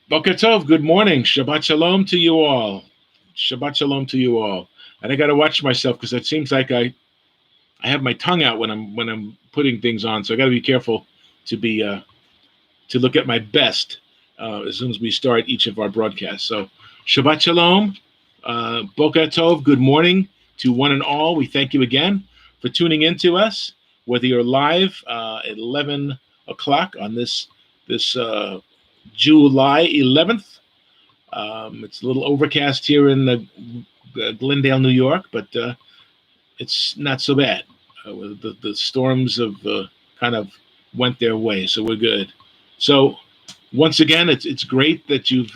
Boker Tov, good morning. Shabbat Shalom to you all. Shabbat Shalom to you all. And I got to watch myself because it seems like I have my tongue out when I'm putting things on. So I got to be careful to be to look at my best as soon as we start each of our broadcasts. So Shabbat Shalom, Boker Tov, good morning to one and all. We thank you again for tuning in to us, whether you're live at 11 o'clock on this July 11th. It's a little overcast here in Glendale, New York, but it's not so bad. The storms have kind of went their way, so we're good. So once again, it's great that you've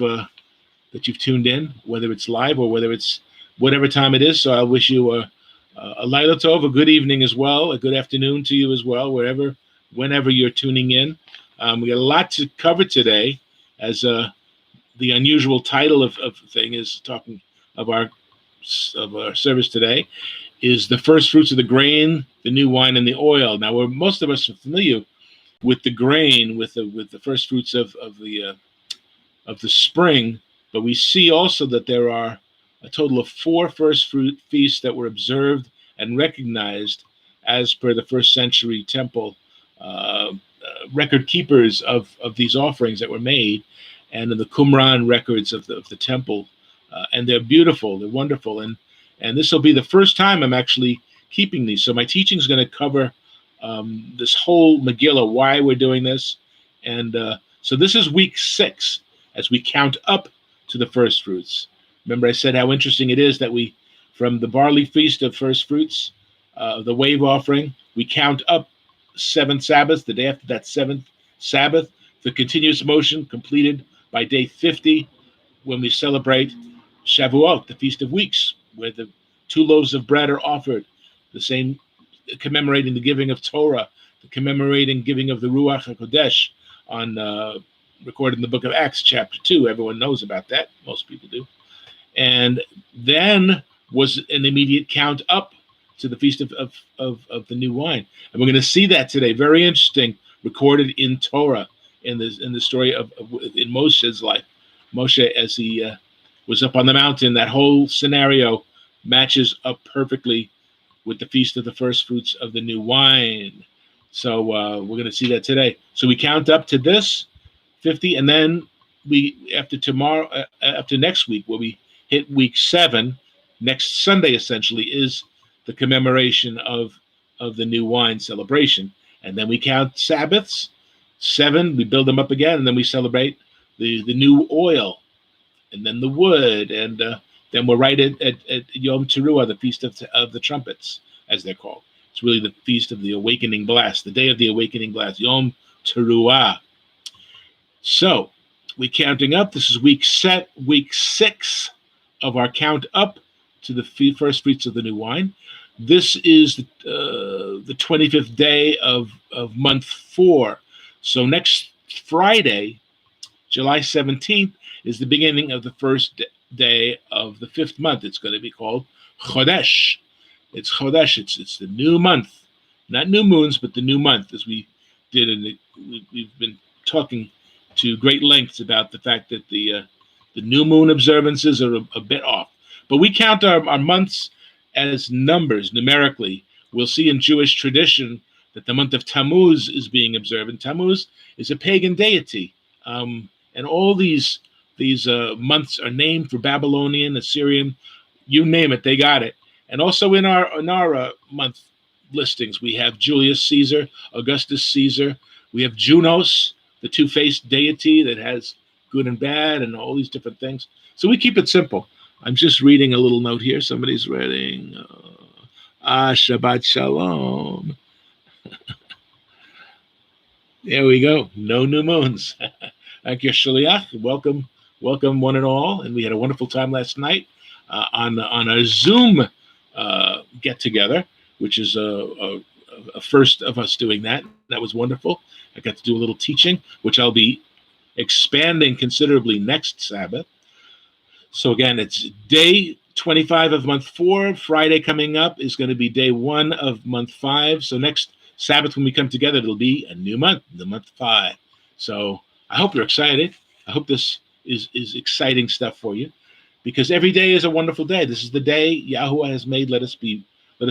tuned in, whether it's live or whether it's whatever time it is. So I wish you a Laila Tov, a good evening as well, a good afternoon to you as well, whenever you're tuning in. We got a lot to cover today, as the unusual title of the thing is talking of our service today is the first fruits of the grain, the new wine, and the oil. Now, most of us are familiar with the grain, with the first fruits of the spring, but we see also that there are a total of 4 first fruit feasts that were observed and recognized as per the first century temple record keepers of these offerings that were made, and in the Qumran records of the temple, and they're beautiful, they're wonderful, and this will be the first time I'm actually keeping these. So my teaching is going to cover this whole Megillah, why we're doing this, and so this is week 6 as we count up to the first fruits. Remember, I said how interesting it is that we, from the barley feast of first fruits, the wave offering, we count up 7 Sabbaths, the day after that 7th Sabbath, the continuous motion completed by day 50, when we celebrate Shavuot, the Feast of Weeks, where the 2 loaves of bread are offered, the same commemorating the giving of Torah, the commemorating giving of the Ruach HaKodesh, on recorded in the book of Acts, chapter 2. Everyone knows about that. Most people do. And then was an immediate count up to the Feast of the New Wine. And we're going to see that today. Very interesting, recorded in Torah, in the story in Moshe's life. Moshe, as he was up on the mountain, that whole scenario matches up perfectly with the Feast of the First Fruits of the New Wine. So we're going to see that today. So we count up to this 50, and then after next week, where we hit week 7, next Sunday essentially is the commemoration of the new wine celebration. And then we count Sabbaths, 7, we build them up again, and then we celebrate the new oil, and then the wood, and then we're right at Yom Teruah, the Feast of the Trumpets, as they're called. It's really the Feast of the Awakening Blast, the Day of the Awakening Blast, Yom Teruah. So we're counting up. This is week 6 of our count up to the first fruits of the new wine. This is the 25th day of month 4. So next Friday, July 17th, is the beginning of the first day of the 5th month. It's going to be called Chodesh. It's Chodesh. It's the new month, not new moons, but the new month, as we did. We've been talking to great lengths about the fact that the new moon observances are a bit off. But we count our months as numbers, numerically. We'll see in Jewish tradition that the month of Tammuz is being observed. And Tammuz is a pagan deity. And all these months are named for Babylonian, Assyrian, you name it, they got it. And also in our month listings, we have Julius Caesar, Augustus Caesar. We have Junos, the two-faced deity that has good and bad and all these different things. So we keep it simple. I'm just reading a little note here. Somebody's writing, Shabbat Shalom. There we go. No new moons. Thank you, Shaliach. Welcome one and all. And we had a wonderful time last night on a Zoom get-together, which is a first of us doing that. That was wonderful. I got to do a little teaching, which I'll be expanding considerably next Sabbath. So again, it's day 25 of month 4. Friday coming up is going to be day 1 of month 5. So next Sabbath, when we come together, it'll be a new month, the month 5. So I hope you're excited. I hope this is exciting stuff for you, because every day is a wonderful day. This is the day Yahuwah has made. Let us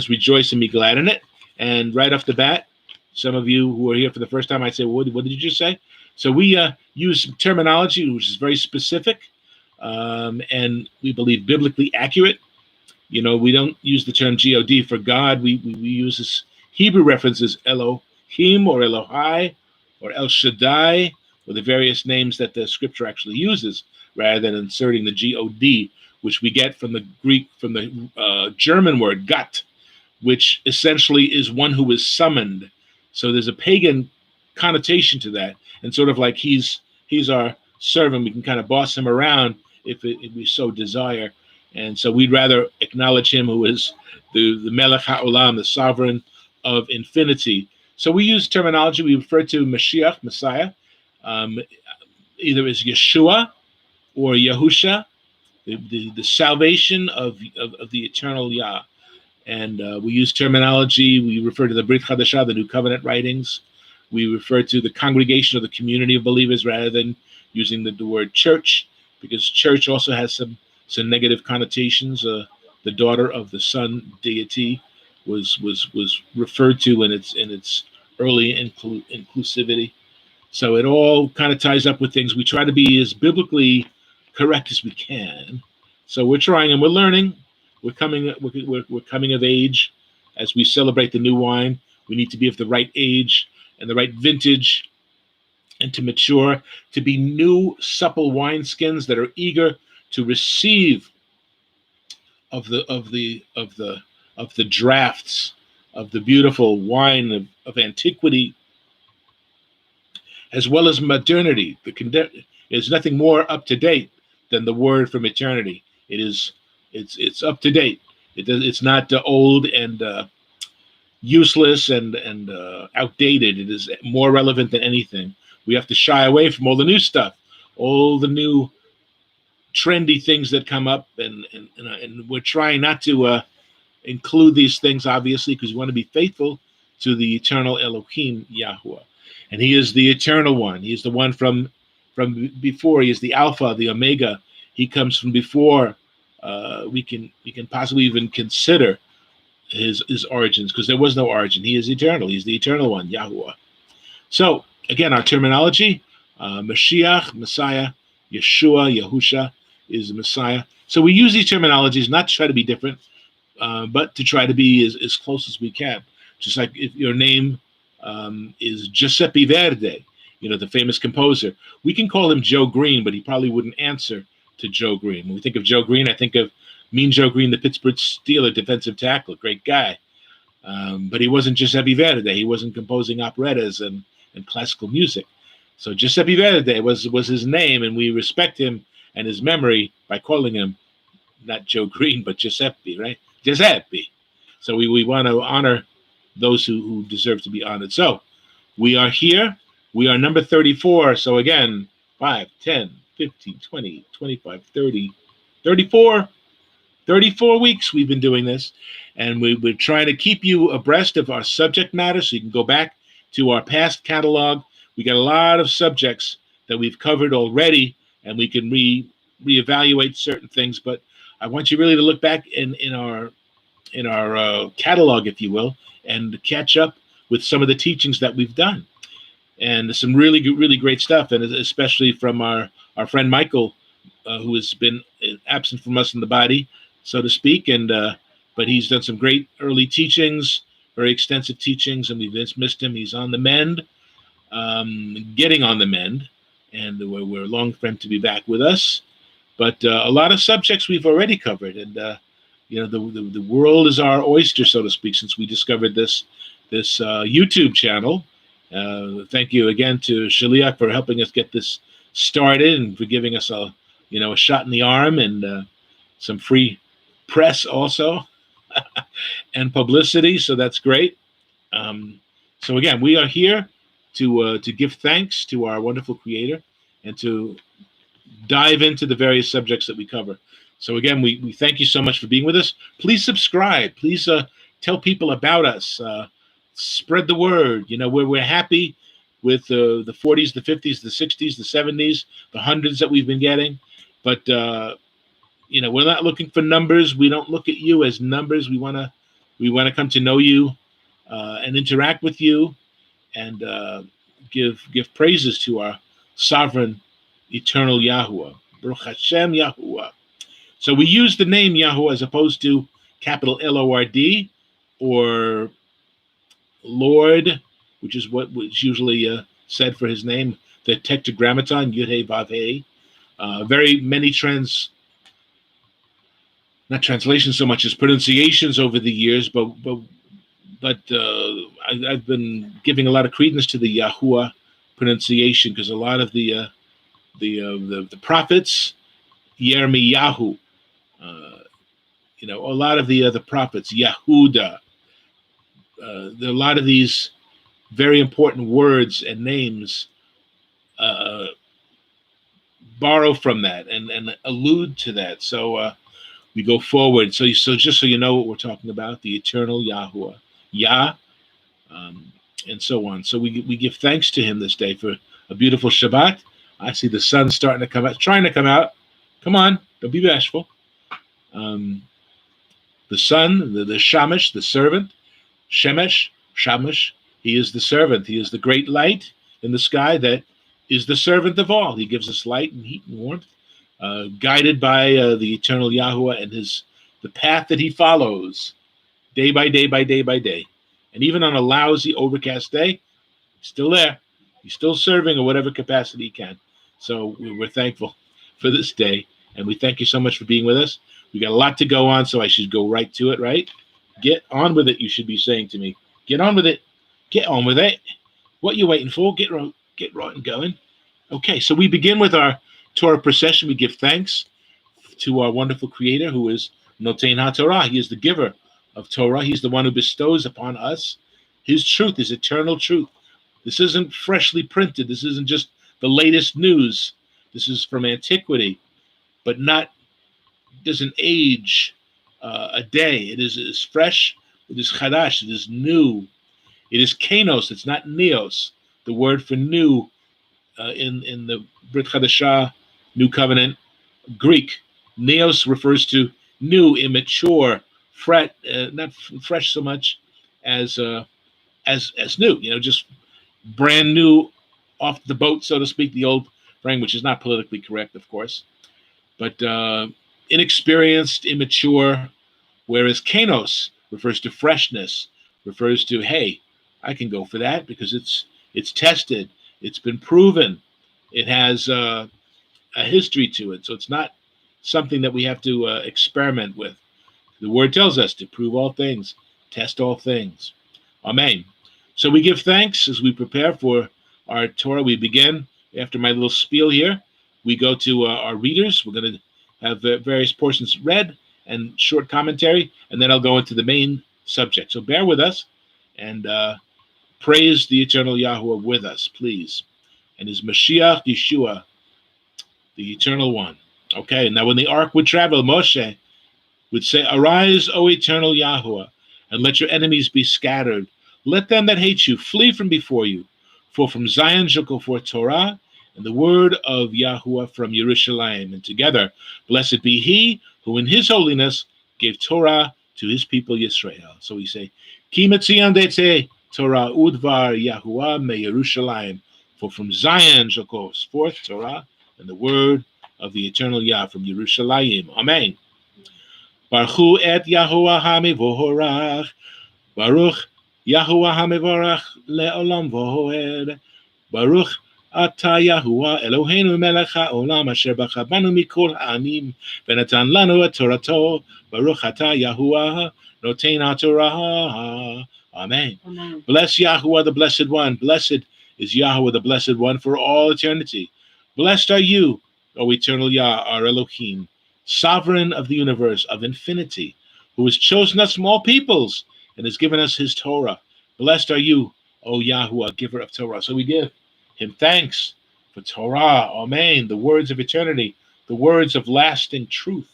rejoice and be glad in it. And right off the bat, some of you who are here for the first time, I say, what did you just say? So we use terminology which is very specific, and we believe biblically accurate. We don't use the term God for God. We use this Hebrew references Elohim or Elohai or El Shaddai, or the various names that the scripture actually uses, rather than inserting the God, which we get from the German word Gott, which essentially is one who is summoned. So there's a pagan connotation to that, and sort of like he's our servant. We can kind of boss him around if we so desire. And so we'd rather acknowledge him who is the Melech HaOlam, the sovereign of infinity. So we use terminology. We refer to Mashiach, Messiah, either as Yeshua or Yahusha, the salvation of the eternal Yah. And we use terminology. We refer to the Brit Chadashah, the New Covenant writings. We refer to the congregation or the community of believers rather than using the word church, because church also has some negative connotations. The daughter of the Son deity was referred to in its early inclusivity. So it all kind of ties up with things. We try to be as biblically correct as we can. So we're trying and we're learning. We're coming of age as we celebrate the new wine. We need to be of the right age and the right vintage, and to mature, to be new, supple wineskins that are eager to receive of the drafts of the beautiful wine of antiquity, as well as modernity. There's nothing more up to date than the word from eternity. It's up to date. It's not old and useless and outdated. It is more relevant than anything. We have to shy away from all the new stuff, all the new trendy things that come up, and we're trying not to include these things, obviously, because we want to be faithful to the eternal Elohim Yahuwah, and He is the eternal one. He is the one from before. He is the Alpha, the Omega. He comes from before we can possibly even consider his origins, because there was no origin. He is eternal. He's the eternal one, Yahuwah. So again, our terminology: Mashiach, Messiah; Yeshua, Yahusha is the Messiah. So we use these terminologies not to try to be different, but to try to be as close as we can. Just like if your name is Giuseppe Verdi, the famous composer, we can call him Joe Green, but he probably wouldn't answer to Joe Green. When we think of Joe Green, I think of Mean Joe Green, the Pittsburgh Steelers defensive tackle, great guy. But he wasn't Giuseppe Verdi. He wasn't composing operettas and classical music. So Giuseppe Verdi was his name, and we respect him and his memory by calling him not Joe Green, but Giuseppe, right? Giuseppe. So we want to honor those who deserve to be honored. So we are here. We are number 34. So again, 5, 10, 15, 20, 25, 30, 34. 34 weeks we've been doing this, and we're trying to keep you abreast of our subject matter, so you can go back to our past catalog. We got a lot of subjects that we've covered already, and we can reevaluate certain things. But I want you really to look back in our catalog, if you will, and catch up with some of the teachings that we've done, and some really great stuff, and especially from our friend Michael, who has been absent from us in the body, so to speak, but he's done some great early teachings, very extensive teachings, and we've missed him. He's on the mend, getting on the mend, and we're long for him to be back with us. But a lot of subjects we've already covered, and the world is our oyster, so to speak, since we discovered this YouTube channel. Thank you again to Shaliach for helping us get this started and for giving us a shot in the arm and some free press also and publicity. So that's great. So again, we are here to give thanks to our wonderful Creator and to dive into the various subjects that we cover. So again, we thank you so much for being with us. Please subscribe. Please tell people about us. Spread the word. We're happy with the 40s, the 50s, the 60s, the 70s, the hundreds that we've been getting. But we're not looking for numbers. We don't look at you as numbers. We want to come to know you and interact with you and give praises to our sovereign, eternal Yahuwah. Baruch Hashem Yahuwah. So we use the name Yahuwah as opposed to capital Lord or Lord, which is what was usually said for his name, the Tetragrammaton, Yud He Vav He. Very many not translations so much as pronunciations over the years, but I've been giving a lot of credence to the Yahuwah pronunciation because a lot of the prophets, Yirmiyahu, a lot of the prophets, Yahuda, there are a lot of these very important words and names borrow from that and allude to that. So we go forward. So just so you know what we're talking about, the eternal Yahuwah, Yah, and so on. So we give thanks to him this day for a beautiful Shabbat. I see the sun starting to come out, trying to come out. Come on, don't be bashful. The sun, the Shamash, the servant, Shemesh, Shamash, he is the servant. He is the great light in the sky that is the servant of all. He gives us light and heat and warmth, guided by the eternal Yahuwah and the path that he follows day by day by day by day. And even on a lousy, overcast day, he's still there. He's still serving in whatever capacity he can. So we're thankful for this day. And we thank you so much for being with us. We got a lot to go on, so I should go right to it, right? Get on with it, you should be saying to me. Get on with it. Get on with it. What you waiting for? Get right and going. Okay, so we begin with our Torah procession. We give thanks to our wonderful Creator, who is Noten HaTorah. He is the giver of Torah. He's the one who bestows upon us his truth, his eternal truth. This isn't freshly printed. This isn't just the latest news. This is from antiquity, but doesn't age a day. It is fresh. It is chadash. It is new. It is kenos. It's not neos. The word for new in the Brit Chadashah, New Covenant, Greek. Neos refers to new, immature, not fresh so much as new. Just brand new, off the boat, so to speak. The old frame, which is not politically correct, of course, but inexperienced, immature. Whereas kenos refers to freshness, refers to, hey, I can go for that because it's tested, it's been proven, it has a history to it. So it's not something that we have to experiment with. The word tells us to prove all things, test all things. Amen. So we give thanks as we prepare for our Torah. We begin after my little spiel here. We go to our readers. We're going to have various portions read and short commentary, and then I'll go into the main subject. So bear with us and praise the eternal Yahuwah with us, please. And his Mashiach Yeshua, the eternal one. Okay, now when the ark would travel, Moshe would say, "Arise, O eternal Yahuwah, and let your enemies be scattered. Let them that hate you flee from before you. For from Zion shall go forth Torah, and the word of Yahuwah from Yerushalayim. And together, blessed be he who in his holiness gave Torah to his people Yisrael." So we say, Ki metzion de'tzeh Torah udvar Yahuwah me Yerushalayim. For from Zion shall go forth Torah, and the word of the eternal Yah from Yerushalayim. Amen. Baruch et Yahuwah hamivorach. Baruch Yahuwah hamivorach le'olam voed. Baruch Ata Yahuwah Eloheinu melech haolam asher bacha banu mikol ha'amim v'natan lanu et Torato. Baruch Ata Yahuwah noten HaTorah. Amen. Amen. Bless Yahuwah, the Blessed One. Blessed is Yahuwah, the Blessed One, for all eternity. Blessed are you, O eternal Yah, our Elohim, sovereign of the universe, of infinity, who has chosen us from all peoples and has given us his Torah. Blessed are you, O Yahuwah, giver of Torah. So we give him thanks for Torah. Amen. The words of eternity, the words of lasting truth.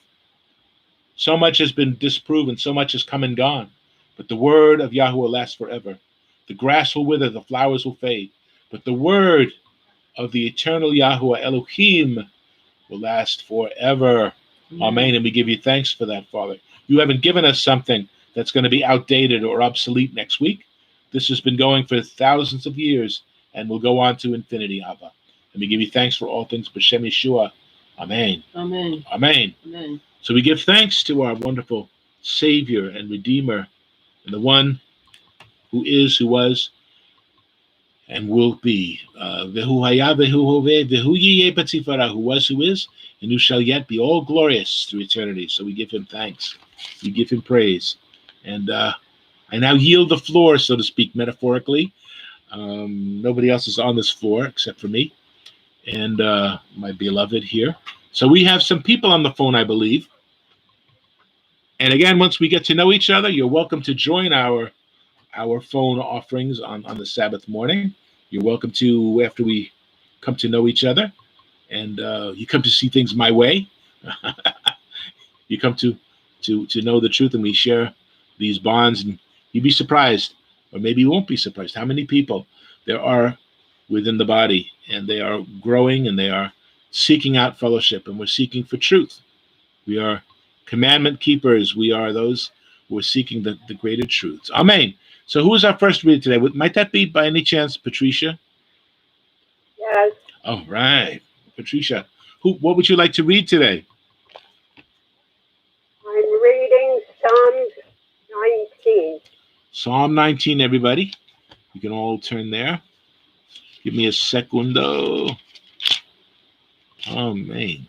So much has been disproven, so much has come and gone, but the word of Yahuwah lasts forever. The grass will wither, the flowers will fade, but the word of the eternal Yahuwah Elohim will last forever. Amen. And we give you thanks for that, Father. You haven't given us something that's going to be outdated or obsolete next week. This has been going for thousands of years and will go on to infinity, Abba. And we give you thanks for all things, B'Shem Yeshua. Amen. Amen. Amen. Amen. So we give thanks to our wonderful Savior and Redeemer, and the one who is, who was, and will be. Vehu haya, vehu hove, vehu yeh patifara, who was, who is, and who shall yet be, all glorious through eternity. So we give him thanks. We give him praise. And I now yield the floor, so to speak, metaphorically. Nobody else is on this floor except for me and my beloved here. So we have some people on the phone, I believe. And again, once we get to know each other, you're welcome to join our phone offerings on the Sabbath morning. You're welcome to, after we come to know each other, and you come to see things my way. You come to know the truth, and we share these bonds, and you'd be surprised, or maybe you won't be surprised, how many people there are within the body, and they are growing, and they are seeking out fellowship, and we're seeking for truth. We are commandment keepers. We are those who are seeking the greater truths. Amen. So who is our first reader today? Might that be, by any chance, Patricia? Yes. All right. Patricia, what would you like to read today? I'm reading Psalm 19. Psalm 19, everybody. You can all turn there. Give me a secundo. Amen.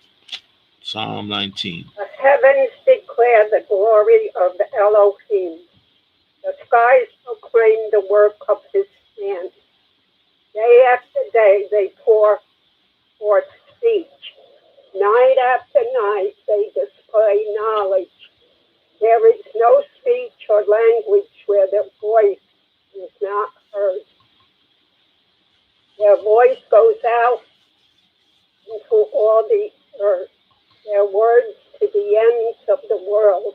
Psalm 19. The heavens declare the glory of the Elohim. The skies proclaim the work of his hands. Day after day they pour forth speech. Night after night they display knowledge. There is no speech or language where their voice is not heard. Their voice goes out into all the earth, their words to the ends of the world.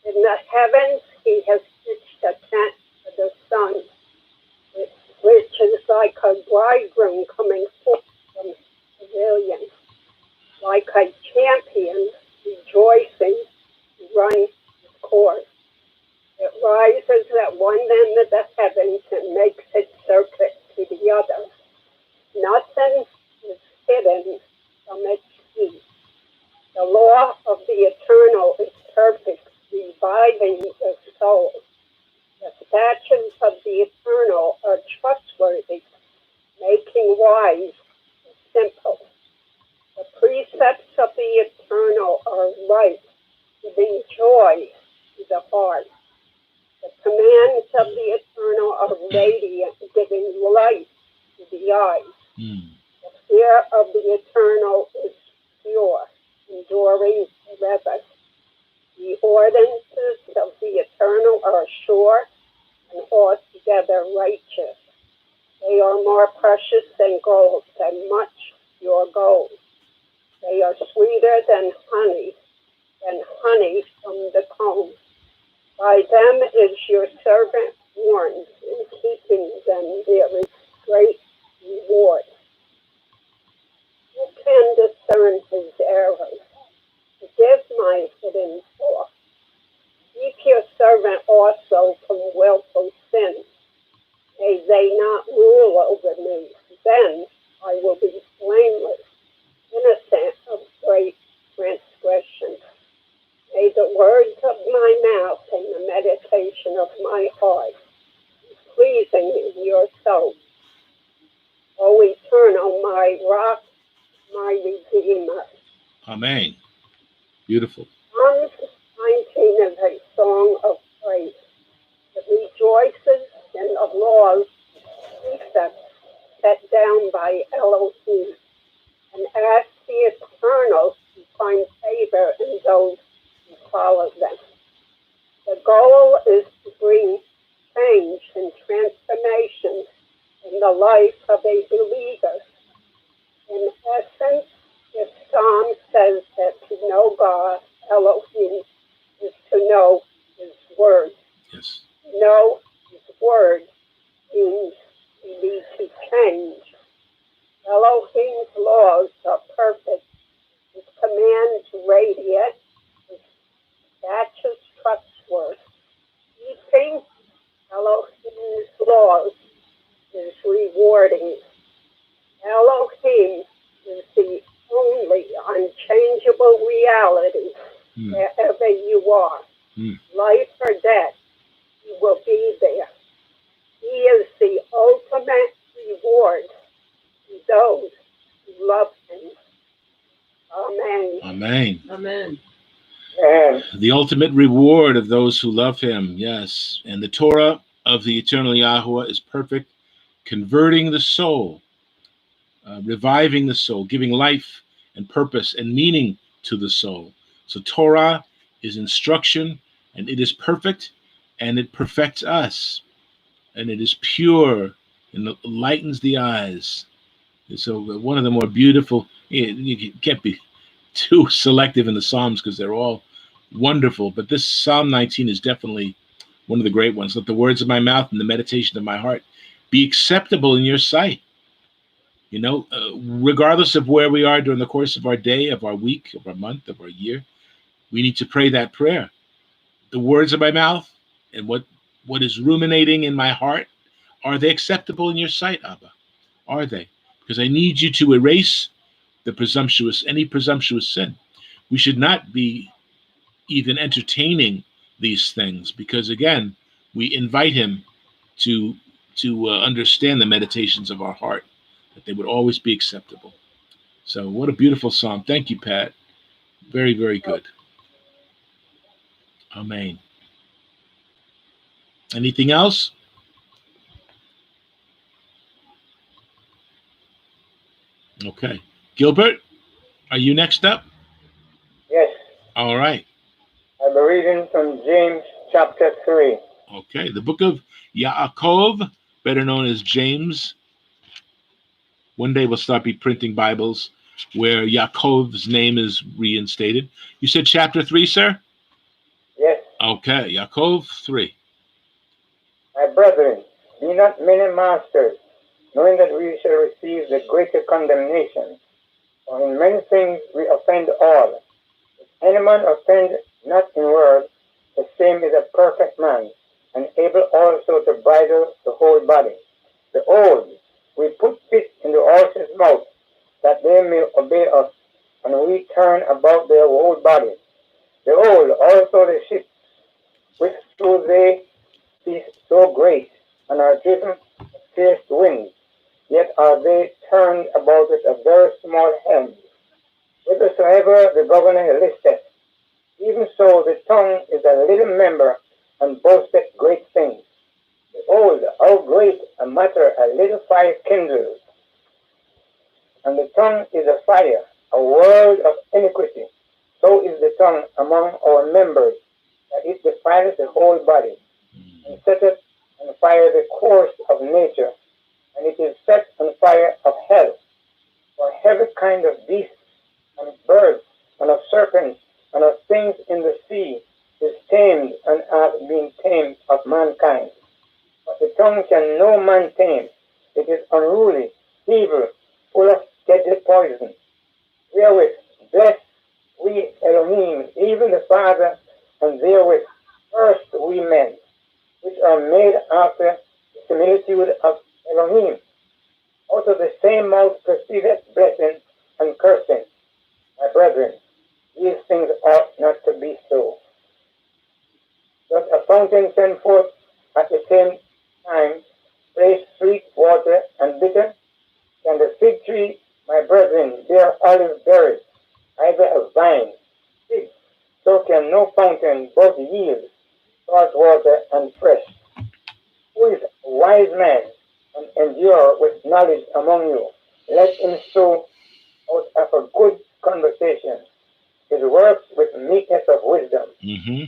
In the heavens he has pitched a tent for the sun, which is like a bridegroom coming forth from the pavilion, like a champion rejoicing to run his course. It rises at one end of the heavens and makes its circuit to the other. Nothing is hidden from its feet. The law of the eternal is perfect, reviving the soul. The statutes of the eternal are trustworthy, making wise the simple. The precepts of the eternal are right, giving joy to the heart. The commands of the eternal are radiant, giving light to the eyes. The fear of the eternal is pure, enduring forever. The ordinances of the eternal are sure and altogether righteous. They are more precious than gold, than much pure gold. They are sweeter than honey from the comb. By them is your servant warned. In keeping them there is great reward. Who can discern his errors? Forgive my hidden fault. Keep your servant also from willful sin. May they not rule over me. Then I will be blameless, innocent of great transgression. May the words of my mouth and the meditation of my heart be pleasing in your sight. O eternal, my rock, my redeemer. Amen. Beautiful. Psalm 19 is a song of praise. It rejoices in the laws, precepts set down by Elohim, and asks the eternal to find favor in those who follow them. The goal is to bring change and transformation in the life of a believer. In essence, this psalm says that to know God, Elohim, is to know his word. Yes. To know his word means be to change. Elohim's laws are perfect. His commands radiant. His statutes trustworthy. Keeping Elohim's laws is rewarding. Elohim is the only unchangeable reality wherever you are. Life or death, he will be there. He is the ultimate reward to those who love him. Amen. Amen. Amen. The ultimate reward of those who love him, yes. And the Torah of the eternal Yahweh is perfect, converting the soul, reviving the soul, giving life and purpose and meaning to the soul. So Torah is instruction, and it is perfect, and it perfects us, and it is pure, and it lightens the eyes. So one of the more beautiful, you can't be too selective in the Psalms because they're all wonderful, but this Psalm 19 is definitely one of the great ones. Let the words of my mouth and the meditation of my heart be acceptable in your sight. You know, regardless of where we are during the course of our day, of our week, of our month, of our year, we need to pray that prayer. The words of my mouth and what is ruminating in my heart, are they acceptable in your sight, Abba? Are they? Because I need you to erase any presumptuous sin. We should not be even entertaining these things, because again, we invite him to understand the meditations of our heart, that they would always be acceptable. So what a beautiful psalm. Thank you, Pat. Very, very good. Amen. Anything else? Okay. Gilbert, are you next up? Yes. All right. I'll be reading from James chapter 3. Okay. The book of Yaakov, better known as James. One day we'll start printing Bibles where Yaakov's name is reinstated. You said chapter 3, sir? Yes. Okay. Yaakov 3. My brethren, be not many masters, knowing that we shall receive the greater condemnation. For in many things we offend all. If any man offend not in word, the same is a perfect man, and able also to bridle the whole body. Behold, we put bits in the horse's mouth, that they may obey us, and we turn about their whole body. Behold, also the ships, which though they be so great, and are driven with fierce winds, yet are they turned about with a very small helm. Whithersoever the governor listeth, even so the tongue is a little member, and boasteth great things. Behold, how great a matter a little fire kindles. And the tongue is a fire, a world of iniquity. So is the tongue among our members, that it defileth the whole body, and setteth on fire the course of nature, and it is set on fire of hell. For every kind of beast, and birds, and of serpents, and of things in the sea, is tamed and hath been tamed of mankind. But the tongue can no man tame. It is unruly, evil, full of deadly poison. Wherewith bless we Elohim, even the Father, and therewith first we men, which are made after the similitude of Elohim. Out of the same mouth proceedeth blessing and cursing. My brethren, these things ought not to be so. Does a fountain send forth at the same time place sweet water and bitter? Can the fig tree, my brethren, bear olive berries, either a vine, figs? So can no fountain both yield salt water and fresh. Who is a wise man and endure with knowledge among you? Let him sow out of a good conversation his works with meekness of wisdom. Mm-hmm.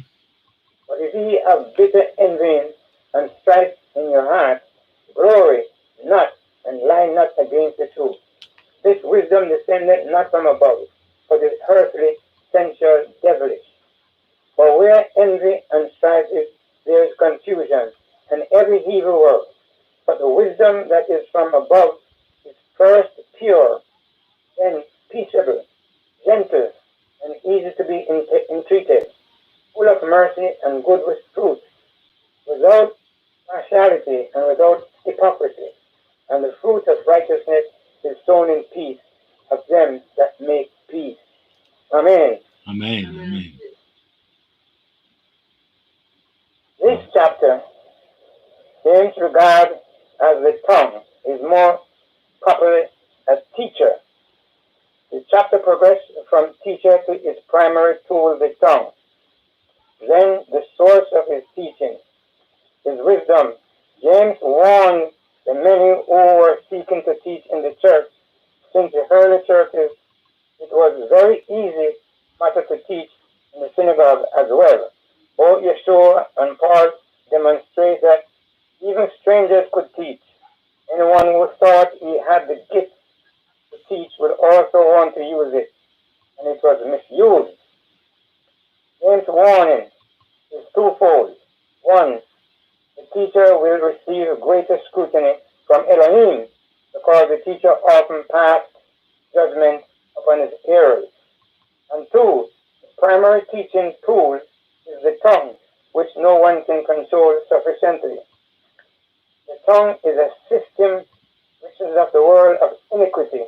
But if ye have bitter envying and strife in your heart, glory not and lie not against the truth. This wisdom descended not from above, but is earthly, sensual, devilish. For where envy and strife is, there is confusion, and every evil work. But the wisdom that is from above is first pure, then peaceable, gentle, and easy to be entreated, full of mercy and good with truth, without partiality and without hypocrisy. And the fruit of righteousness is sown in peace of them that make peace. Amen. Amen. Amen. This chapter, James regards as the tongue, is more properly a teacher. The chapter progresses from teacher to his primary tool, the tongue. Then the source of his teaching, his wisdom. James warned the many who were seeking to teach in the church. Since the early churches, it was very easy matter to teach in the synagogue as well. Both Yeshua and Paul demonstrate that even strangers could teach. Anyone who thought he had the gift to teach would also want to use it, and it was misused. James' warning is twofold. One, the teacher will receive greater scrutiny from Elohim because the teacher often passed judgment upon his hearers. And two, the primary teaching tool is the tongue, which no one can control sufficiently. The tongue is a system which is of the world of iniquity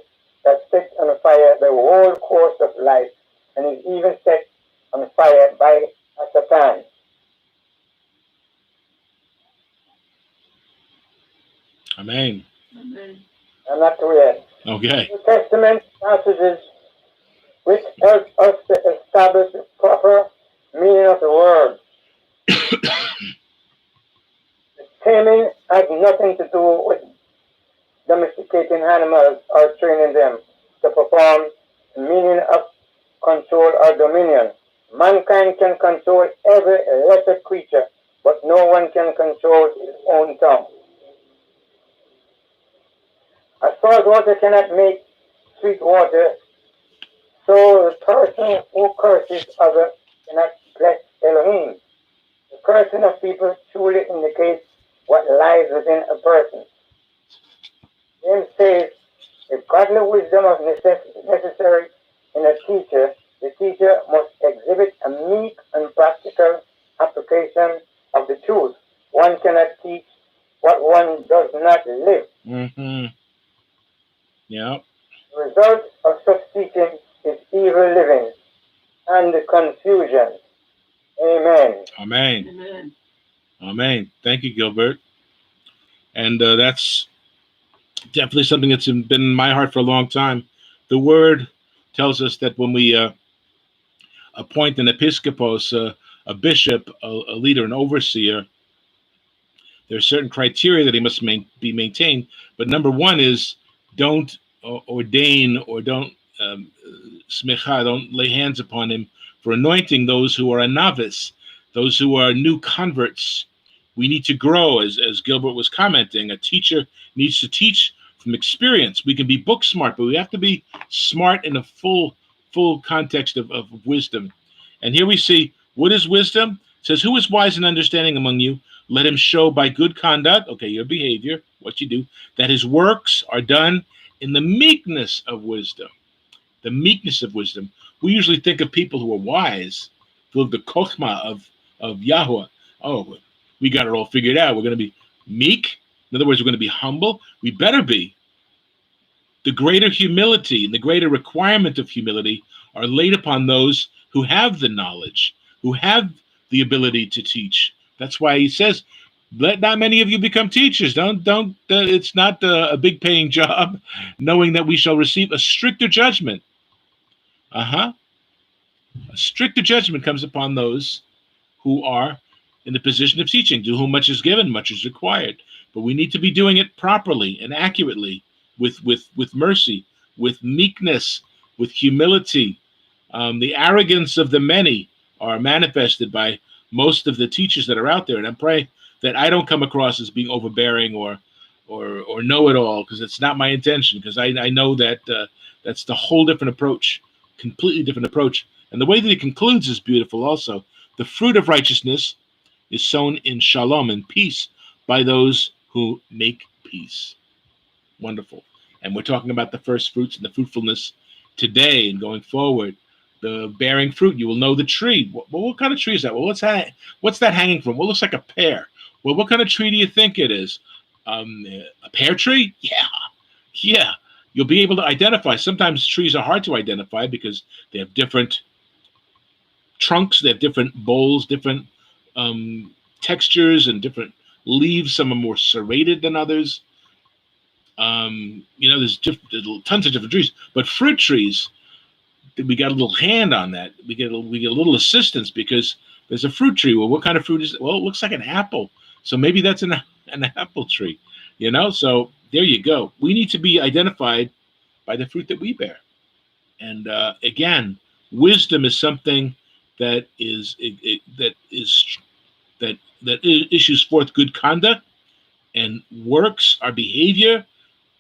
that sets on fire the whole course of life and is even set on fire by Satan. Amen. Amen. I'm not through yet. Okay. New Testament passages which help us to establish the proper meaning of the word. The taming has nothing to do with domesticating animals or training them to perform the meaning of control or dominion. Mankind can control every lesser creature, but no one can control his own tongue. As salt water cannot make sweet water, so the person who curses others cannot bless Elohim. The cursing of people truly indicates what lies within a person. James says, if godly wisdom is necessary in a teacher, the teacher must exhibit a meek and practical application of the truth. One cannot teach what one does not live. Mm-hmm. Yeah. The result of such teaching is evil living and confusion. Amen. Amen. Amen. Amen. Thank you, Gilbert. And that's definitely something that's been in my heart for a long time. The word tells us that when we appoint an episcopos, a bishop, a leader, an overseer, there are certain criteria that he must be maintained. But number one is don't ordain or don't smicha, don't lay hands upon him for anointing those who are a novice, those who are new converts. We need to grow, as Gilbert was commenting. A teacher needs to teach from experience. We can be book smart, but we have to be smart in a full context of wisdom. And here we see, what is wisdom? It says, who is wise and understanding among you? Let him show by good conduct, okay, your behavior, what you do, that his works are done in the meekness of wisdom. The meekness of wisdom. We usually think of people who are wise, full of the kochma of Yahweh. Oh, we got it all figured out. We're going to be meek. In other words, we're going to be humble. We better be. The greater humility and the greater requirement of humility are laid upon those who have the knowledge, who have the ability to teach. That's why he says, let not many of you become teachers. Don't. It's not a big paying job, knowing that we shall receive a stricter judgment. A stricter judgment comes upon those who are in the position of teaching. To whom much is given, much is required. But we need to be doing it properly and accurately, with mercy, with meekness, with humility. The arrogance of the many are manifested by most of the teachers that are out there, and I pray that I don't come across as being overbearing or know-it-all, because it's not my intention. Because I know that that's the whole different approach, completely different approach. And the way that he concludes is beautiful. Also, the fruit of righteousness is sown in shalom, in peace, by those who make peace. Wonderful. And we're talking about the first fruits and the fruitfulness today and going forward. The bearing fruit, you will know the tree. Well, what kind of tree is that? Well, what's that hanging from? Well, it looks like a pear. Well, what kind of tree do you think it is? A pear tree? Yeah. You'll be able to identify. Sometimes trees are hard to identify because they have different trunks, they have different boles, different textures, and different leaves. Some are more serrated than others. There's tons of different trees, but fruit trees, we got a little hand on that. We get a little assistance because there's a fruit tree. Well, what kind of fruit is it? Well, it looks like an apple, so maybe that's an apple tree. So there you go. We need to be identified by the fruit that we bear, and again, wisdom is something that issues forth good conduct and works our behavior,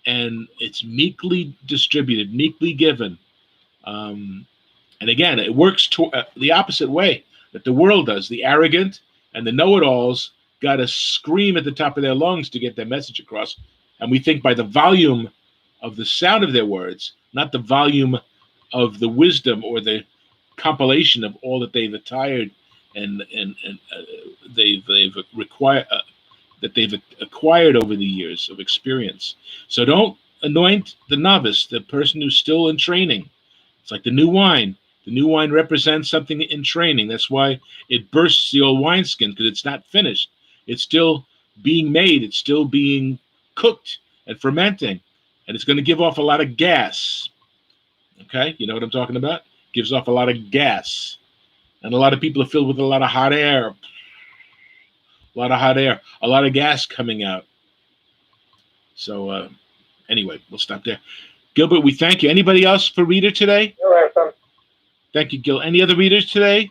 and it's meekly distributed, meekly given. And again, it works the opposite way that the world does. The arrogant and the know-it-alls got to scream at the top of their lungs to get their message across. And we think by the volume of the sound of their words, not the volume of the wisdom or the compilation of all that they've acquired and they've acquired over the years of experience. So don't anoint the novice, the person who's still in training. It's like the new wine. The new wine represents something in training. That's why it bursts the old wineskin, because it's not finished. It's still being made. It's still being cooked and fermenting. And it's going to give off a lot of gas. Okay? You know what I'm talking about? Gives off a lot of gas. And a lot of people are filled with a lot of hot air. A lot of gas coming out. So anyway, we'll stop there. Gilbert, we thank you. Anybody else for reader today? You're welcome. Thank you, Gil. Any other readers today?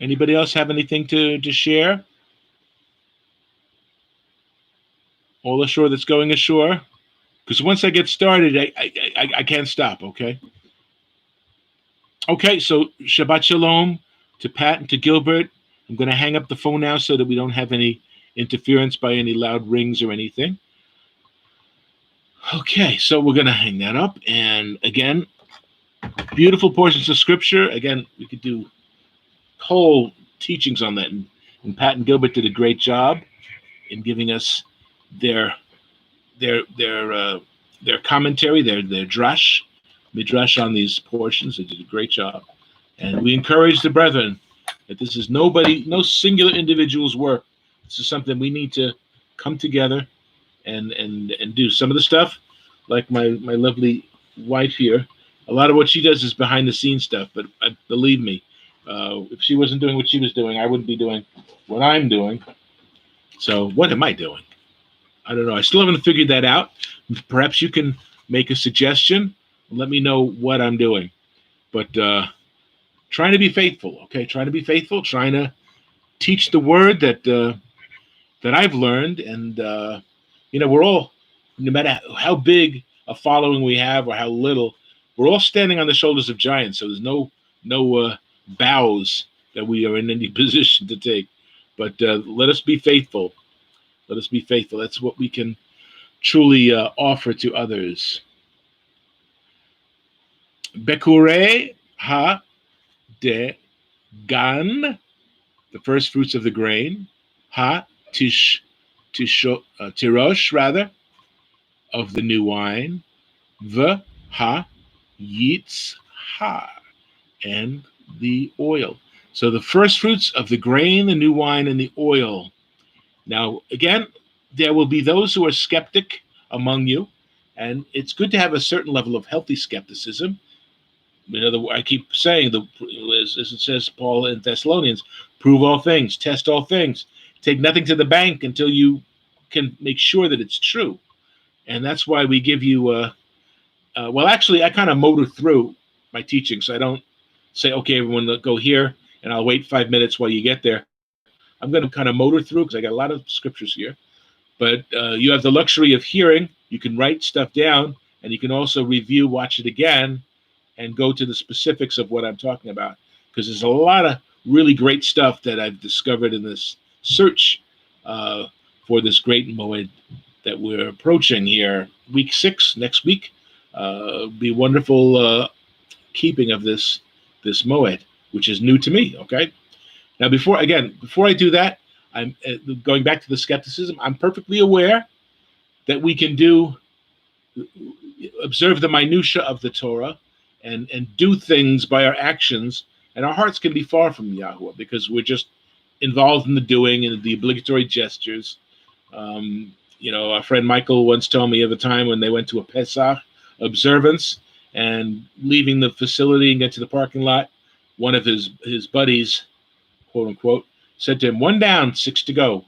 Anybody else have anything to share? All ashore that's going ashore? Because once I get started, I can't stop, okay? Okay, so Shabbat Shalom to Pat and to Gilbert. I'm going to hang up the phone now so that we don't have any interference by any loud rings or anything. Okay, so we're going to hang that up. And again, beautiful portions of scripture. Again, we could do whole teachings on that. And Pat and Gilbert did a great job in giving us their commentary, their midrash on these portions. They did a great job. And we encourage the brethren that this is no singular individual's work. This is something we need to come together and do. Some of the stuff, like my lovely wife here, a lot of what she does is behind the scenes stuff. But believe me, if she wasn't doing what she was doing, I wouldn't be doing what I'm doing. So what am I doing? I don't know. I still haven't figured that out. Perhaps you can make a suggestion and let me know what I'm doing. But trying to be faithful, okay? Trying to be faithful, trying to teach the word that I've learned. And, we're all, no matter how big a following we have or how little, we're all standing on the shoulders of giants. So there's no bows that we are in any position to take. But let us be faithful. Let us be faithful. That's what we can truly offer to others. Bekure ha de gan, the first fruits of the grain. Ha tirosh, rather, of the new wine. V ha yitz ha, and the oil. So the first fruits of the grain, the new wine, and the oil. Now, again, there will be those who are skeptic among you, and it's good to have a certain level of healthy skepticism. I keep saying, as it says, Paul in Thessalonians, prove all things, test all things, take nothing to the bank until you can make sure that it's true. And that's why we give you, actually, I kind of motor through my teaching, so I don't say, okay, everyone, go here, and I'll wait 5 minutes while you get there. I'm going to kind of motor through because I got a lot of scriptures here. But you have the luxury of hearing. You can write stuff down, and you can also review, watch it again, and go to the specifics of what I'm talking about. Because there's a lot of really great stuff that I've discovered in this search for this great Moed that we're approaching here. Week 6 next week. Be wonderful keeping of this Moed, which is new to me. Okay. Now, before I do that, I'm going back to the skepticism. I'm perfectly aware that we can observe the minutia of the Torah and do things by our actions, and our hearts can be far from Yahweh because we're just involved in the doing and the obligatory gestures. Our friend Michael once told me of a time when they went to a Pesach observance, and leaving the facility and get to the parking lot, one of his buddies, quote unquote, said to him, "One down, 6 to go."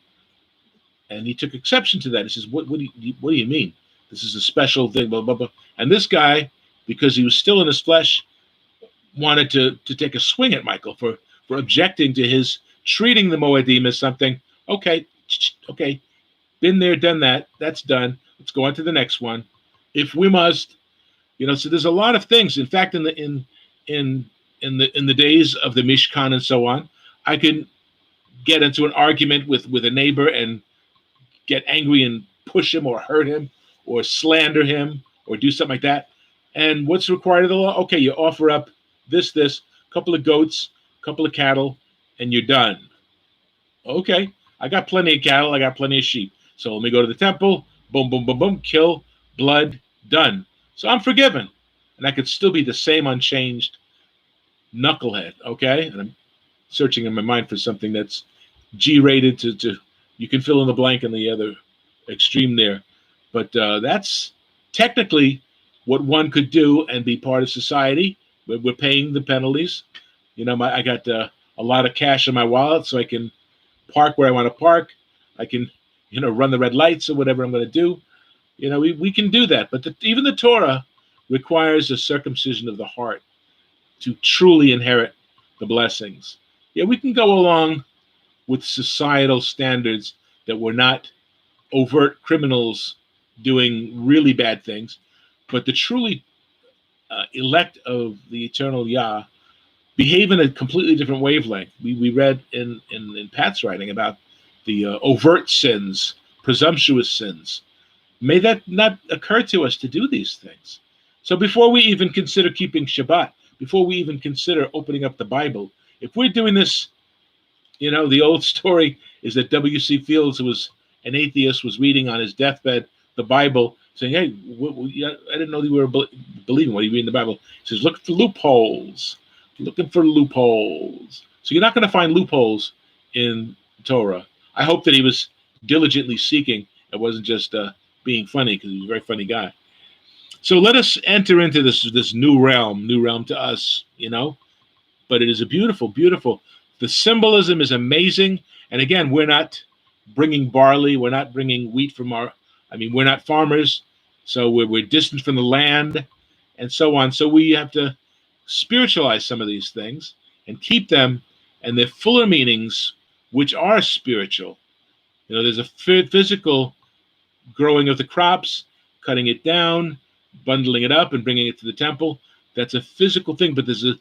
And he took exception to that. He says, what do you mean? This is a special thing, blah, blah, blah. And this guy, because he was still in his flesh, wanted to take a swing at Michael for objecting to his treating the Moedim as something. Okay, been there, done that. That's done. Let's go on to the next one. If we must, so there's a lot of things. In fact, in the days of the Mishkan and so on, I can get into an argument with a neighbor and get angry and push him or hurt him or slander him or do something like that. And what's required of the law? Okay, you offer up this, couple of goats, couple of cattle, and you're done. Okay, I got plenty of cattle, I got plenty of sheep. So let me go to the temple, boom, boom, boom, boom, kill, blood, done. So I'm forgiven. And I could still be the same unchanged knucklehead, okay? And I'm searching in my mind for something that's G-rated to you can fill in the blank in the other extreme there. But that's technically what one could do and be part of society. We're paying the penalties. I got a lot of cash in my wallet, so I can park where I want to park. I can, run the red lights or whatever I'm going to do. We can do that. But even the Torah requires a circumcision of the heart to truly inherit the blessings. Yeah, we can go along with societal standards that we're not overt criminals doing really bad things, but the truly elect of the eternal Yah behave in a completely different wavelength. We read in Pat's writing about the overt sins, presumptuous sins. May that not occur to us to do these things. So before we even consider keeping Shabbat, before we even consider opening up the Bible, if we're doing this, the old story is that W.C. Fields, who was an atheist, was reading on his deathbed the Bible, saying, "Hey, I didn't know you were believing. What are you reading the Bible?" He says, "Look for loopholes. Looking for loopholes." So you're not going to find loopholes in Torah. I hope that he was diligently seeking. It wasn't just being funny, because he was a very funny guy. So let us enter into this new realm to us, But it is a beautiful, beautiful. The symbolism is amazing. And again, we're not bringing barley. We're not bringing wheat we're not farmers. So we're distant from the land and so on. So we have to spiritualize some of these things and keep them and their fuller meanings, which are spiritual. There's a physical growing of the crops, cutting it down, bundling it up and bringing it to the temple. That's a physical thing, but there's a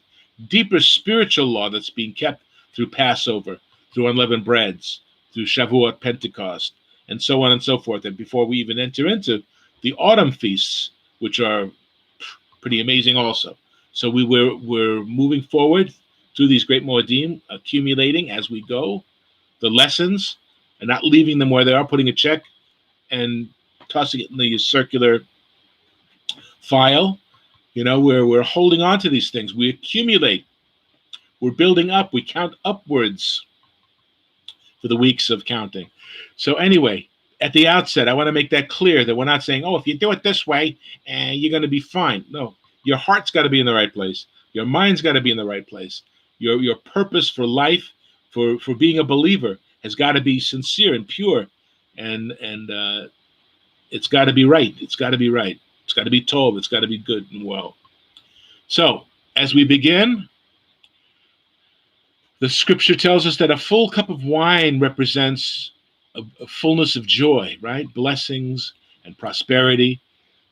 deeper spiritual law that's being kept through Passover, through unleavened breads, through Shavuot, Pentecost, and so on and so forth. And before we even enter into the autumn feasts, which are pretty amazing also. So we're moving forward through these great Moedim, accumulating as we go the lessons and not leaving them where they are, putting a check and tossing it in the circular file. We're holding on to these things. We accumulate. We're building up. We count upwards for the weeks of counting. So anyway, at the outset, I want to make that clear that we're not saying, if you do it this way, you're going to be fine. No, your heart's got to be in the right place. Your mind's got to be in the right place. Your purpose for life, for being a believer, has got to be sincere and pure, and it's got to be right. It's got to be right. It's got to be told. It's got to be good and well. So as we begin, the scripture tells us that a full cup of wine represents a fullness of joy, right? Blessings and prosperity.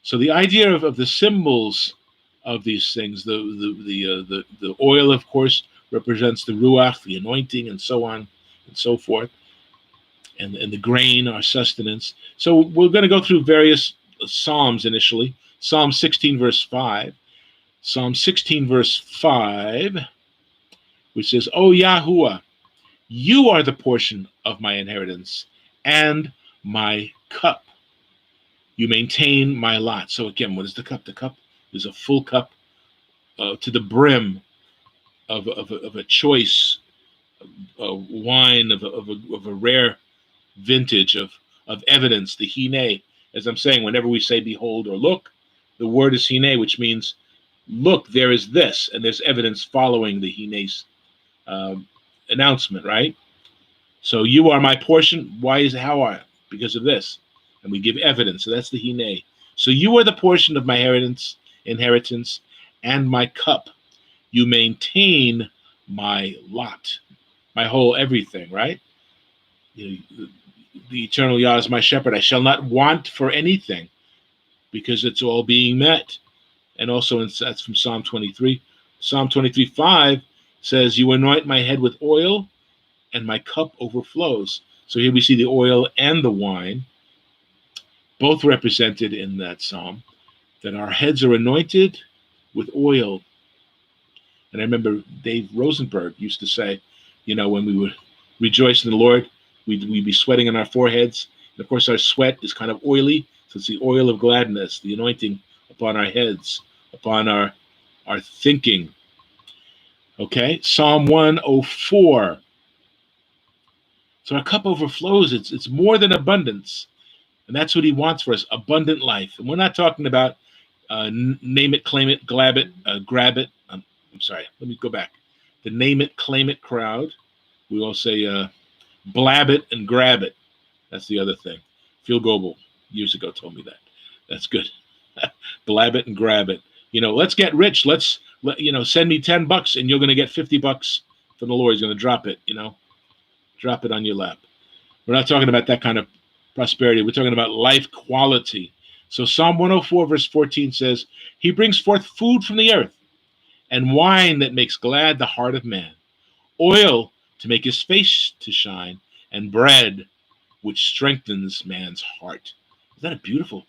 So the idea of the symbols of these things, the oil, of course, represents the ruach, the anointing, and so on and so forth, and the grain, our sustenance. So we're going to go through various Psalms initially. Psalm 16, verse 5. Psalm 16, verse 5, which says, O Yahuwah, you are the portion of my inheritance and my cup. You maintain my lot. So again, what is the cup? The cup is a full cup to the brim of a choice wine of a rare vintage of evidence, the hine. As I'm saying, whenever we say behold or look, the word is hine, which means look, there is this, and there's evidence following the hine's announcement, right? So you are my portion. How are? Because of this. And we give evidence. So that's the hine. So you are the portion of my inheritance, and my cup. You maintain my lot, my whole everything, right? The eternal Yah is my shepherd. I shall not want for anything, because it's all being met. And also, that's from Psalm 23. Psalm 23:5 says, you anoint my head with oil, and my cup overflows. So here we see the oil and the wine, both represented in that psalm, that our heads are anointed with oil. And I remember Dave Rosenberg used to say, when we would rejoice in the Lord, we'd be sweating on our foreheads. And of course, our sweat is kind of oily. So it's the oil of gladness, the anointing upon our heads, upon our thinking. Okay, Psalm 104. So our cup overflows. It's more than abundance. And that's what he wants for us, abundant life. And we're not talking about name it, claim it, grab it. I'm sorry, let me go back. The name it, claim it crowd. We all say blab it and grab it. That's the other thing. Phil Goebel years ago told me that. That's good. Blab it and grab it. Let's get rich. Send me $10 and you're going to get $50 from the Lord. He's going to drop it, drop it on your lap. We're not talking about that kind of prosperity. We're talking about life quality. So Psalm 104 verse 14 says, he brings forth food from the earth, and wine that makes glad the heart of man, oil to make his face to shine, and bread which strengthens man's heart. Is that a beautiful,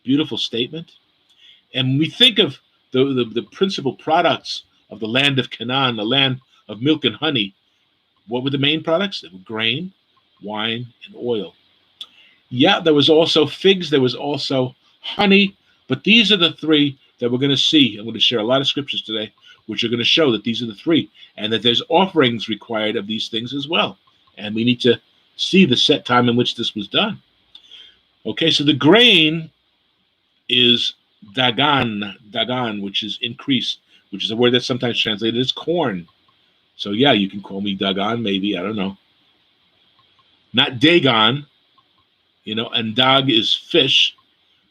beautiful statement? And when we think of the principal products of the land of Canaan, the land of milk and honey, what were the main products? They were grain, wine, and oil. Yeah, there was also figs, there was also honey, but these are the three that we're going to see. I'm going to share a lot of scriptures today, which are going to show that these are the three, and that there's offerings required of these things as well. And we need to see the set time in which this was done. Okay, so the grain is dagan, which is increase, which is a word that's sometimes translated as corn. So yeah, you can call me Dagon, maybe, I don't know. Not Dagon, and dag is fish,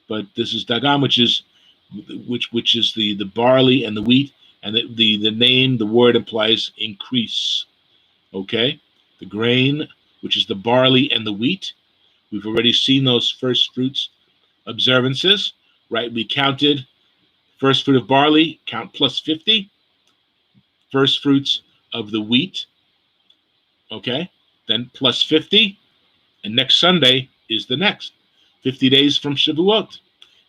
but this is Dagan, which is the barley and the wheat, and the name, the word implies increase. Okay, the grain, which is the barley and the wheat. We've already seen those first fruits observances, right? We counted first fruit of barley, count plus 50. First fruits of the wheat, okay, then plus 50, and next Sunday is the next. 50 days from Shavuot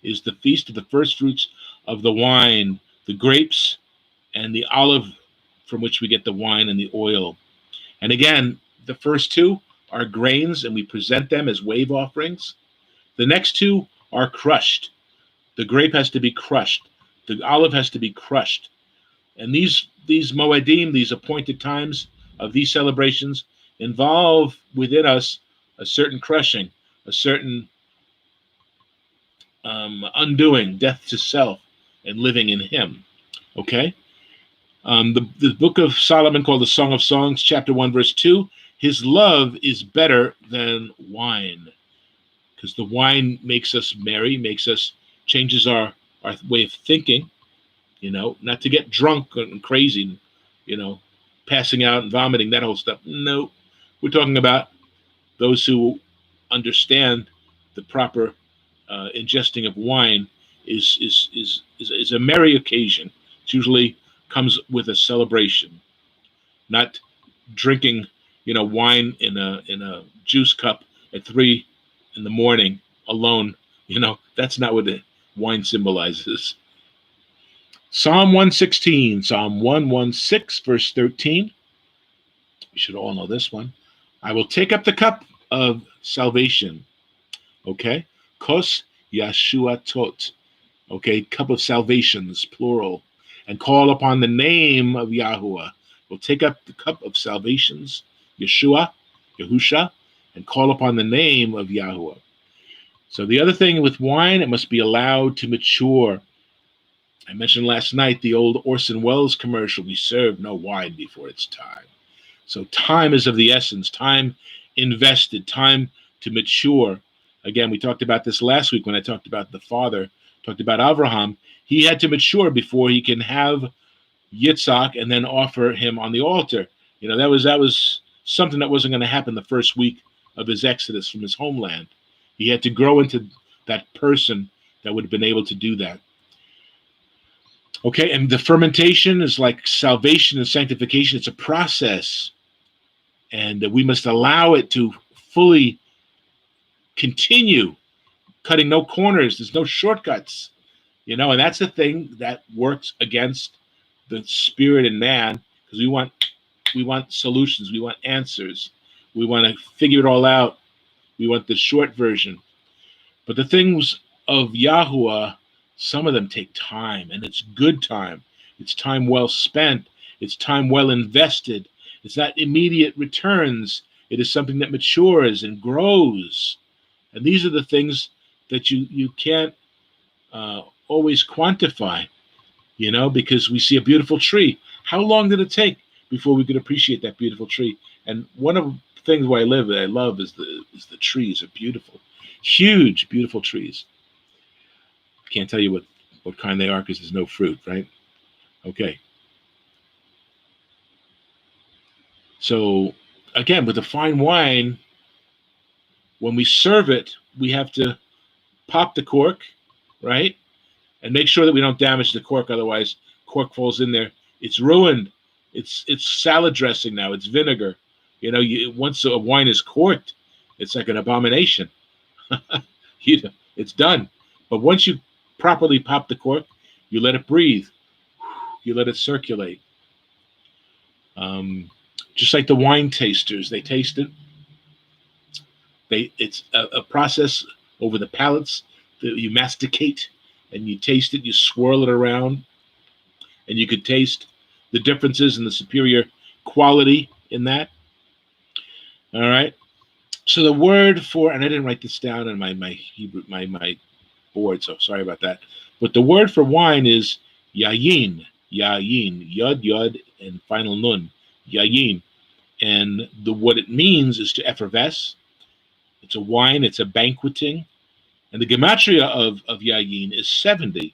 is the feast of the first fruits of the wine, the grapes, and the olive from which we get the wine and the oil. And again, the first two are grains, and we present them as wave offerings. The next two are crushed. The grape has to be crushed. The olive has to be crushed. And these moedim, these appointed times of these celebrations, involve within us a certain crushing, a certain undoing, death to self, and living in him. Okay? The book of Solomon, called the Song of Songs, chapter 1, verse 2, his love is better than wine. Because the wine makes us merry, changes our way of thinking, not to get drunk and crazy, passing out and vomiting, that whole stuff. No, we're talking about those who understand the proper ingesting of wine is a merry occasion. It usually comes with a celebration. not drinking, wine in a juice cup at 3 in the morning alone. That's not what the wine symbolizes. Psalm 116, Psalm 116, verse 13. You should all know this one. I will take up the cup of salvation. Okay? Kos Yashuatot. Okay? Cup of salvations, plural. And call upon the name of Yahuwah. We'll take up the cup of salvations, Yeshua, Yahusha, and call upon the name of Yahuwah. So the other thing with wine, it must be allowed to mature. I mentioned last night the old Orson Welles commercial, we serve no wine before it's time. So time is of the essence, time invested, time to mature. Again, we talked about this last week when I talked about the father, talked about Abraham. He had to mature before he can have Yitzhak and then offer him on the altar. That was something that wasn't going to happen the first week of his exodus from his homeland. He had to grow into that person that would have been able to do that. Okay, and the fermentation is like salvation and sanctification. It's a process, and we must allow it to fully continue, cutting no corners. There's no shortcuts, and that's the thing that works against the spirit in man, because we want solutions, we want answers, we want to figure it all out, we want the short version. But the things of Yahuwah, some of them take time, and it's good time. It's time well spent. It's time well invested. It's not immediate returns. It is something that matures and grows. And these are the things that you can't always quantify, because we see a beautiful tree. How long did it take before we could appreciate that beautiful tree? And one of the things where I love is the trees are beautiful. Huge, beautiful trees. Can't tell you what kind they are because there's no fruit, right? Okay. So again, with the fine wine, when we serve it, we have to pop the cork, right? And make sure that we don't damage the cork. Otherwise, cork falls in there. It's ruined. It's salad dressing now. It's vinegar. Once a wine is corked, it's like an abomination. It's done. But once you properly pop the cork, you let it breathe. You let it circulate. Just like the wine tasters, they taste it. It's a process over the palates that you masticate and you taste it. You swirl it around, and you could taste the differences and the superior quality in that. All right. So the word for, and I didn't write this down in my Hebrew, my board, so sorry about that. But the word for wine is yayin, yod, and final nun, yayin. And what it means is to effervesce. It's a wine, it's a banqueting. And the gematria of yayin is 70.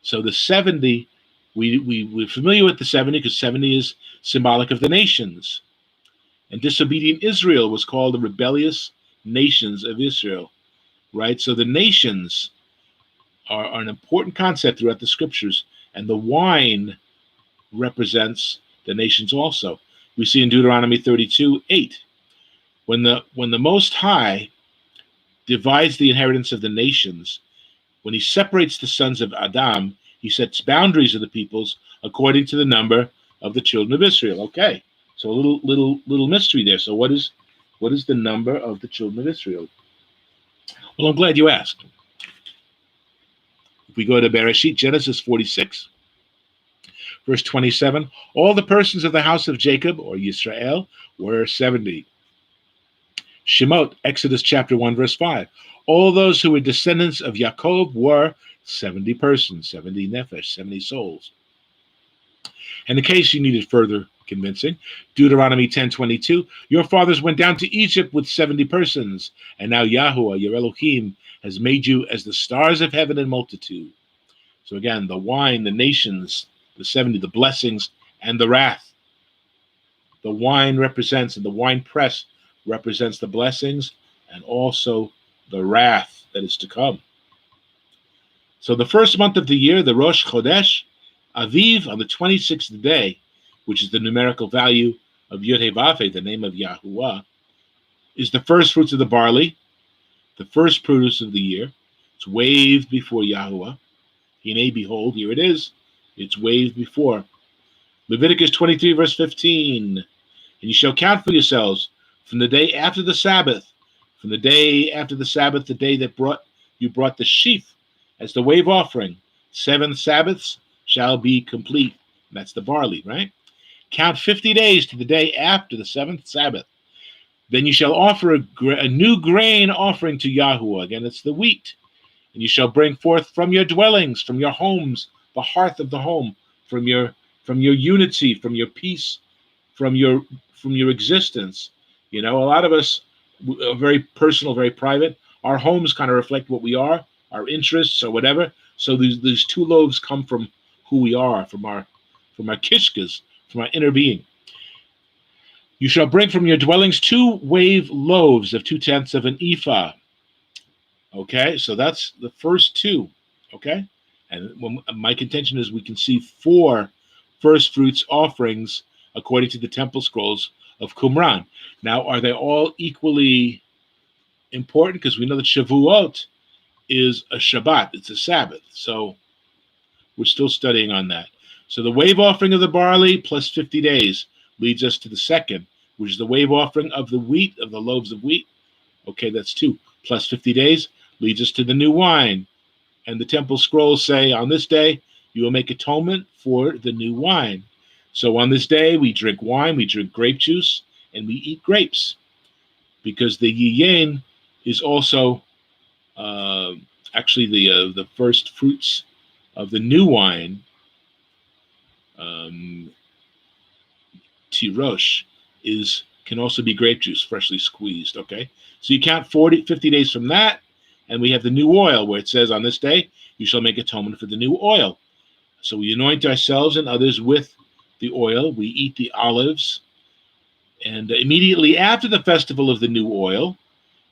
So the 70, we're familiar with the 70 because 70 is symbolic of the nations. And disobedient Israel was called the rebellious nations of Israel, right? So the nations are an important concept throughout the scriptures, and the wine represents the nations also. We see in Deuteronomy 32:8, when the Most High divides the inheritance of the nations, when he separates the sons of Adam, he sets boundaries of the peoples according to the number of the children of Israel. Okay, so a little mystery there. So what is the number of the children of Israel? Well, I'm glad you asked. If we go to Bereshit, Genesis 46, verse 27, all the persons of the house of Jacob, or Yisrael, were 70. Shemot, Exodus chapter 1, verse 5. All those who were descendants of Yaakov were 70 persons, 70 nephesh, 70 souls. And in case you needed further convincing, Deuteronomy 10:22, your fathers went down to Egypt with 70 persons, and now Yahuwah, your Elohim, has made you as the stars of heaven in multitude. So again, the wine, the nations, the 70, the blessings, and the wrath. The wine represents, and the wine press represents the blessings and also the wrath that is to come. So the first month of the year, the Rosh Chodesh, Aviv, on the 26th day, which is the numerical value of Yud-Heh-Vav-Heh, the name of Yahuwah, is the first fruits of the barley, the first produce of the year. It's waved before Yahuwah. Hinei, behold, here it is. It's waved before. Leviticus 23, verse 15. And you shall count for yourselves from the day after the Sabbath, the day that you brought the sheaf as the wave offering. 7 Sabbaths shall be complete. That's the barley, right? Count 50 days to the day after the 7th Sabbath. Then you shall offer a new grain offering to Yahuwah. Again, it's the wheat. And you shall bring forth from your dwellings, from your homes, the hearth of the home, from your unity, from your peace, from your existence. A lot of us are very personal, very private. Our homes kind of reflect what we are, our interests or whatever. So these 2 loaves come from who we are, from our kishkas, from our inner being. You shall bring from your dwellings 2 wave loaves of 2/10 of an ephah. Okay, so that's the first 2. Okay, and my contention is we can see 4 first fruits offerings according to the temple scrolls of Qumran. Now, are they all equally important? Because we know that Shavuot is a Shabbat, it's a Sabbath. So we're still studying on that. So the wave offering of the barley plus 50 days leads us to the second, which is the wave offering of the wheat, of the loaves of wheat. Okay, that's 2. Plus 50 days leads us to the new wine. And the temple scrolls say, on this day, you will make atonement for the new wine. So on this day, we drink wine, we drink grape juice, and we eat grapes. Because the yiyin is also actually the first fruits of the new wine, tirosh, can also be grape juice, freshly squeezed, okay? So you count 50 days from that, and we have the new oil, where it says, on this day, you shall make atonement for the new oil. So we anoint ourselves and others with the oil. We eat the olives. And immediately after the festival of the new oil,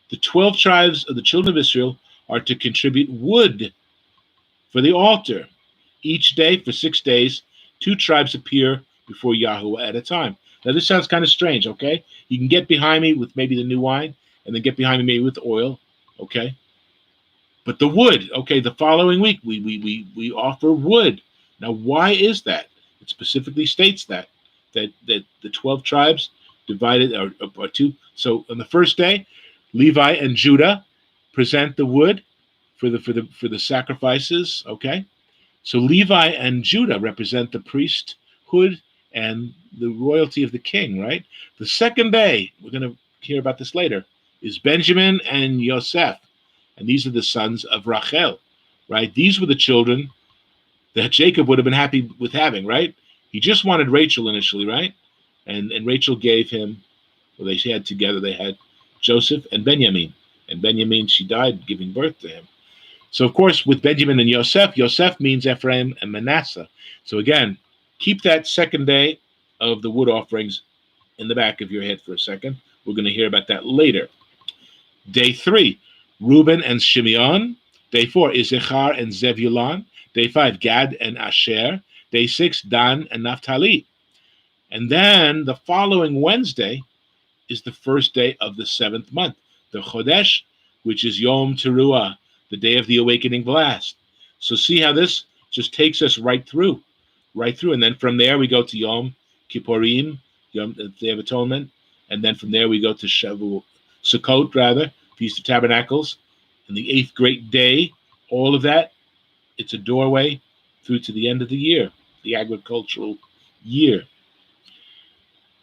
the 12 tribes of the children of Israel are to contribute wood for the altar. Each day, for 6 days, 2 tribes appear before Yahuwah at a time. Now, this sounds kind of strange, okay? You can get behind me with maybe the new wine, and then get behind me maybe with oil, okay? But the wood, okay, the following week, we offer wood. Now, why is that? It specifically states that the 12 tribes divided are 2. So on the first day, Levi and Judah present the wood for the sacrifices, okay? So Levi and Judah represent the priesthood and the royalty of the king, right? The second day, we're going to hear about this later, is Benjamin and Yosef. And these are the sons of Rachel, right? These were the children that Jacob would have been happy with having, right? He just wanted Rachel initially, right? And Rachel gave him, they had together, they had Joseph and Benjamin. And Benjamin, she died giving birth to him. So, of course, with Benjamin and Yosef, Yosef means Ephraim and Manasseh. So, again, keep that second day of the wood offerings in the back of your head for a second. We're going to hear about that later. Day 3, Reuben and Shimeon. Day 4, Issachar and Zebulun. Day 5, Gad and Asher. Day 6, Dan and Naphtali. And then the following Wednesday is the first day of the 7th month, the Chodesh, which is Yom Teruah, the day of the awakening blast. So see how this just takes us right through. And then from there we go to Yom Kippurim, the Day of Atonement. And then from there we go to Sukkot, Feast of Tabernacles, and the 8th great day. All of that, it's a doorway through to the end of the year, the agricultural year.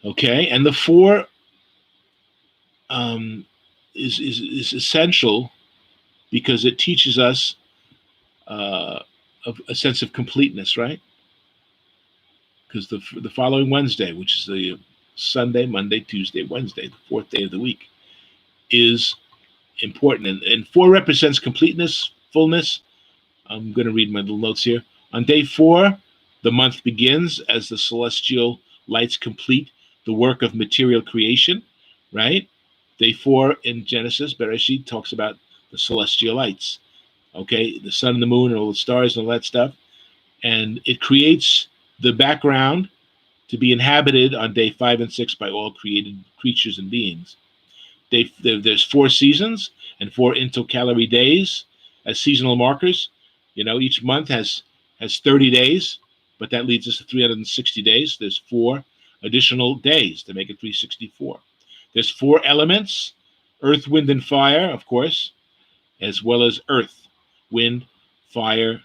Okay, and the 4 is essential because it teaches us a sense of completeness, right? Because the following Wednesday, which is the Sunday, Monday, Tuesday, Wednesday, the 4th day of the week, is important. And 4 represents completeness, fullness. I'm going to read my little notes here. On day 4, the month begins as the celestial lights complete the work of material creation, right? Day 4 in Genesis, Bereshit, talks about the celestial lights, okay? The sun and the moon and all the stars and all that stuff. And it creates the background to be inhabited on day 5 and 6 by all created creatures and beings. There's 4 seasons and 4 intercalary days as seasonal markers. Each month has 30 days, but that leads us to 360 days. There's 4 additional days to make it 364. There's 4 elements: earth, wind, and fire, of course, as well as earth, wind, fire,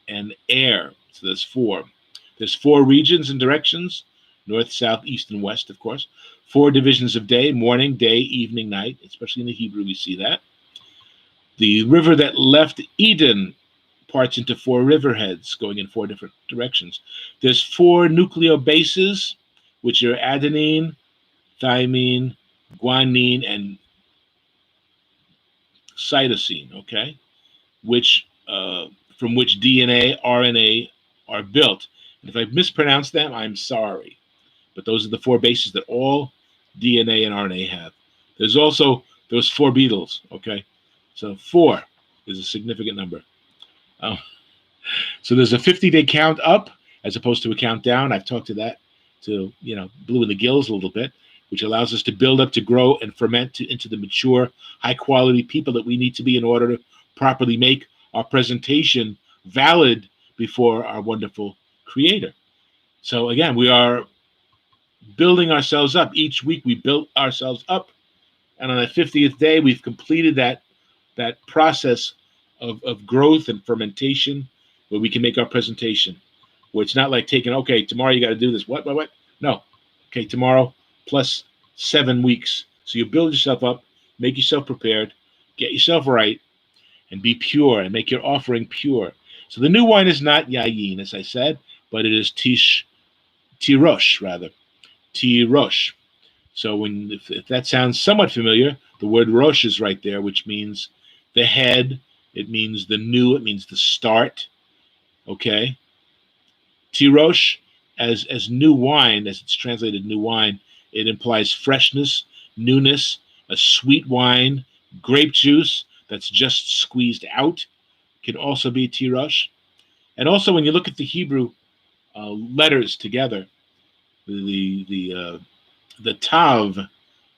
and air. So there's 4. There's 4 regions and directions: north, south, east, and west, of course. 4 divisions of day: morning, day, evening, night. Especially in the Hebrew, we see that. The river that left Eden parts into 4 riverheads going in 4 different directions. There's 4 nucleobases, which are adenine, thymine, guanine, and cytosine, okay? From which DNA, RNA are built. And if I've mispronounced them, I'm sorry. But those are the 4 bases that all DNA and RNA have. There's also those 4 beetles, okay? So 4 is a significant number. So there's a 50-day count up as opposed to a count down. I've talked to that, to blue in the gills a little bit, which allows us to build up, to grow, and ferment into the mature, high-quality people that we need to be in order to properly make our presentation valid before our wonderful Creator. So again, we are building ourselves up. Each week we built ourselves up, and on the 50th day we've completed that process of growth and fermentation, where we can make our presentation, where it's not like taking, okay, tomorrow you got to do this. What? No. Okay, tomorrow plus 7 weeks. So you build yourself up, make yourself prepared, get yourself right, and be pure, and make your offering pure. So the new wine is not yayin, as I said, but it is tirosh, rather. Tirosh. So if that sounds somewhat familiar, the word rosh is right there, which means the head. It means the new. It means the start. Okay. Tirosh, as new wine, as it's translated new wine, it implies freshness, newness, a sweet wine, grape juice that's just squeezed out can also be tirosh. And also, when you look at the Hebrew letters together, the tav,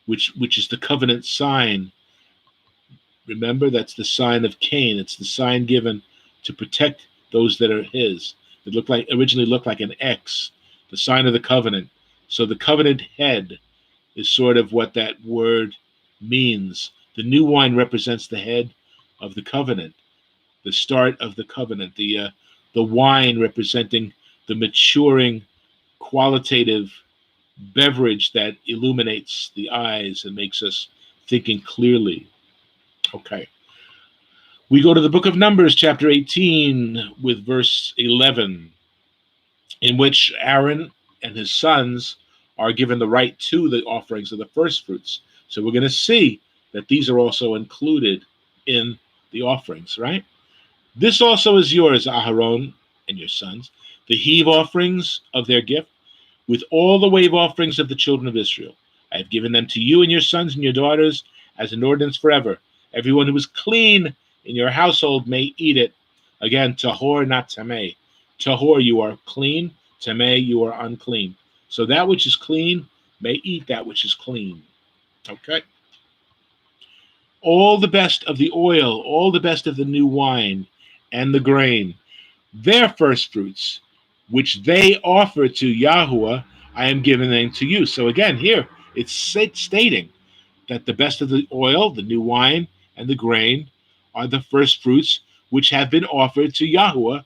which is the covenant sign. Remember, that's the sign of Cain. It's the sign given to protect those that are his. It originally looked like an X, the sign of the covenant. So the covenant head is sort of what that word means. The new wine represents the head of the covenant, the start of the covenant. The wine representing the maturing, qualitative beverage that illuminates the eyes and makes us thinking clearly. Okay. We go to the book of Numbers, chapter 18, with verse 11, in which Aaron and his sons are given the right to the offerings of the first fruits. So we're going to see that these are also included in the offerings, right? This also is yours, Aharon and your sons, the heave offerings of their gift, with all the wave offerings of the children of Israel. I have given them to you and your sons and your daughters as an ordinance forever. Everyone who is clean in your household may eat it. Again, tahor, not tameh. Tahor, you are clean. Tameh, you are unclean. So that which is clean may eat that which is clean. Okay? All the best of the oil, all the best of the new wine and the grain, their first fruits, which they offer to Yahuwah, I am giving them to you. So again, here, it's stating that the best of the oil, the new wine, and the grain are the first fruits which have been offered to Yahuwah,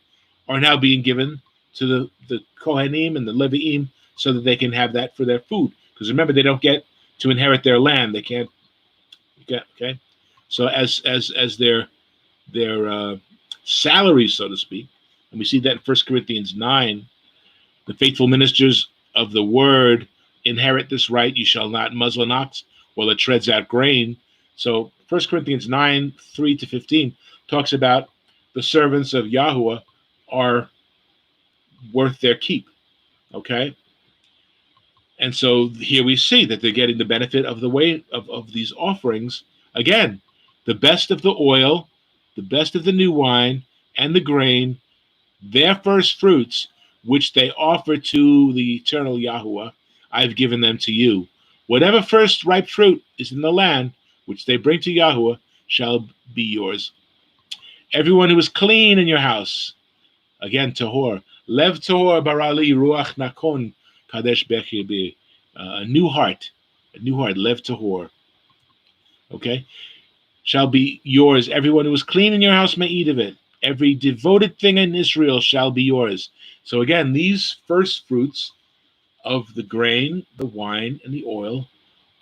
are now being given to the Kohanim and the Leviim so that they can have that for their food. Because remember, they don't get to inherit their land. They can't get, okay? So as their salary, so to speak, and we see that in 1 Corinthians 9, the faithful ministers of the word inherit this right. You shall not muzzle an ox while it treads out grain. So 1 Corinthians 9, 3-15 talks about the servants of Yahuwah are worth their keep. Okay? And so here we see that they're getting the benefit of the way of these offerings. Again, the best of the oil, the best of the new wine, and the grain, their first fruits, which they offer to the eternal Yahuwah, I've given them to you. Whatever first ripe fruit is in the land, which they bring to Yahuwah, shall be yours. Everyone who is clean in your house, again, tahor, lev tahor barali ruach nakon kadesh bechir, a new heart, lev tahor, okay, shall be yours. Everyone who is clean in your house may eat of it. Every devoted thing in Israel shall be yours. So again, these first fruits of the grain, the wine, and the oil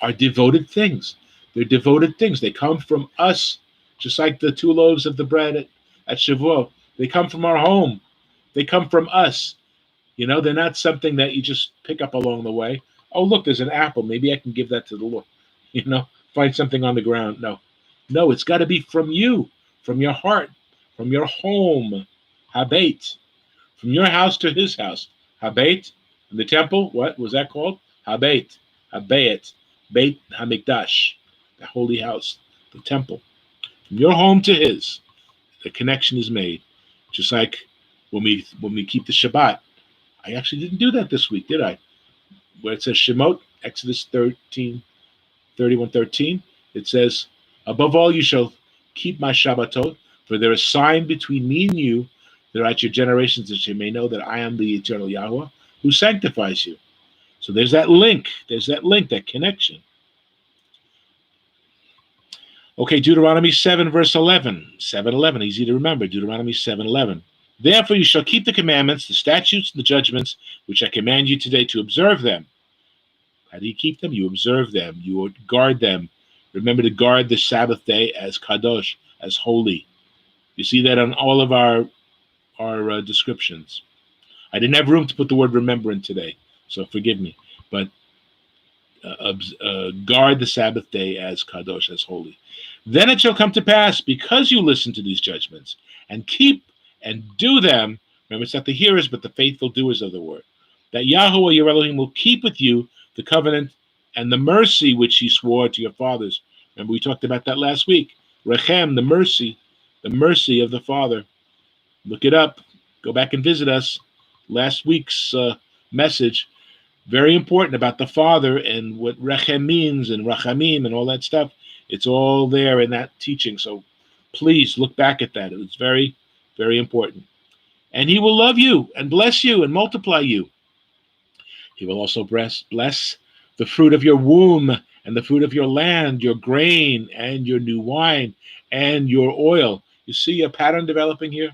are devoted things. They're devoted things. They come from us, just like the 2 loaves of the bread at Shavuot. They come from our home. They come from us. You know, they're not something that you just pick up along the way. Oh, look, there's an apple. Maybe I can give that to the Lord. You know, find something on the ground. No, it's got to be from you, from your heart, from your home. Habait. From your house to his house. Habait. In the temple, what was that called? Habait. Habayit. Beit Hamikdash. The holy house. The temple. From your home to his. The connection is made. Just like when we keep the Shabbat. I actually didn't do that this week, did I? Where it says Shemot, Exodus 31:13, it says, above all you shall keep my Shabbatot, for there is a sign between me and you, throughout your generations, that you may know that I am the eternal Yahweh, who sanctifies you. So there's that link, that connection. Okay, Deuteronomy 7, verse 11. 7:11, easy to remember, Deuteronomy 7:11. Therefore you shall keep the commandments, the statutes, and the judgments, which I command you today to observe them. How do you keep them? You observe them. You guard them. Remember to guard the Sabbath day as kadosh, as holy. You see that on all of our descriptions. I didn't have room to put the word remember in today, so forgive me. But guard the Sabbath day as kadosh, as holy. Then it shall come to pass, because you listen to these judgments and keep and do them. Remember, it's not the hearers, but the faithful doers of the word. That Yahuwah your Elohim will keep with you the covenant and the mercy which he swore to your fathers. Remember, we talked about that last week. Rechem, the mercy of the Father. Look it up. Go back and visit us. Last week's message, very important about the Father and what Rechem means and Rachamim and all that stuff. It's all there in that teaching. So please look back at that. It was very, very important. And he will love you and bless you and multiply you. He will also bless the fruit of your womb and the fruit of your land, your grain and your new wine and your oil. You see a pattern developing here?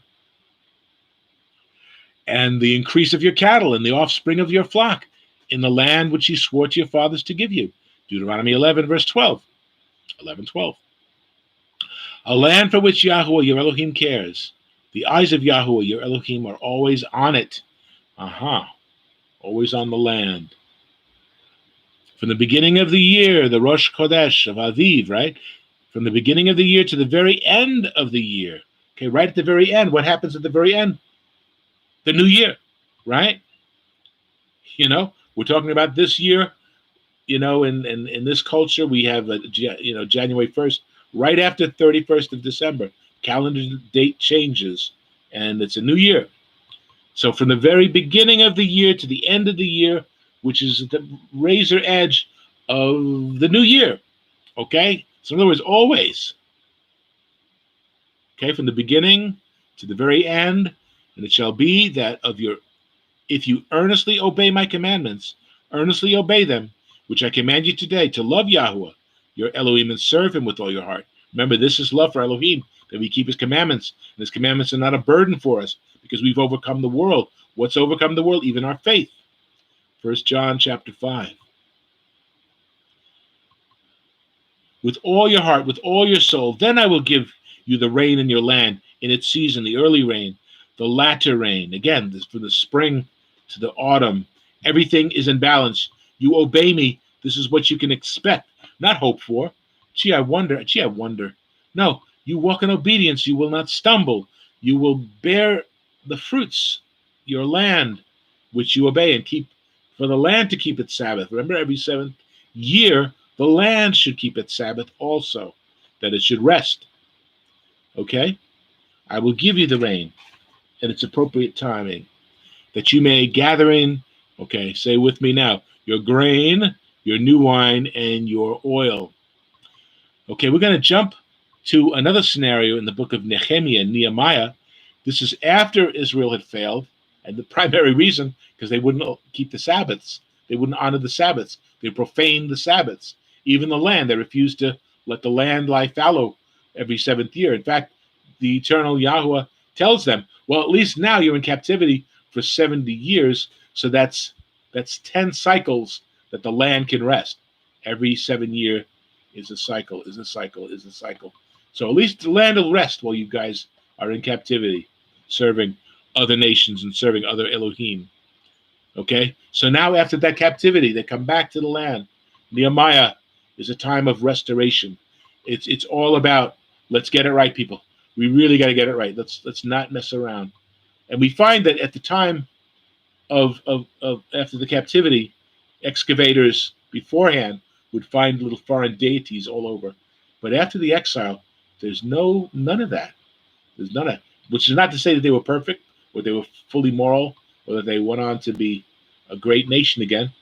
And the increase of your cattle and the offspring of your flock in the land which he swore to your fathers to give you. Deuteronomy 11, verse 12. 11:12. A land for which Yahuwah your Elohim cares. The eyes of Yahuwah your Elohim are always on it. Always on the land. From the beginning of the year, the Rosh Chodesh of Aviv, right? From the beginning of the year to the very end of the year. Okay, right at the very end. What happens at the very end? The new year, right? You know, we're talking about this year. You know, in this culture, we have, January 1st, right after 31st of December. Calendar date changes, and it's a new year. So from the very beginning of the year to the end of the year, which is the razor edge of the new year, okay? So in other words, always. Okay, from the beginning to the very end, and it shall be that if you earnestly obey my commandments, earnestly obey them, which I command you today, to love Yahuwah, your Elohim, and serve him with all your heart. Remember, this is love for Elohim, that we keep his commandments. And his commandments are not a burden for us, because we've overcome the world. What's overcome the world? Even our faith. 1 John chapter 5. With all your heart, with all your soul, then I will give you the rain in your land in its season, the early rain, the latter rain. Again, this from the spring to the autumn. Everything is in balance. You obey me. This is what you can expect, not hope for. Gee, I wonder. No, you walk in obedience. You will not stumble. You will bear the fruits, your land, which you obey, and keep for the land to keep its Sabbath. Remember, every 7th year, the land should keep its Sabbath also, that it should rest. Okay? I will give you the rain at its appropriate timing. that you may gather in, okay, say with me now, your grain, your new wine, and your oil. Okay, we're going to jump to another scenario in the book of Nehemiah. This is after Israel had failed, and the primary reason, because they wouldn't keep the Sabbaths. They wouldn't honor the Sabbaths. They profaned the Sabbaths. Even the land, they refused to let the land lie fallow every seventh year. In fact, the eternal Yahweh tells them, well, at least now you're in captivity for 70 years, so that's 10 cycles that the land can rest. Every 7 year is a cycle, is a cycle, is a cycle. So at least the land will rest while you guys are in captivity, serving other nations and serving other Elohim. Okay? So now after that captivity, they come back to the land. Nehemiah is a time of restoration. It's all about, let's get it right, people. We really got to get it right. Let's not mess around. And we find that at the time of after the captivity, excavators beforehand would find little foreign deities all over. But after the exile, there's none of that. There's none of that. Which is not to say that they were perfect, or they were fully moral, or that they went on to be a great nation again.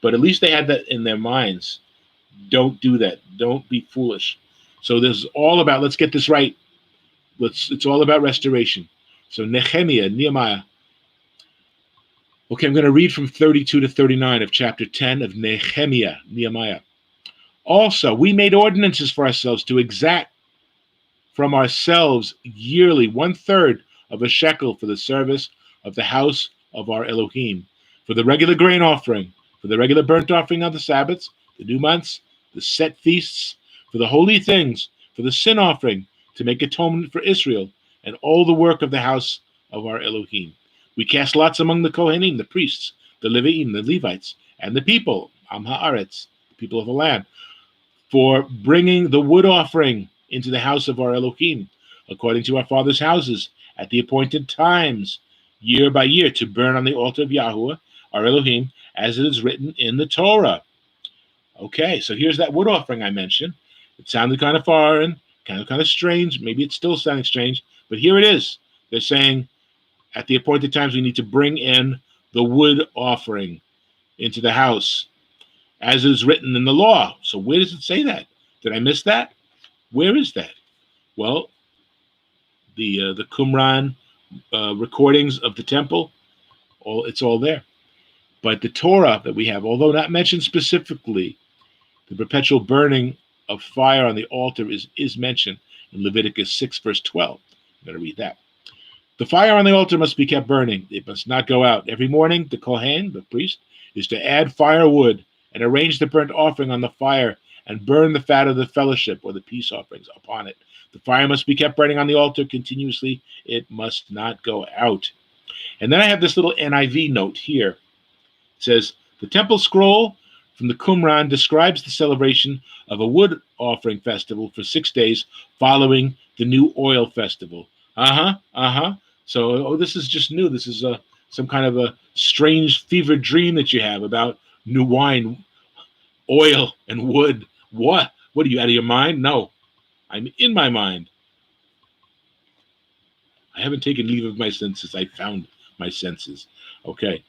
But at least they had that in their minds. Don't do that. Don't be foolish. So this is all about, let's get this right. It's all about restoration. So Nehemiah. Okay, I'm going to read from 32 to 39 of chapter 10 of Nehemiah. Also, we made ordinances for ourselves to exact from ourselves yearly 1/3 of a shekel for the service of the house of our Elohim, for the regular grain offering, for the regular burnt offering on the Sabbaths, the new months, the set feasts, for the holy things, for the sin offering, to make atonement for Israel, and all the work of the house of our Elohim. We cast lots among the Kohanim, the priests, the Leviim, the Levites, and the people, Am Haaretz, the people of the land, for bringing the wood offering into the house of our Elohim, according to our fathers' houses, at the appointed times, year by year, to burn on the altar of Yahweh, our Elohim, as it is written in the Torah. Okay, so here's that wood offering I mentioned. It sounded kind of foreign, kind of strange. Maybe it's still sounding strange, but here it is. They're saying, at the appointed times, we need to bring in the wood offering into the house, as it is written in the law. So where does it say that? Did I miss that? Where is that? Well, the Qumran recordings of the temple, it's all there. But the Torah that we have, although not mentioned specifically, the perpetual burning of fire on the altar is mentioned in Leviticus 6, verse 12. I'm going to read that. The fire on the altar must be kept burning. It must not go out. Every morning, the Kohen, the priest, is to add firewood and arrange the burnt offering on the fire and burn the fat of the fellowship or the peace offerings upon it. The fire must be kept burning on the altar continuously. It must not go out. And then I have this little NIV note here. It says, the temple scroll from the Qumran describes the celebration of a wood offering festival for 6 days following the new oil festival. So, this is just new. This is some kind of a strange fevered dream that you have about new wine, oil, and wood. What? What, are you out of your mind? No, I'm in my mind. I haven't taken leave of my senses. I found my senses. Okay,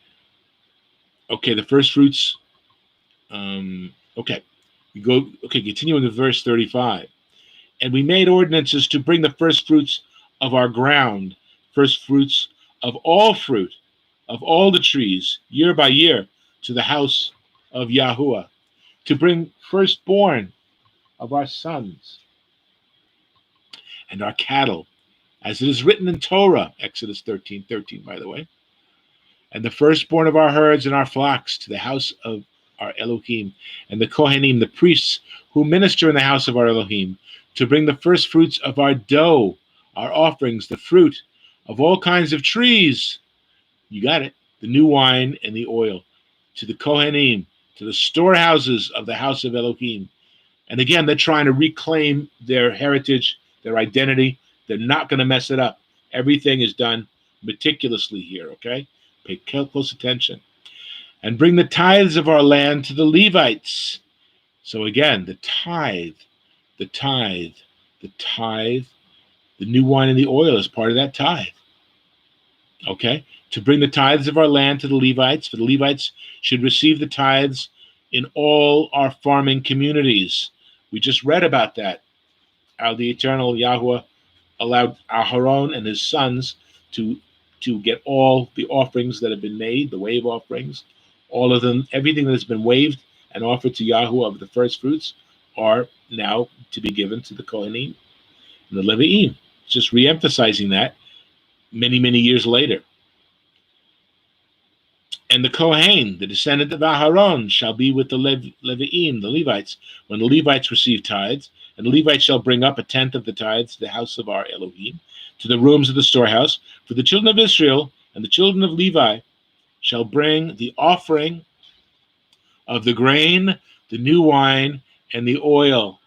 the first fruits. Continuing to verse 35. And we made ordinances to bring the first fruits of our ground, first fruits of all fruit, of all the trees, year by year, to the house of Yahuwah, to bring firstborn of our sons and our cattle, as it is written in Torah, Exodus 13:13, by the way, and the firstborn of our herds and our flocks to the house of our Elohim, and the Kohanim, the priests who minister in the house of our Elohim, to bring the first fruits of our dough, our offerings, the fruit of all kinds of trees. You got it. The new wine and the oil, to the Kohanim, to the storehouses of the house of Elohim. And again, they're trying to reclaim their heritage, their identity. They're not going to mess it up. Everything is done meticulously here, okay? Pay close attention. And bring the tithes of our land to the Levites. So again, the tithe, the new wine and the oil is part of that tithe. Okay? To bring the tithes of our land to the Levites, for the Levites should receive the tithes in all our farming communities. We just read about that. How the eternal Yahweh allowed Aharon and his sons to get all the offerings that have been made, the wave offerings, all of them, everything that has been waved and offered to Yahweh of the first fruits are now to be given to the Kohanim and the Levi'im. Just re-emphasizing that many, many years later. And the Kohen, the descendant of Aharon, shall be with the Levi'im, the Levites, when the Levites receive tithes. And the Levites shall bring up a tenth of the tithes to the house of our Elohim, to the rooms of the storehouse. For the children of Israel and the children of Levi shall bring the offering of the grain, the new wine, and the oil.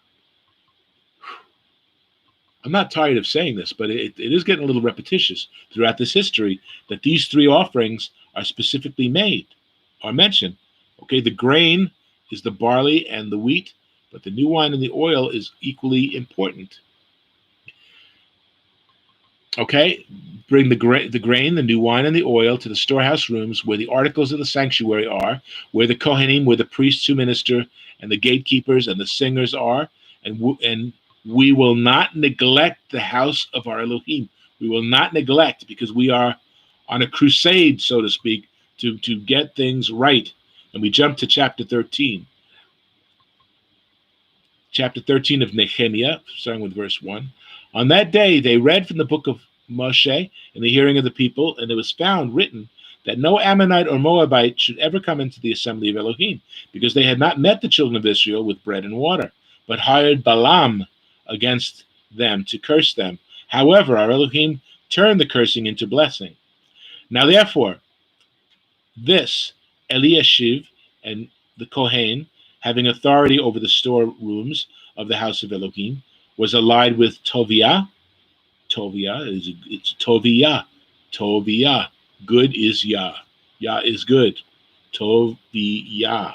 I'm not tired of saying this, but it is getting a little repetitious throughout this history that these three offerings are specifically made, are mentioned. Okay, the grain is the barley and the wheat, but the new wine and the oil is equally important. Okay, bring the grain, the new wine, and the oil to the storehouse rooms where the articles of the sanctuary are, where the Kohanim, where the priests who minister, and the gatekeepers and the singers are, and we will not neglect the house of our Elohim. We will not neglect, because we are on a crusade, so to speak, to get things right. And we jump to chapter 13. Chapter 13 of Nehemiah, starting with verse 1. On that day they read from the book of Moshe in the hearing of the people, and it was found written that no Ammonite or Moabite should ever come into the assembly of Elohim, because they had not met the children of Israel with bread and water, but hired Balaam against them to curse them. However, our Elohim turned the cursing into blessing. Now therefore, this Eliashiv and the Kohen, having authority over the storerooms of the house of Elohim, was allied with Toviah. It's Toviah. Toviah. Good is Yah. Yah is good. Toviah.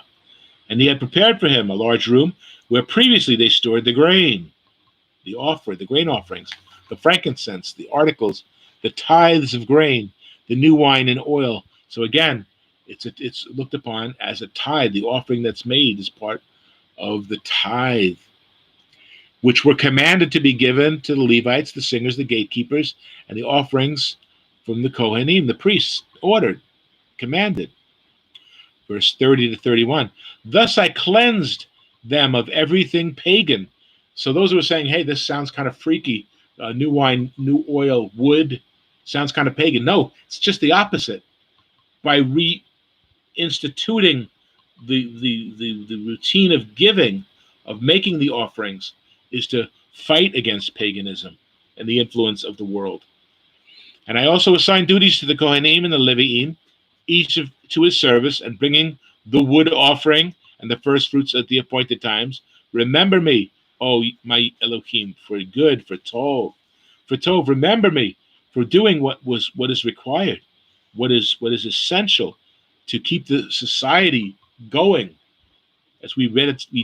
And he had prepared for him a large room where previously they stored the grain, the grain offerings, the frankincense, the articles, the tithes of grain, the new wine and oil. So again, it's looked upon as a tithe. The offering that's made is part of the tithe, which were commanded to be given to the Levites, the singers, the gatekeepers, and the offerings from the Kohanim, the priests, ordered, commanded. Verse 30 to 31. Thus I cleansed them of everything pagan. So those who are saying, hey, this sounds kind of freaky, new wine, new oil, wood, sounds kind of pagan. No, it's just the opposite. By reinstituting the routine of giving, of making the offerings, is to fight against paganism and the influence of the world. And I also assigned duties to the Kohanim and the Levi'im, each to his service, and bringing the wood offering and the first fruits at the appointed times. Remember me, O my Elohim, for good, for tov. For tov, remember me for doing what is required, what is essential to keep the society going as we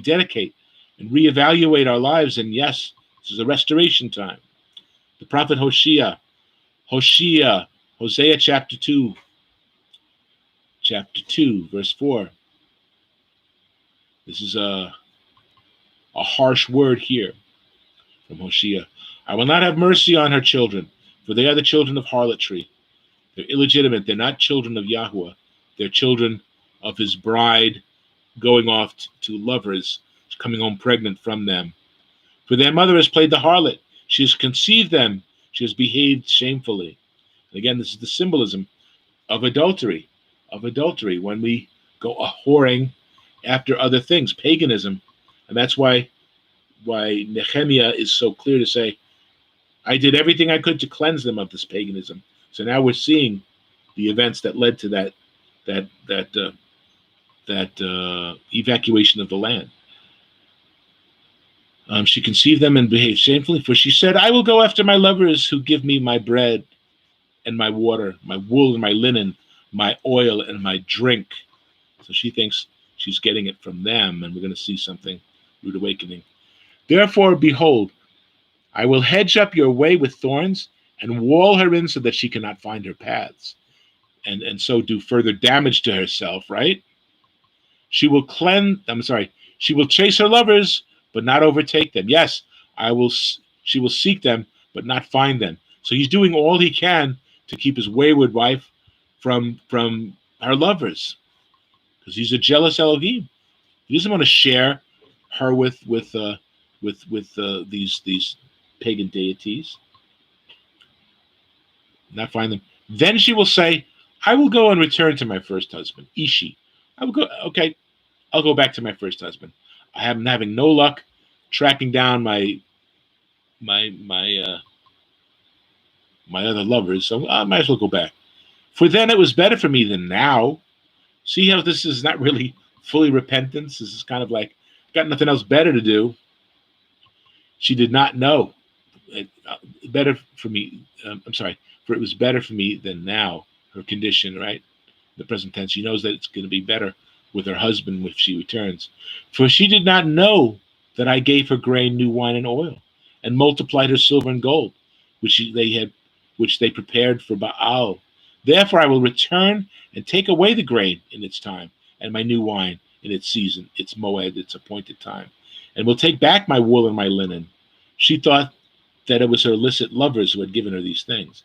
dedicate and reevaluate our lives. And yes, this is a restoration time. The prophet Hosea, Hosea chapter 2, verse 4. This is a harsh word here from Hosea. I will not have mercy on her children, for they are the children of harlotry. They're illegitimate. They're not children of Yahweh. They're children of his bride going off to lovers, coming home pregnant from them. For their mother has played the harlot. She has conceived them. She has behaved shamefully. And again, this is the symbolism of adultery, when we go whoring after other things, paganism. And that's why Nehemiah is so clear to say, I did everything I could to cleanse them of this paganism. So now we're seeing the events that led to that evacuation of the land. She conceived them and behaved shamefully, for she said, I will go after my lovers who give me my bread and my water, my wool and my linen, my oil and my drink. So she thinks she's getting it from them, and we're going to see something, rude awakening. Therefore, behold, I will hedge up your way with thorns, and wall her in so that she cannot find her paths, and so do further damage to herself, right? She will she will chase her lovers, but not overtake them. Yes, she will seek them, but not find them. So he's doing all he can to keep his wayward wife from her lovers, because he's a jealous Elohim. He doesn't want to share her with these pagan deities. Not find them. Then she will say, "I will go and return to my first husband, Ishi. I will go. Okay, I'll go back to my first husband. I am having no luck tracking down my other lovers, so I might as well go back. For then it was better for me than now." See how this is not really fully repentance? This is kind of like, got nothing else better to do. She did not know. Better for me. For it was better for me than now. Her condition, right? The present tense. She knows that it's going to be better with her husband if she returns. For she did not know that I gave her grain, new wine, and oil, and multiplied her silver and gold, which they prepared for Baal. Therefore I will return and take away the grain in its time, and my new wine in its season, its moed, its appointed time, and will take back my wool and my linen. She thought that it was her illicit lovers who had given her these things.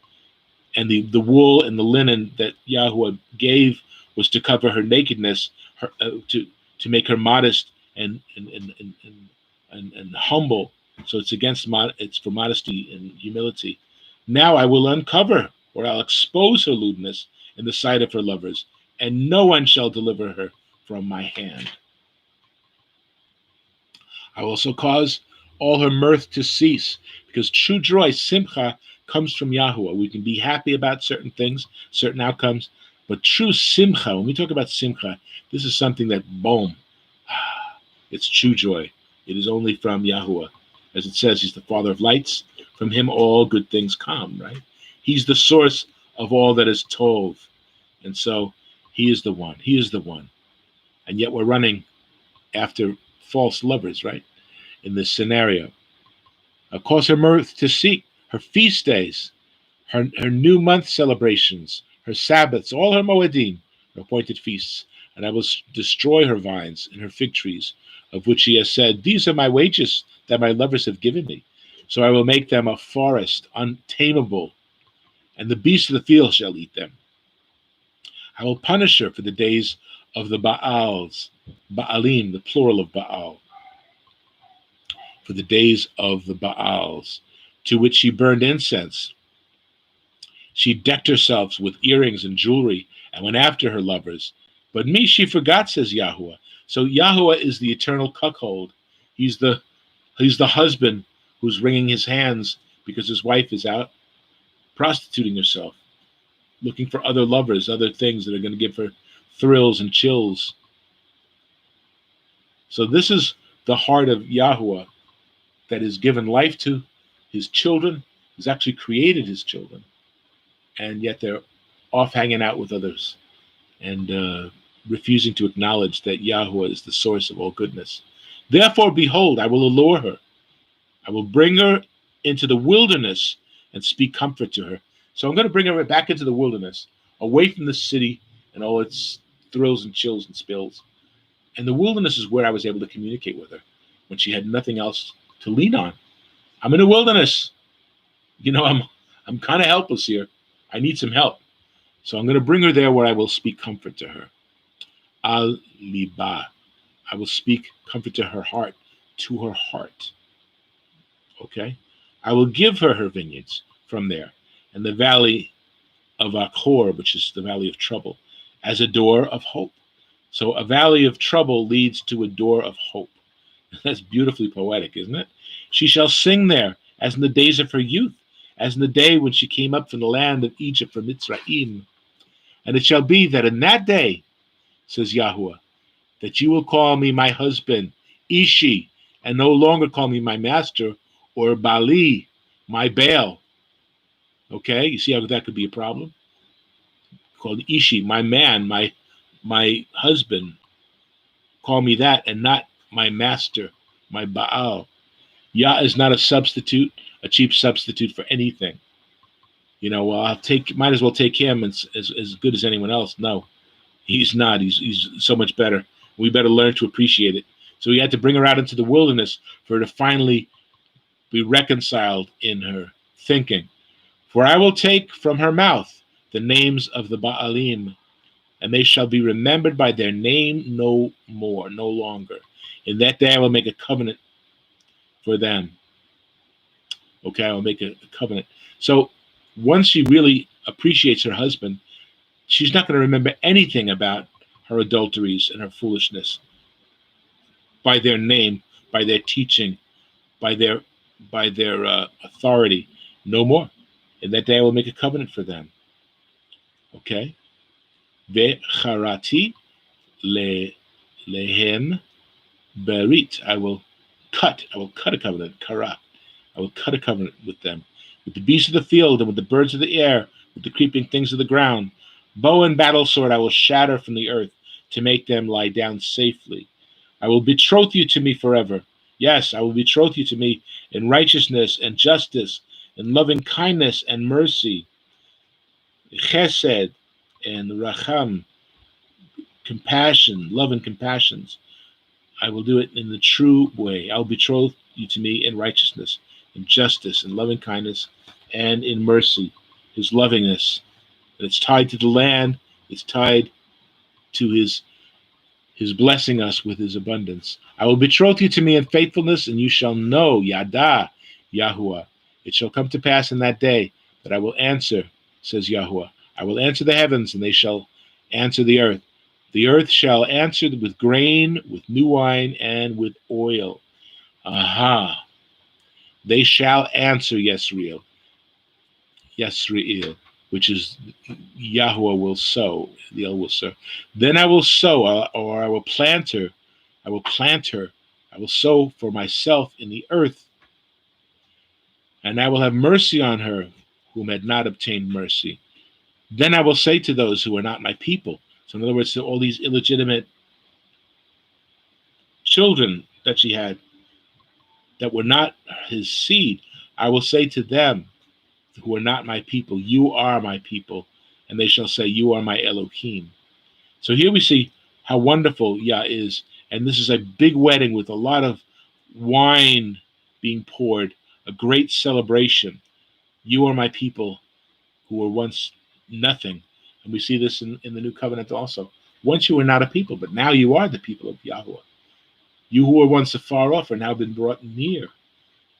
And the wool and the linen that Yahuwah gave was to cover her nakedness, to make her modest and humble. So it's for modesty and humility. Now I will uncover, or I'll expose her lewdness in the sight of her lovers, and no one shall deliver her from my hand. I will also cause all her mirth to cease, because true joy, simcha, comes from Yahuwah. We can be happy about certain things, certain outcomes, but true simcha, when we talk about simcha, this is something that, boom, it's true joy. It is only from Yahuwah. As it says, he's the Father of lights. From him all good things come, right? He's the source of all that is tov. And so he is the one. He is the one. And yet we're running after false lovers, right? In this scenario. Cause her mirth to seek, her feast days, her new month celebrations, her Sabbaths, all her Moedim, her appointed feasts. And I will destroy her vines and her fig trees, of which he has said, these are my wages that my lovers have given me. So I will make them a forest, untamable, and the beasts of the field shall eat them. I will punish her for the days of the Baals, Baalim, the plural of Baal, for the days of the Baals, to which she burned incense. She decked herself with earrings and jewelry and went after her lovers. But me she forgot, says Yahuwah. So Yahuwah is the eternal cuckold. He's the husband who's wringing his hands because his wife is out prostituting herself, looking for other lovers, other things that are going to give her thrills and chills. So this is the heart of Yahuwah, that has given life to his children, has actually created his children, and yet they're off hanging out with others and refusing to acknowledge that Yahuwah is the source of all goodness. Therefore, behold, I will allure her. I will bring her into the wilderness and speak comfort to her. So I'm going to bring her back into the wilderness, away from the city and all its thrills and chills and spills. And the wilderness is where I was able to communicate with her when she had nothing else to lean on. I'm in a wilderness. I'm kind of helpless here. I need some help. So I'm going to bring her there where I will speak comfort to her. Al liba. I will speak comfort to her heart, Okay? I will give her her vineyards from there, and the valley of Achor, which is the valley of trouble, as a door of hope. So a valley of trouble leads to a door of hope. That's beautifully poetic, isn't it? She shall sing there, as in the days of her youth, as in the day when she came up from the land of Egypt, from Mitzrayim. And it shall be that in that day, says Yahuwah, that you will call me my husband, Ishi, and no longer call me my master, or Bali, my Baal. Okay, you see how that could be a problem? Called Ishi, my man, my husband. Call me that and not my master, my Baal. Yah is not a substitute, a cheap substitute for anything. Well, might as well take him as good as anyone else. No, he's not. He's so much better. We better learn to appreciate it. So he had to bring her out into the wilderness for her to finally be reconciled in her thinking. For I will take from her mouth the names of the Baalim, and they shall be remembered by their name no more, no longer. In that day I will make a covenant for them. Okay, I will make a covenant. So once she really appreciates her husband, she's not going to remember anything about her adulteries and her foolishness by their name, by their teaching, by their authority. No more. In that day I will make a covenant for them. Okay? Ve'charati lehem berit. I will cut a covenant. Kara. I will cut a covenant with them. With the beasts of the field and with the birds of the air, with the creeping things of the ground. Bow and battle sword I will shatter from the earth to make them lie down safely. I will betroth you to me forever. Yes, I will betroth you to me in righteousness and justice, in loving kindness and mercy, chesed and racham, compassion, love and compassions. I will do it in the true way. I will betroth you to me in righteousness, in justice, in loving kindness, and in mercy, his lovingness. And it's tied to the land. It's tied to his blessing us with his abundance. I will betroth you to me in faithfulness, and you shall know, Yada, Yahuwah. It shall come to pass in that day that I will answer, says Yahuwah. I will answer the heavens, and they shall answer the earth. The earth shall answer with grain, with new wine, and with oil. Aha. They shall answer Yisrael, which is Yahuwah will sow. The El will sow. Then I will sow, or I will plant her. I will plant her. I will sow for myself in the earth. And I will have mercy on her whom had not obtained mercy. Then I will say to those who are not my people. So in other words, to all these illegitimate children that she had that were not his seed, I will say to them who are not my people, you are my people. And they shall say, you are my Elohim. So here we see how wonderful Yah is. And this is a big wedding with a lot of wine being poured, a great celebration. You are my people who were once nothing. And we see this in the New Covenant also. Once you were not a people, but now you are the people of Yahweh. You who were once afar off are now been brought near.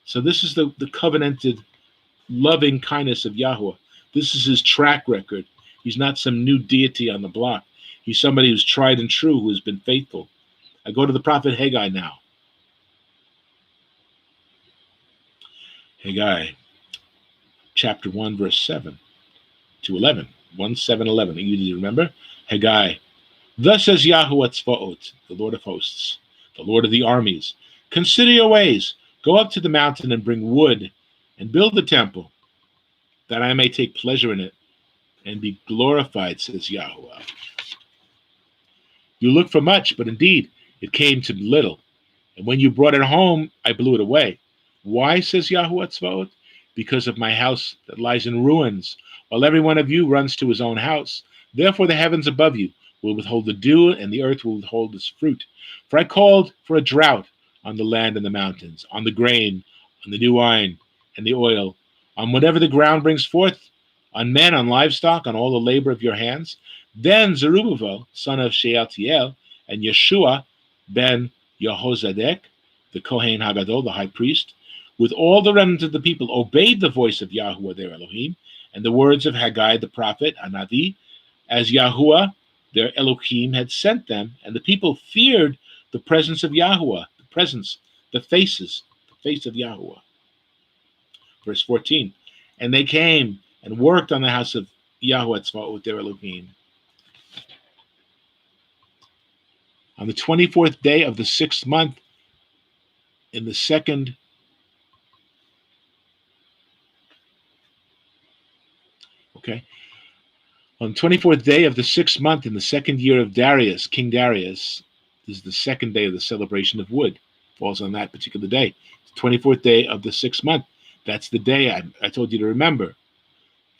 So this is the covenanted loving kindness of Yahweh. This is his track record. He's not some new deity on the block. He's somebody who's tried and true, who has been faithful. I go to the prophet Haggai now. Haggai, chapter 1, verse 7 to 11. 1, 7, 11. You need to remember? Haggai. Thus says Yahuwah Tzvaot, the Lord of hosts, the Lord of the armies. Consider your ways. Go up to the mountain and bring wood and build the temple, that I may take pleasure in it and be glorified, says Yahuwah. You look for much, but indeed it came to little. And when you brought it home, I blew it away. Why, says Yahuwah Tzvaot? Because of my house that lies in ruins, while every one of you runs to his own house. Therefore the heavens above you will withhold the dew, and the earth will withhold its fruit. For I called for a drought on the land and the mountains, on the grain, on the new wine, and the oil, on whatever the ground brings forth, on men, on livestock, on all the labor of your hands. Then Zerubbabel, son of Shealtiel, and Yeshua, ben Yehozadek, the Kohen Hagadol, the high priest, with all the remnant of the people, obeyed the voice of Yahuwah their Elohim, and the words of Haggai the prophet, Hanavi, as Yahuwah their Elohim had sent them, and the people feared the presence of Yahuwah, the face of Yahuwah. Verse 14, and they came and worked on the house of Yahuwah Tzvaot their Elohim. On the 24th day of the 6th month, in the second on the 24th day of the 6th month in the second year of Darius, King Darius, this is the second day of the celebration of wood, falls on that particular day. 24th day of the 6th month. That's the day I told you to remember.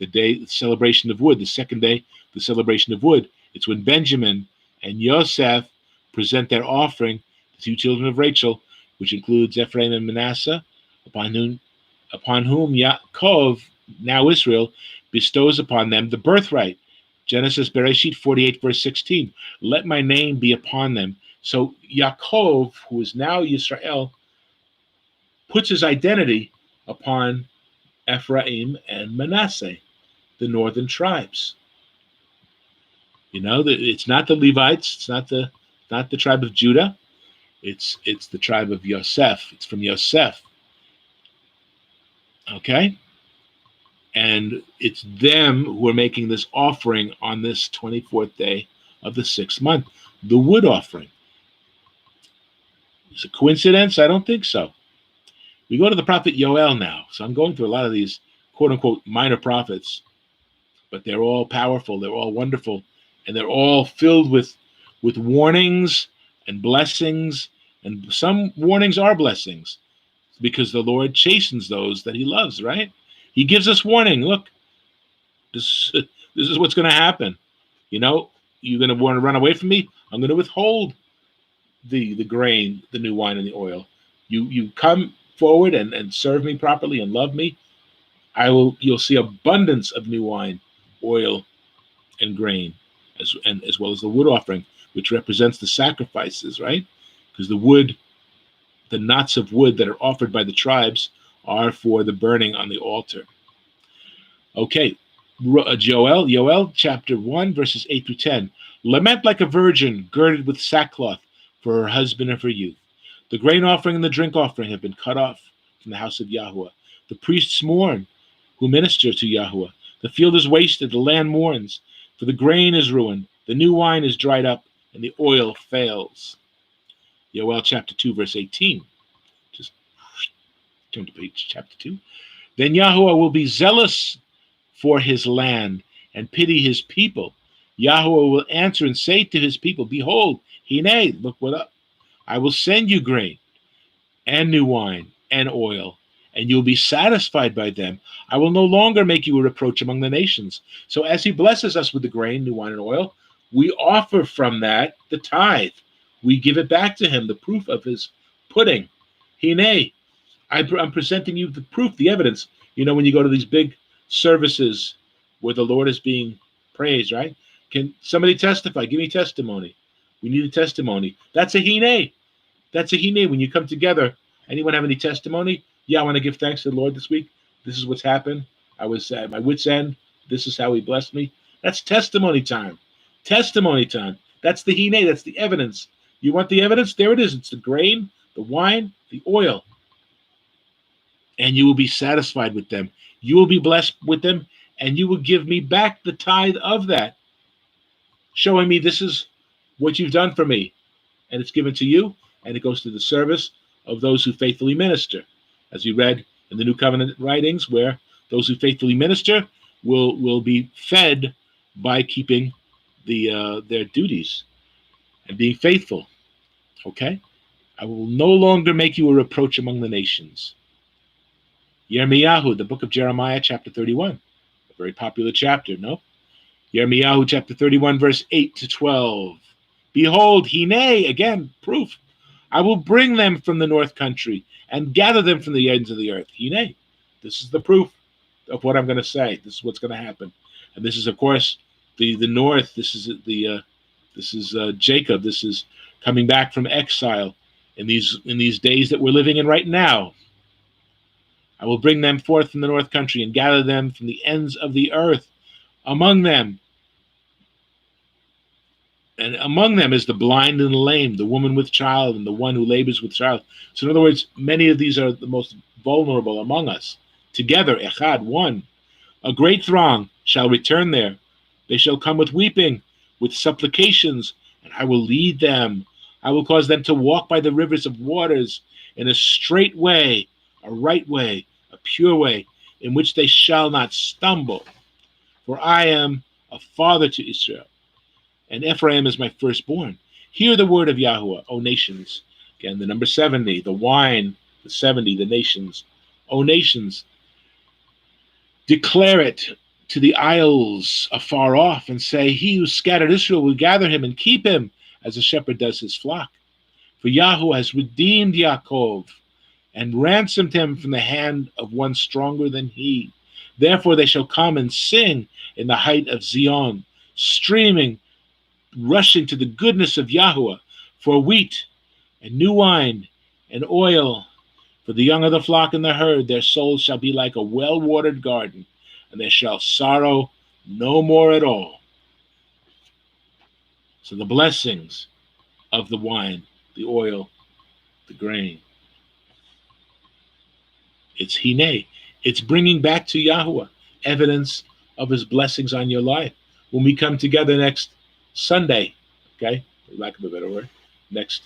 the celebration of wood. The second day, the celebration of wood. It's when Benjamin and Yosef present their offering, the two children of Rachel, which includes Ephraim and Manasseh, upon whom Yaakov, now Israel, bestows upon them the birthright. Genesis Bereshit 48, verse 16. Let my name be upon them. So Yaakov, who is now Yisrael, puts his identity upon Ephraim and Manasseh, the northern tribes. It's not the Levites, it's not the tribe of Judah, it's the tribe of Yosef. It's from Yosef. Okay? And it's them who are making this offering on this 24th day of the 6th month, the wood offering. Is it a coincidence? I don't think so. We go to the prophet Yoel now. So I'm going through a lot of these quote-unquote minor prophets, but they're all powerful, they're all wonderful, and they're all filled with warnings and blessings, and some warnings are blessings because the Lord chastens those that he loves, right? He gives us warning. Look, this is what's going to happen. You're going to want to run away from me? I'm going to withhold the grain, the new wine, and the oil. You come forward and serve me properly and love me, you'll see abundance of new wine, oil, and grain, as well as the wood offering, which represents the sacrifices, right? Because the knots of wood that are offered by the tribes are for the burning on the altar. Okay, Yoel chapter 1, verses 8 through 10. Lament like a virgin girded with sackcloth for her husband of her youth. The grain offering and the drink offering have been cut off from the house of Yahweh. The priests mourn who minister to Yahweh. The field is wasted, the land mourns, for the grain is ruined, the new wine is dried up, and the oil fails. Yoel chapter 2, verse 18. Just turn to page chapter 2. Then Yahweh will be zealous for his land and pity his people. Yahweh will answer and say to his people, behold, Hine, look what up. I will send you grain and new wine and oil, and you'll be satisfied by them. I will no longer make you a reproach among the nations. So as he blesses us with the grain, new wine, and oil, we offer from that the tithe. We give it back to him, the proof of his pudding. Hine, I'm presenting you the proof, the evidence. When you go to these big services where the Lord is being praised, right? Can somebody testify? Give me testimony. We need a testimony. That's a hine. That's a hine. When you come together, anyone have any testimony? Yeah, I want to give thanks to the Lord this week. This is what's happened. I was at my wit's end. This is how he blessed me. That's testimony time. Testimony time. That's the hine. That's the evidence. You want the evidence? There it is. It's the grain, the wine, the oil. And you will be satisfied with them. You will be blessed with them, and you will give me back the tithe of that, showing me this is what you've done for me. And it's given to you, and it goes to the service of those who faithfully minister. As we read in the New Covenant writings, where those who faithfully minister will be fed by keeping their duties and being faithful. Okay? I will no longer make you a reproach among the nations. Yirmiyahu, the book of Jeremiah, chapter 31. A very popular chapter, no? Yirmiyahu, chapter 31, verse 8 to 12. Behold, Hine, again, proof. I will bring them from the north country and gather them from the ends of the earth. Hine, this is the proof of what I'm going to say. This is what's going to happen. And this is, of course, the north. This is Jacob. This is coming back from exile in these days that we're living in right now. I will bring them forth from the north country and gather them from the ends of the earth. Among them is the blind and the lame, the woman with child, and the one who labors with child. So in other words, many of these are the most vulnerable among us. Together, echad, one. A great throng shall return there. They shall come with weeping, with supplications, and I will lead them. I will cause them to walk by the rivers of waters in a straight way, a right way, a pure way, in which they shall not stumble. For I am a father to Israel, and Ephraim is my firstborn. Hear the word of Yahweh, O nations. Again, the number 70, the wine, the 70, the nations. O nations, declare it to the isles afar off and say, he who scattered Israel will gather him and keep him as a shepherd does his flock. For Yahweh has redeemed Yaakov and ransomed him from the hand of one stronger than he. Therefore they shall come and sing in the height of Zion, streaming, rushing to the goodness of Yahweh, for wheat and new wine and oil, for the young of the flock and the herd. Their souls shall be like a well-watered garden, and they shall sorrow no more at all. So the blessings of the wine, the oil, the grain, it's Hine. It's bringing back to Yahweh evidence of his blessings on your life. When we come together next Sunday, okay, for lack of a better word, next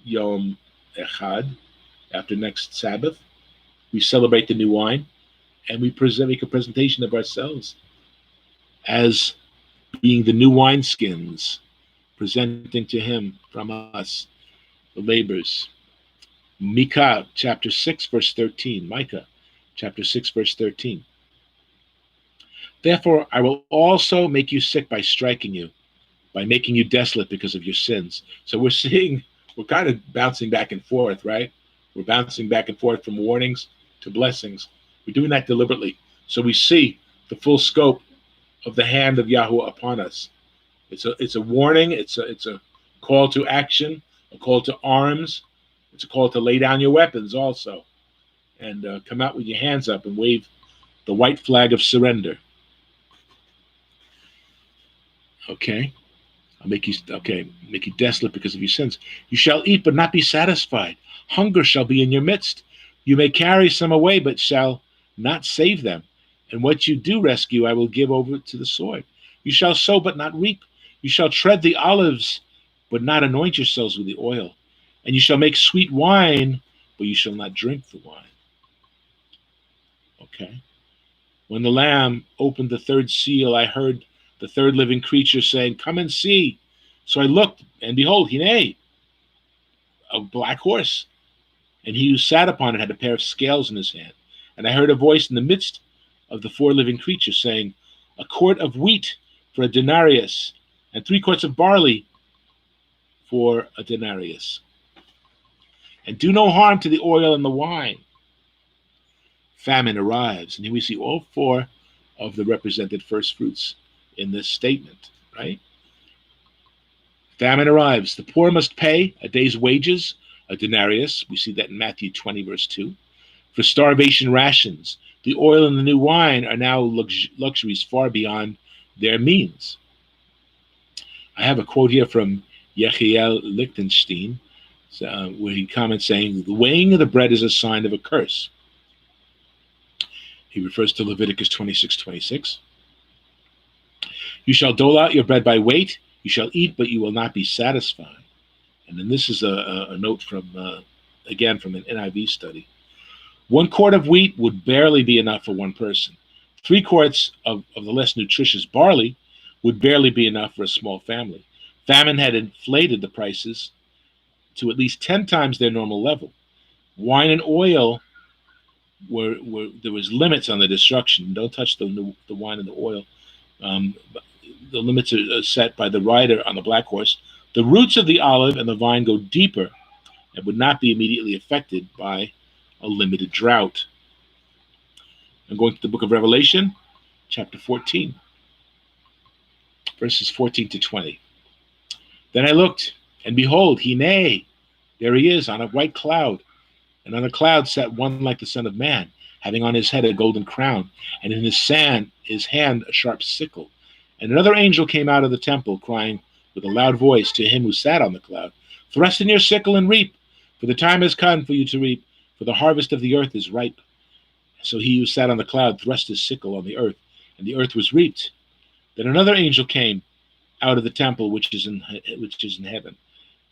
Yom Echad, after next Sabbath, we celebrate the new wine, and we make a presentation of ourselves as being the new wineskins, presenting to him from us the labors. Micah chapter 6, verse 13. Micah chapter 6, verse 13. Therefore, I will also make you sick by striking you, by making you desolate because of your sins. So we're kind of bouncing back and forth, right? We're bouncing back and forth from warnings to blessings. We're doing that deliberately. So we see the full scope of the hand of Yahweh upon us. It's a warning. It's a call to action, a call to arms. It's a call to lay down your weapons also, and come out with your hands up and wave the white flag of surrender. Okay, make you desolate because of your sins. You shall eat but not be satisfied. Hunger shall be in your midst. You may carry some away, but shall not save them. And what you do rescue, I will give over to the sword. You shall sow but not reap. You shall tread the olives, but not anoint yourselves with the oil. And you shall make sweet wine, but you shall not drink the wine. Okay. When the Lamb opened the third seal, I heard the third living creature saying, come and see. So I looked, and behold, Hine, a black horse. And he who sat upon it had a pair of scales in his hand. And I heard a voice in the midst of the four living creatures saying, a quart of wheat for a denarius, and 3 quarts of barley for a denarius. And do no harm to the oil and the wine. Famine arrives. And here we see all 4 of the represented first fruits in this statement, right? Famine arrives. The poor must pay a day's wages, a denarius. We see that in Matthew 20, verse 2. For starvation rations. The oil and the new wine are now luxuries far beyond their means. I have a quote here from Yechiel Lichtenstein, where he comments saying, the weighing of the bread is a sign of a curse. He refers to Leviticus 26:26. You shall dole out your bread by weight. You shall eat, but you will not be satisfied. And then this is a note from, again, from an NIV study. 1 quart of wheat would barely be enough for one person. 3 quarts of the less nutritious barley would barely be enough for a small family. Famine had inflated the prices to at least 10 times their normal level. Wine and oil there was limits on the destruction. Don't touch the wine and the oil. The limits are set by the rider on the black horse. The roots of the olive and the vine go deeper and would not be immediately affected by a limited drought. I'm going to the book of Revelation, chapter 14, verses 14 to 20. Then I looked, and behold, Hine, there he is on a white cloud, and on the cloud sat one like the Son of Man, having on his head a golden crown, and in his hand a sharp sickle. And another angel came out of the temple, crying with a loud voice to him who sat on the cloud, thrust in your sickle and reap, for the time has come for you to reap, for the harvest of the earth is ripe. So he who sat on the cloud thrust his sickle on the earth, and the earth was reaped. Then another angel came out of the temple which is in heaven,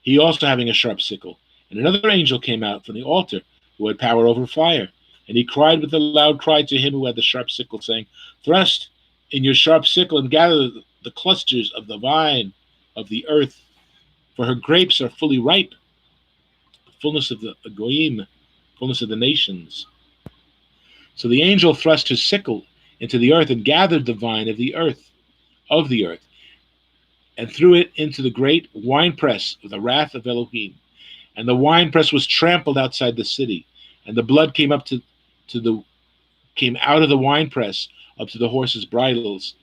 he also having a sharp sickle. And another angel came out from the altar, who had power over fire. And he cried with a loud cry to him who had the sharp sickle, saying, thrust in your sharp sickle and gather the clusters of the vine of the earth, for her grapes are fully ripe, the fullness of the goyim, fullness of the nations. So the angel thrust his sickle into the earth, and gathered the vine of the earth, and threw it into the great winepress of the wrath of Elohim. And the winepress was trampled outside the city, and the blood came out of the winepress up to the horses' bridles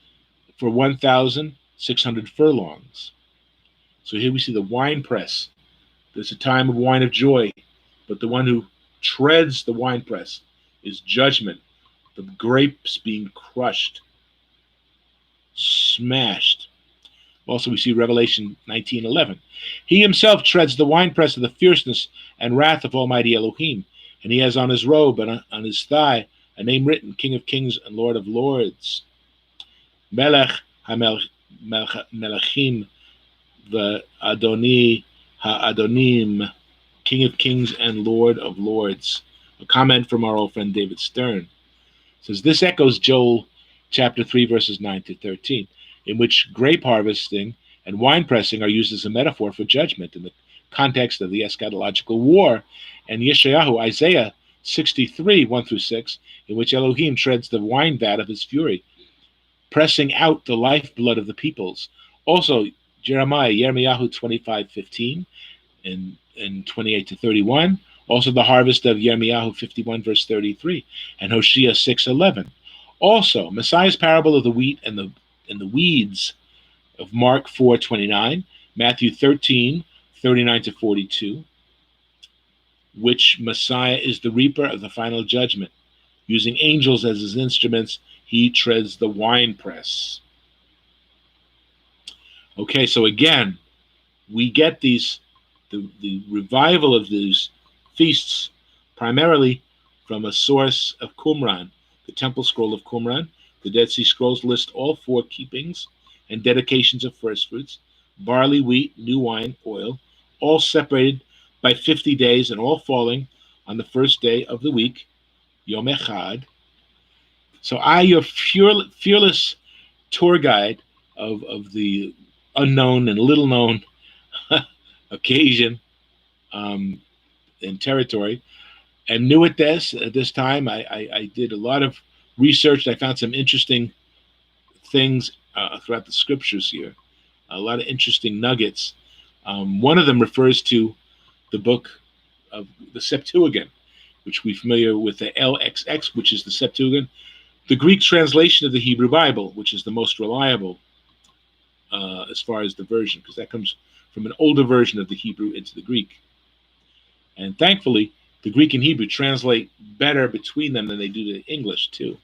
for 1,600 furlongs. So here we see the winepress. There's a time of wine of joy, but the one who treads the winepress is judgment. The grapes being crushed, smashed. Also, we see Revelation 19:11. He himself treads the winepress of the fierceness and wrath of Almighty Elohim, and he has on his robe and on his thigh a name written, King of Kings and Lord of Lords. Melech HaMelechim v'Adoni HaAdonim, King of Kings and Lord of Lords. A comment from our old friend David Stern. It says, this echoes Joel chapter 3, verses 9 to 13, in which grape harvesting and wine pressing are used as a metaphor for judgment in the context of the eschatological war, and Yeshayahu, Isaiah 63, 1 through 6, in which Elohim treads the wine vat of his fury, pressing out the lifeblood of the peoples. Also, Yirmiyahu 25:15 and 28 to 31. Also, the harvest of Yirmiyahu 51, verse 33, and Hosea 6:11. Also, Messiah's parable of the wheat and the weeds of Mark 4:29, Matthew 13:39 to 42, which Messiah is the reaper of the final judgment. Using angels as his instruments, he treads the winepress. Okay, so again, we get the revival of these feasts primarily from a source of Qumran, the Temple Scroll of Qumran. The Dead Sea Scrolls list all 4 keepings and dedications of first fruits, barley, wheat, new wine, oil, all separated by 50 days and all falling on the first day of the week, Yom Echad. So I, your fearless tour guide of the unknown and little known occasion and territory, am new at this. At this time, I did a lot of research. I found some interesting things throughout the scriptures here, a lot of interesting nuggets. One of them refers to the book of the Septuagint, which we're familiar with, the LXX, which is the Septuagint, the Greek translation of the Hebrew Bible, which is the most reliable as far as the version, because that comes from an older version of the Hebrew into the Greek. And thankfully, the Greek and Hebrew translate better between them than they do the English, too.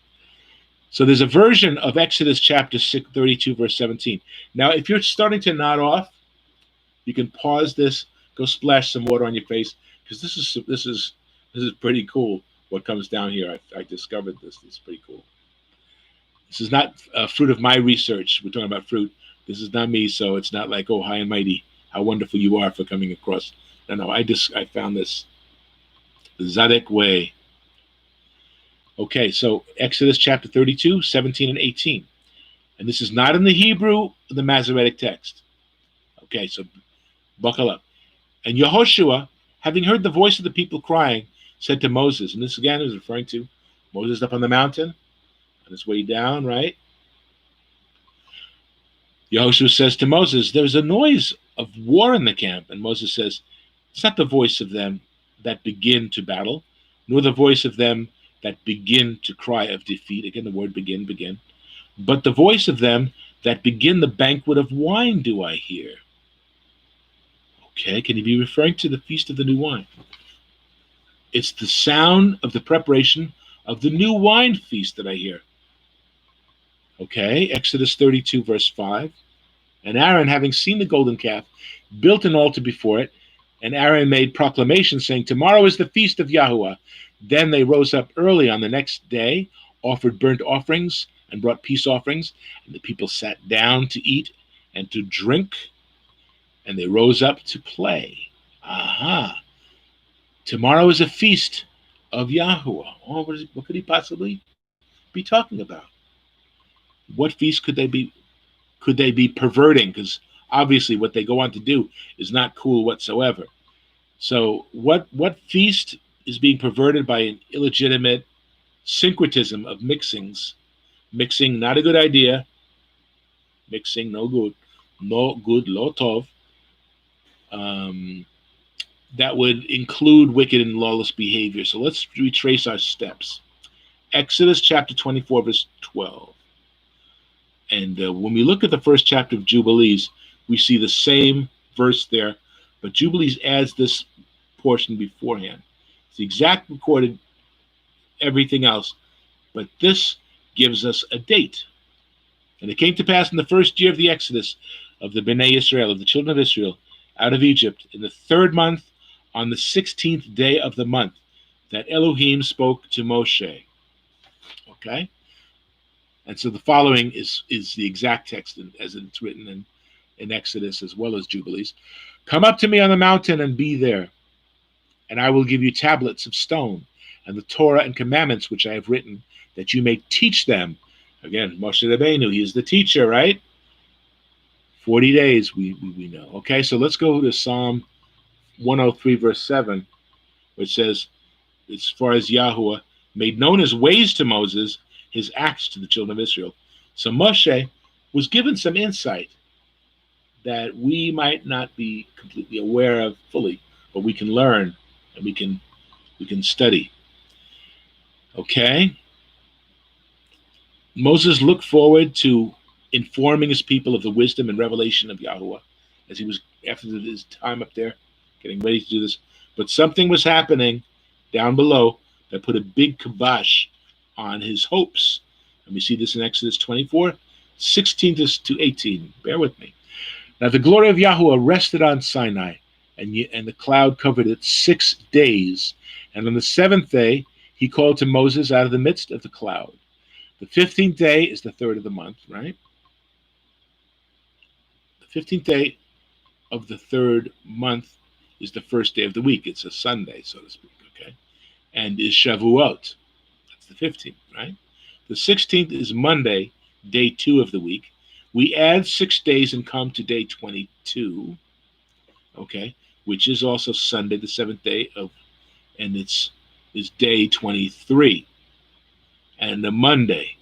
So there's a version of Exodus chapter 32, verse 17. Now, if you're starting to nod off, you can pause this, go splash some water on your face, because this is pretty cool. What comes down here, I discovered this. It's pretty cool. This is not a fruit of my research. We're talking about fruit. This is not me, so it's not like, oh, high and mighty, how wonderful you are for coming across. No, I found this the Zadok way. Okay, so Exodus chapter 32, 17 and 18. And this is not in the Hebrew, the Masoretic text. Okay, so buckle up. And Yehoshua, having heard the voice of the people crying, said to Moses, and this again is referring to Moses up on the mountain, on his way down, right? Yehoshua says to Moses, there's a noise of war in the camp. And Moses says, it's not the voice of them that begin to battle, nor the voice of them that begin to cry of defeat. Again, the word begin. But the voice of them that begin the banquet of wine do I hear. Okay, can he be referring to the Feast of the New Wine? It's the sound of the preparation of the new wine feast that I hear. Okay, Exodus 32, verse 5. And Aaron, having seen the golden calf, built an altar before it, and Aaron made proclamation saying, tomorrow is the feast of Yahuwah. Then they rose up early on the next day, offered burnt offerings, and brought peace offerings. And the people sat down to eat and to drink, and they rose up to play. Aha. Tomorrow is a feast of Yahuwah. Oh, what could he possibly be talking about? What feast could they be? Could they be perverting? Because obviously what they go on to do is not cool whatsoever. So what feast is being perverted by an illegitimate syncretism of mixings Mixing, not a good idea. Mixing, no good. No good, lo tov. That would include wicked and lawless behavior. So let's retrace our steps. Exodus chapter 24, verse 12. And when we look at the first chapter of Jubilees, we see the same verse there, but Jubilees adds this portion beforehand. It's the exact recorded everything else, but this gives us a date. And it came to pass in the first year of the Exodus of the Bnei Israel, of the children of Israel, out of Egypt, in the 3rd month, on the 16th day of the month, that Elohim spoke to Moshe. Okay? And so the following is the exact text as it's written in Exodus as well as Jubilees. Come up to me on the mountain and be there, and I will give you tablets of stone, and the Torah and commandments which I have written, that you may teach them. Again, Moshe Rabbeinu, he is the teacher, right? 40 days, we know. Okay, so let's go to Psalm 103, verse 7, which says, as far as Yahuwah made known his ways to Moses, his acts to the children of Israel. So Moshe was given some insight that we might not be completely aware of fully, but we can learn and we can study. Okay? Moses looked forward to informing his people of the wisdom and revelation of Yahuwah as he was, after his time up there, getting ready to do this. But something was happening down below that put a big kibosh on his hopes. And we see this in Exodus 24, 16 to 18. Bear with me. Now the glory of Yahuwah rested on Sinai, and the cloud covered it 6 days. And on the 7th day, he called to Moses out of the midst of the cloud. The 15th day is the 3rd of the month, right? The 15th day of the 3rd month is the first day of the week. It's a Sunday, so to speak, okay? And is Shavuot. That's the 15th, right? The 16th is Monday, day 2 of the week. We add 6 days and come to day 22, okay, which is also Sunday, the 7th day of, and it's is day 23. And the Monday,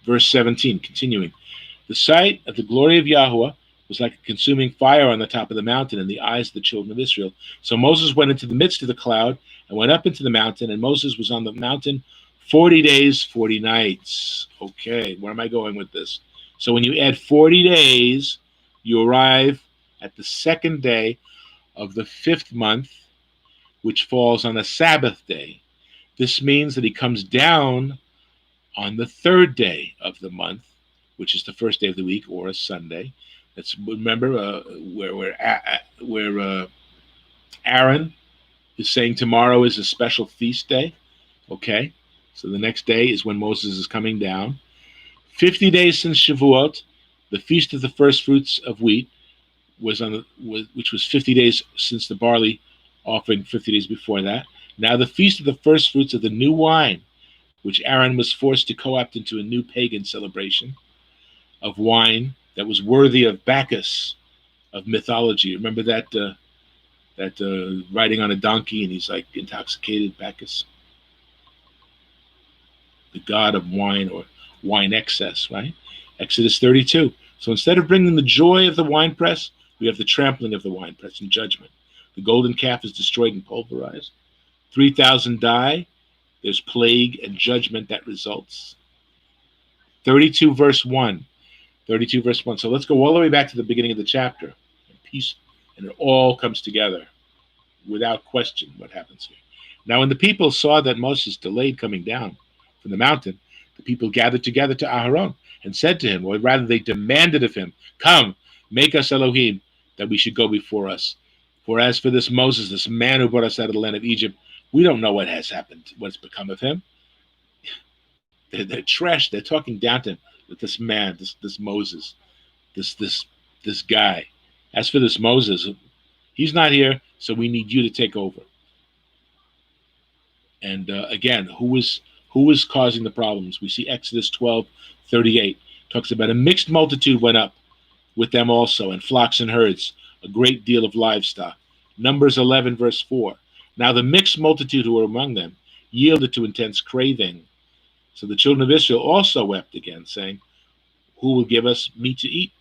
verse 17, continuing. The sight of the glory of Yahuwah was like a consuming fire on the top of the mountain in the eyes of the children of Israel. So Moses went into the midst of the cloud and went up into the mountain, and Moses was on the mountain 40 days, 40 nights. Okay, where am I going with this? So when you add 40 days, you arrive at the 2nd day of the 5th month, which falls on a Sabbath day. This means that he comes down on the 3rd day of the month, which is the first day of the week, or a Sunday. That's, remember where Aaron is saying tomorrow is a special feast day. Okay, so the next day is when Moses is coming down. 50 days since Shavuot, the feast of the first fruits of wheat which was 50 days since the barley offering, 50 days before that. Now the feast of the first fruits of the new wine, which Aaron was forced to co-opt into a new pagan celebration of wine that was worthy of Bacchus of mythology. Remember that riding on a donkey and he's like intoxicated, Bacchus, the god of wine or wine excess, right? Exodus 32. So instead of bringing the joy of the winepress, we have the trampling of the winepress and judgment. The golden calf is destroyed and pulverized. 3,000 die. There's plague and judgment that results. 32 verse 1. 32 verse 1. So let's go all the way back to the beginning of the chapter. Peace, and it all comes together without question what happens here. Now when the people saw that Moses delayed coming down from the mountain, the people gathered together to Aharon and said to him, or rather they demanded of him, come, make us Elohim, that we should go before us. For as for this Moses, this man who brought us out of the land of Egypt, we don't know what has happened, what's become of him. They're trash. They're talking down to him, with this man, this Moses, this guy. As for this Moses, he's not here, so we need you to take over. And again, who was causing the problems? We see Exodus 12:38 talks about a mixed multitude went up with them also, and flocks and herds, a great deal of livestock. Numbers 11 verse 4. Now the mixed multitude who were among them yielded to intense craving. So the children of Israel also wept again, saying, who will give us meat to eat?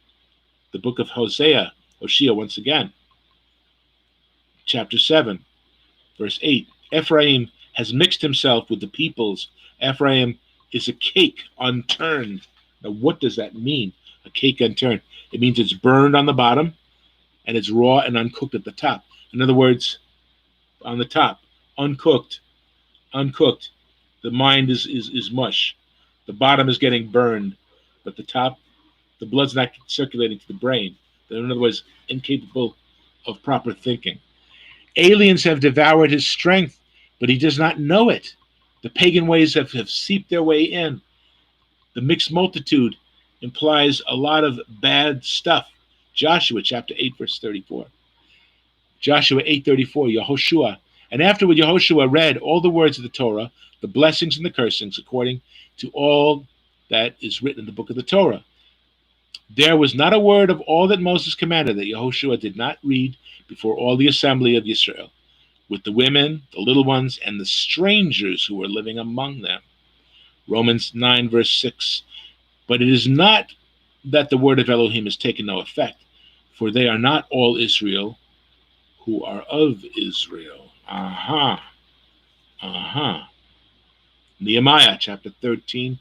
The book of Hosea once again, chapter 7, verse 8. Ephraim has mixed himself with the peoples. Ephraim is a cake unturned. Now, what does that mean? A cake unturned. It means it's burned on the bottom and it's raw and uncooked at the top. In other words, on the top, uncooked. The mind is mush. The bottom is getting burned, but the top, the blood's not circulating to the brain. They're, in other words, incapable of proper thinking. Aliens have devoured his strength, but he does not know it. The pagan ways have seeped their way in. The mixed multitude implies a lot of bad stuff. Joshua chapter 8, verse 34. Joshua 8:34, Yehoshua. And afterward Yehoshua read all the words of the Torah, the blessings and the cursings, according to all that is written in the book of the Torah. There was not a word of all that Moses commanded that Yehoshua did not read before all the assembly of Israel, with the women, the little ones, and the strangers who were living among them. Romans 9, verse 6. But it is not that the word of Elohim has taken no effect, for they are not all Israel who are of Israel. Nehemiah chapter 13,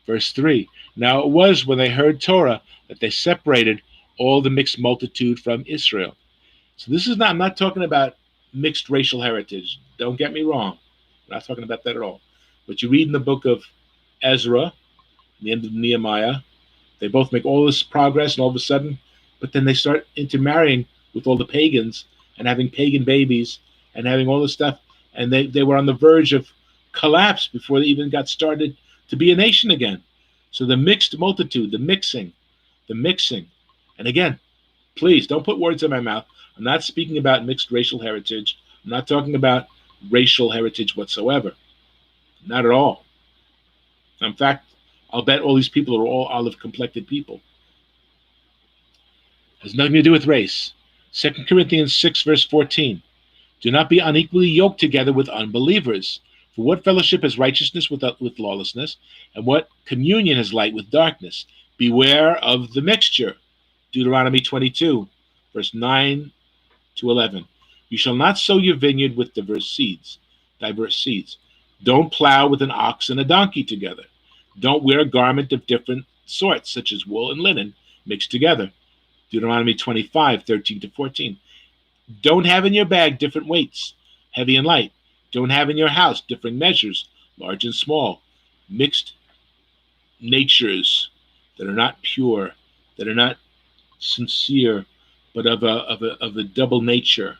verse 3. Now it was when they heard Torah that they separated all the mixed multitude from Israel. So this is not, I'm not talking about mixed racial heritage. Don't get me wrong. I'm not talking about that at all. But you read in the book of Ezra, the end of Nehemiah, they both make all this progress, and all of a sudden, but then they start intermarrying with all the pagans and having pagan babies and having all this stuff. And they were on the verge of collapse before they even got started to be a nation again. So the mixed multitude, the mixing. And again, please don't put words in my mouth. I'm not speaking about mixed racial heritage. I'm not talking about racial heritage whatsoever. Not at all. In fact, I'll bet all these people are all olive-complected people. Has nothing to do with race. 2 Corinthians 6, verse 14. Do not be unequally yoked together with unbelievers. For what fellowship has righteousness with lawlessness, and what communion has light with darkness? Beware of the mixture. Deuteronomy 22, verse 9 to 11. You shall not sow your vineyard with diverse seeds. Don't plow with an ox and a donkey together. Don't wear a garment of different sorts, such as wool and linen, mixed together. Deuteronomy 25, 13 to 14. Don't have in your bag different weights, heavy and light. Don't have in your house different measures, large and small. Mixed natures that are not pure, that are not sincere, but of a double nature,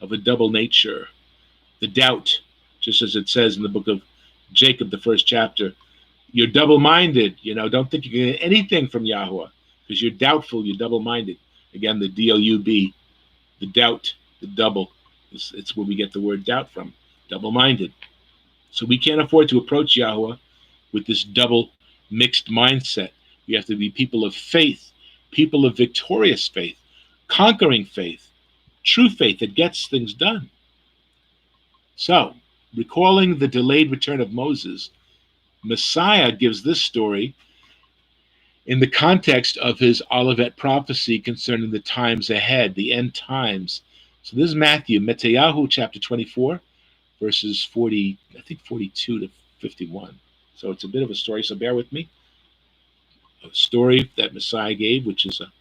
The doubt, just as it says in the book of Jacob, the first chapter. You're double-minded, don't think you can get anything from Yahweh, because you're doubtful, you're double-minded. Again, the D-O-U-B, the doubt, the double, it's where we get the word doubt from, double-minded. So we can't afford to approach Yahweh with this double mixed mindset. We have to be people of faith, people of victorious faith, conquering faith, true faith that gets things done. So, recalling the delayed return of Moses, Messiah gives this story in the context of his Olivet prophecy concerning the times ahead, the end times. So this is Matthew, Metayahu chapter 24, verses 42 to 51. So it's a bit of a story, so bear with me. A story that Messiah gave, which is a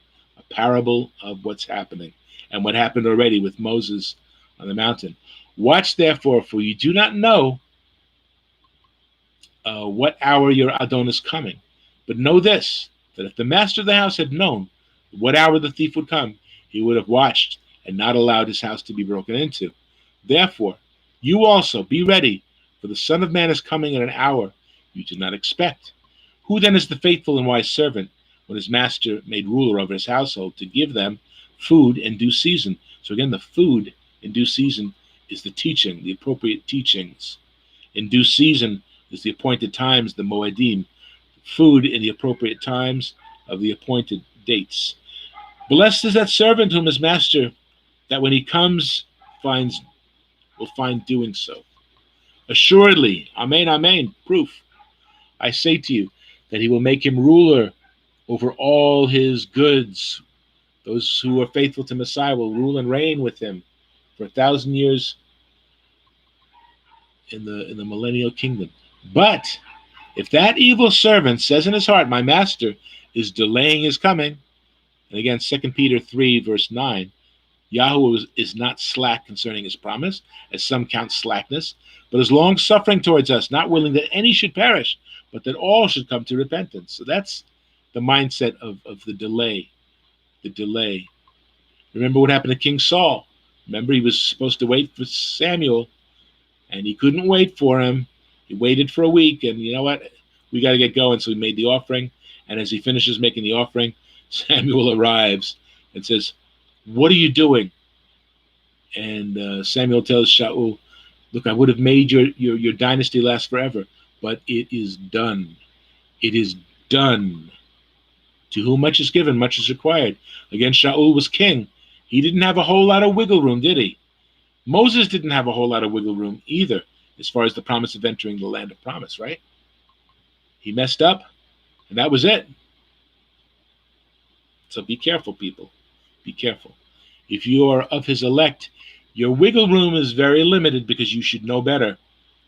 parable of what's happening and what happened already with Moses on the mountain. Watch therefore, for you do not know what hour your Adon is coming. But know this, that if the master of the house had known what hour the thief would come, he would have watched and not allowed his house to be broken into. Therefore, you also be ready, for the Son of Man is coming at an hour you did not expect. Who then is the faithful and wise servant, when his master made ruler over his household, to give them food in due season? So again, the food in due season is the teaching, the appropriate teachings. In due season is the appointed times, the moedim. Food in the appropriate times of the appointed dates. Blessed is that servant whom his master, that when he comes, will find doing so. Assuredly, amen, amen, proof. I say to you that he will make him ruler over all his goods. Those who are faithful to Messiah will rule and reign with him for 1,000 years in the millennial kingdom. But if that evil servant says in his heart, my master is delaying his coming, and again, 2 Peter 3, verse 9, Yahweh is not slack concerning his promise, as some count slackness, but is long-suffering towards us, not willing that any should perish, but that all should come to repentance. So that's the mindset of the delay. The delay. Remember what happened to King Saul. Remember, he was supposed to wait for Samuel, and he couldn't wait for him. He waited for a week, and you know what? We got to get going. So he made the offering, and as he finishes making the offering, Samuel arrives and says, what are you doing? And Samuel tells Shaul, look, I would have made your dynasty last forever, but it is done. It is done. To whom much is given, much is required. Again, Shaul was king. He didn't have a whole lot of wiggle room, did he? Moses didn't have a whole lot of wiggle room either, as far as the promise of entering the land of promise, right? He messed up, and that was it. So be careful, people. Be careful. If you are of his elect, your wiggle room is very limited because you should know better.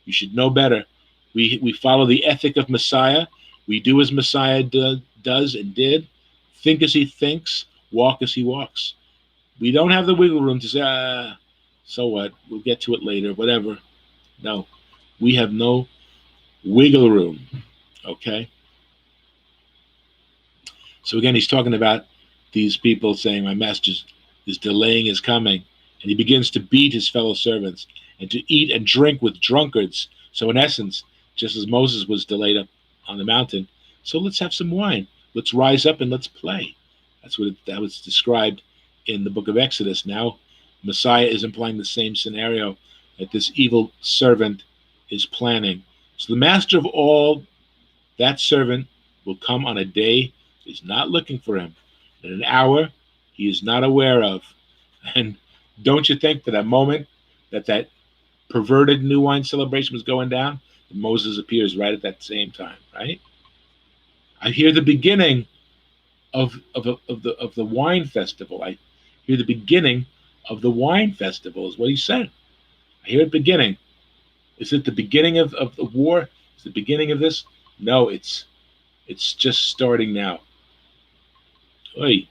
You should know better. We follow the ethic of Messiah. We do as Messiah does and did. Think as he thinks. Walk as he walks. We don't have the wiggle room to say, so what? We'll get to it later, whatever. No. We have no wiggle room. Okay? So again, he's talking about these people saying, my master is delaying his coming. And he begins to beat his fellow servants and to eat and drink with drunkards. So in essence, just as Moses was delayed up on the mountain, so let's have some wine. Let's rise up and let's play. That was described in the book of Exodus. Now, Messiah is implying the same scenario that this evil servant is planning. So the master of all, that servant, will come on a day he's not looking for him, in an hour he is not aware of. And don't you think for that moment that perverted new wine celebration was going down, Moses appears right at that same time, right? I hear the beginning of the wine festival. I hear the beginning of the wine festival is what he said. I hear it beginning. Is it the beginning of the war? Is it the beginning of this? No, it's just starting now. Oy.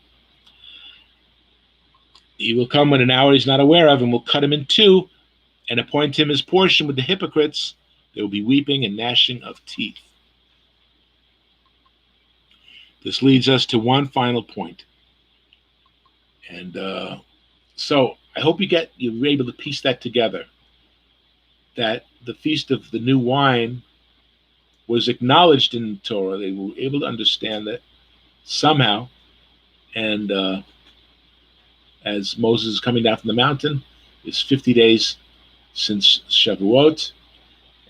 He will come in an hour he's not aware of, and will cut him in two and appoint him his portion with the hypocrites. There will be weeping and gnashing of teeth. This leads us to one final point. And so I hope you're able to piece that together, that the Feast of the New Wine was acknowledged in the Torah. They were able to understand that somehow. And as Moses is coming down from the mountain, it's 50 days since Shavuot,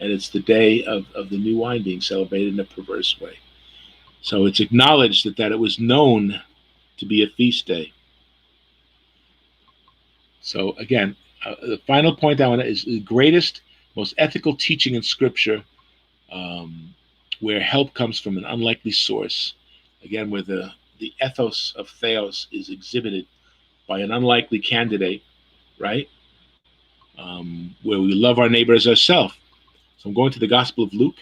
and it's the day of the new wine being celebrated in a perverse way. So it's acknowledged that it was known to be a feast day. So again, the final point I want to is the greatest, most ethical teaching in Scripture, where help comes from an unlikely source. Again, where the ethos of theos is exhibited by an unlikely candidate, right? Where we love our neighbor as ourselves. So I'm going to the Gospel of Luke,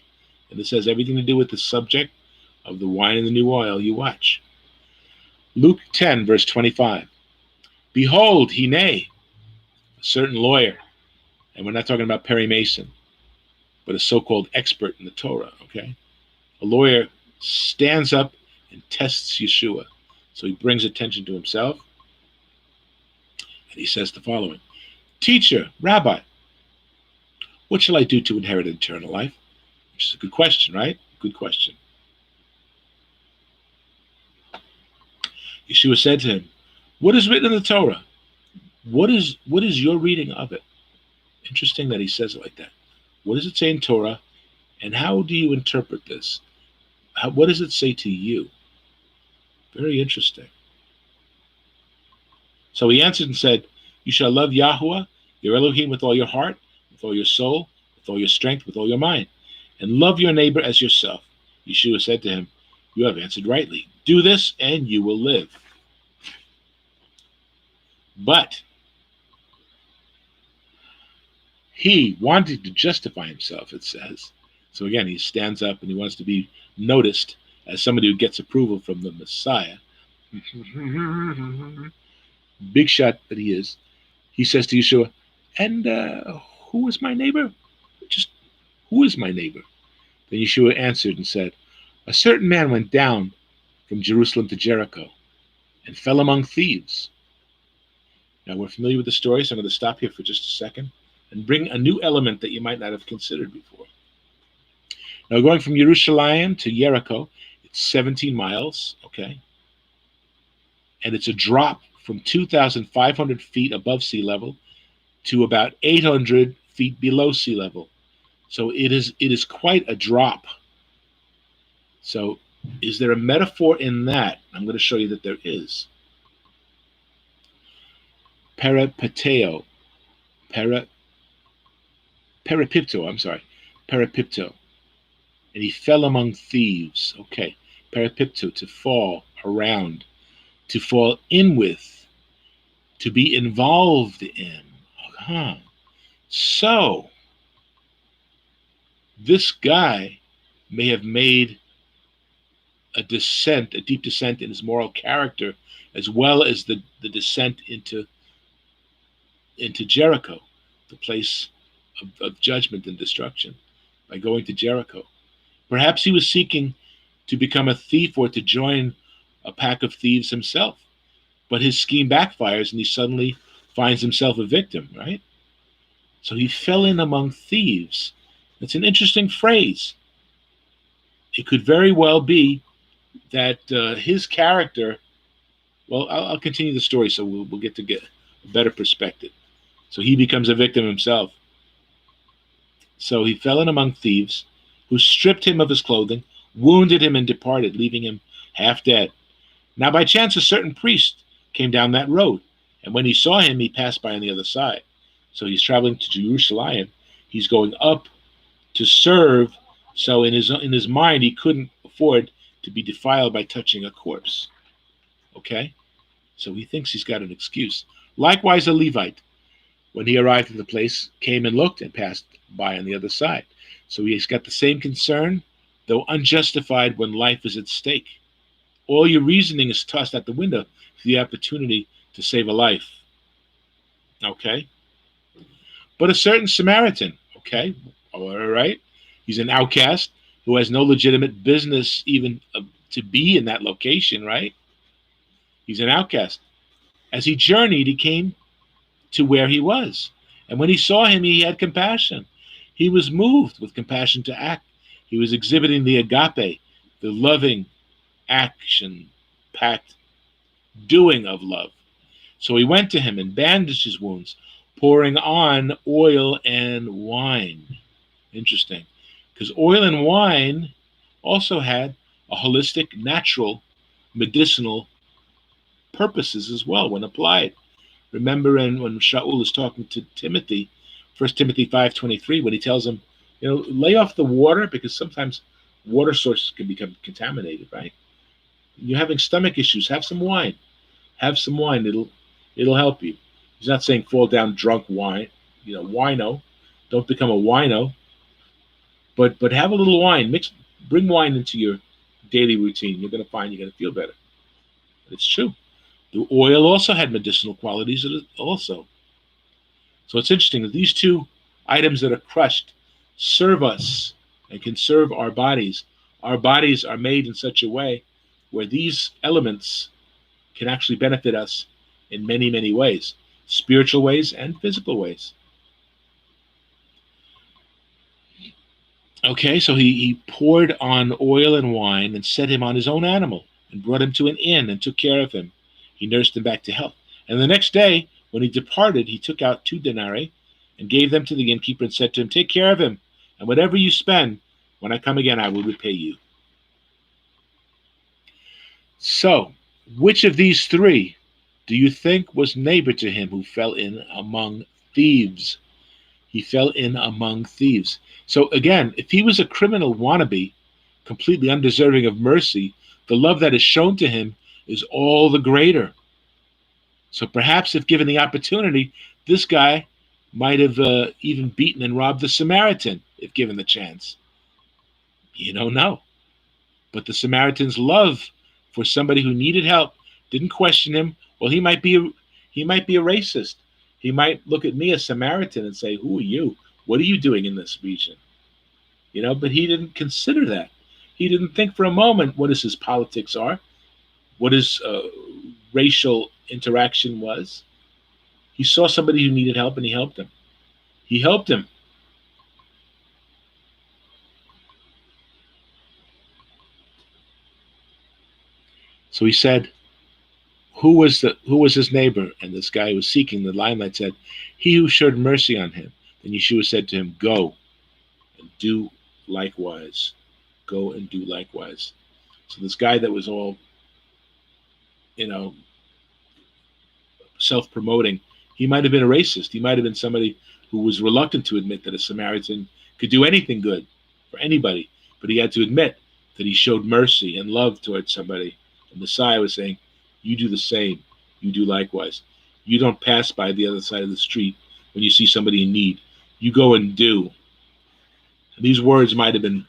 and it says everything to do with the subject of the wine and the new oil. You watch. Luke 10, verse 25. Behold, a certain lawyer, and we're not talking about Perry Mason, but a so-called expert in the Torah, okay? A lawyer stands up and tests Yeshua. So he brings attention to himself, and he says the following. Teacher, Rabbi, what shall I do to inherit eternal life? Which is a good question, right? Good question. Yeshua said to him, what is written in the Torah? What is your reading of it? Interesting that he says it like that. What does it say in Torah? And how do you interpret this? What does it say to you? Very interesting. So he answered and said, you shall love Yahuwah, your Elohim, with all your heart, with all your soul, with all your strength, with all your mind, and love your neighbor as yourself. Yeshua said to him, "You have answered rightly. Do this and you will live." But he wanted to justify himself, it says. So again, he stands up and he wants to be noticed as somebody who gets approval from the Messiah. Big shot that he is. He says to Yeshua, "And who is my neighbor? Just who is my neighbor?" Then Yeshua answered and said, "A certain man went down from Jerusalem to Jericho and fell among thieves." Now we're familiar with the story, so I'm going to stop here for just a second and bring a new element that you might not have considered before. Now, going from Jerusalem to Jericho, it's 17 miles, okay? And it's a drop from 2,500 feet above sea level to about 800 feet below sea level. So it is quite a drop. So is there a metaphor in that? I'm going to show you that there is. Peripipto, peripipto. And he fell among thieves. Okay, peripipto, to fall around, to fall in with, to be involved in. So, this guy may have made a deep descent in his moral character, as well as the descent into Jericho, the place of judgment and destruction, by going to Jericho. Perhaps he was seeking to become a thief or to join a pack of thieves himself. But his scheme backfires and he suddenly finds himself a victim, right? So he fell in among thieves. It's an interesting phrase. It could very well be that his character, well, I'll continue the story so we'll get a better perspective. So he becomes a victim himself. So he fell in among thieves, who stripped him of his clothing, wounded him, and departed, leaving him half dead. Now by chance a certain priest came down that road, and when he saw him, he passed by on the other side. So he's traveling to Jerusalem. He's going up to serve. So in his mind, he couldn't afford to be defiled by touching a corpse. Okay? So he thinks he's got an excuse. Likewise, a Levite, when he arrived at the place, came and looked and passed by on the other side. So he's got the same concern, though unjustified, when life is at stake. All your reasoning is tossed out the window for the opportunity to save a life. Okay? But a certain Samaritan, okay, all right, he's an outcast who has no legitimate business even to be in that location, right? He's an outcast. As he journeyed, he came to where he was. And when he saw him, he had compassion. He was moved with compassion to act. He was exhibiting the agape, the loving, action-packed doing of love. So he went to him and bandaged his wounds, pouring on oil and wine. Interesting. Because oil and wine also had a holistic, natural, medicinal purposes as well when applied. Remember when Shaul is talking to Timothy, 1 Timothy 5:23, when he tells him, lay off the water, because sometimes water sources can become contaminated, right? You're having stomach issues, have some wine. Have some wine. It'll help you. He's not saying fall down drunk wine, wino. Don't become a wino. But have a little wine. Bring wine into your daily routine. You're going to find you're going to feel better. It's true. The oil also had medicinal qualities also. So it's interesting that these two items that are crushed serve us and can serve our bodies. Our bodies are made in such a way where these elements can actually benefit us in many, many ways, spiritual ways and physical ways. Okay, so he poured on oil and wine and set him on his own animal and brought him to an inn and took care of him. He nursed him back to health. And the next day, when he departed, he took out 2 denarii and gave them to the innkeeper and said to him, take care of him, and whatever you spend, when I come again, I will repay you. So, which of these 3 do you think was neighbor to him who fell in among thieves? He fell in among thieves. So again, if he was a criminal wannabe completely undeserving of mercy, the love that is shown to him is all the greater. So perhaps if given the opportunity, this guy might have even beaten and robbed the Samaritan if given the chance. You don't know. But the Samaritan's love for somebody who needed help didn't question him. Well, he might be a racist. He might look at me, a Samaritan, and say, "Who are you? What are you doing in this region?" But he didn't consider that. He didn't think for a moment what his politics are, what his racial interaction was. He saw somebody who needed help, and he helped him. He helped him. So he said, who was his neighbor? And this guy who was seeking the limelight said, "He who showed mercy on him." Then Yeshua said to him, "Go and do likewise." Go and do likewise. So this guy that was all, self-promoting, he might have been a racist. He might have been somebody who was reluctant to admit that a Samaritan could do anything good for anybody, but he had to admit that he showed mercy and love towards somebody. And Messiah was saying, you do the same. You do likewise. You don't pass by the other side of the street when you see somebody in need. You go and do. And these words might have been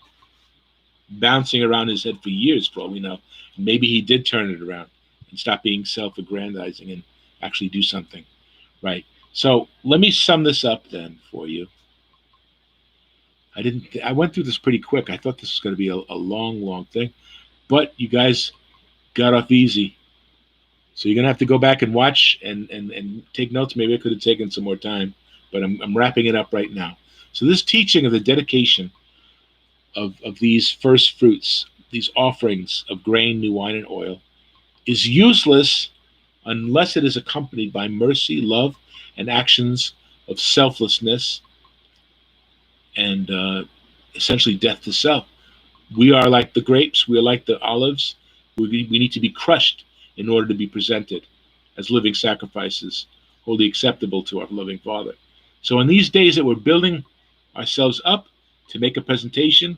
bouncing around his head for years, for all we know. Maybe he did turn it around and stop being self-aggrandizing and actually do something. Right. So let me sum this up then for you. I went through this pretty quick. I thought this was going to be a long thing, but you guys got off easy. So you're going to have to go back and watch and take notes. Maybe I could have taken some more time, but I'm wrapping it up right now. So this teaching of the dedication of these first fruits, these offerings of grain, new wine, and oil, is useless unless it is accompanied by mercy, love, and actions of selflessness and essentially death to self. We are like the grapes. We are like the olives. We need to be crushed in order to be presented as living sacrifices, wholly acceptable to our loving Father. So in these days that we're building ourselves up to make a presentation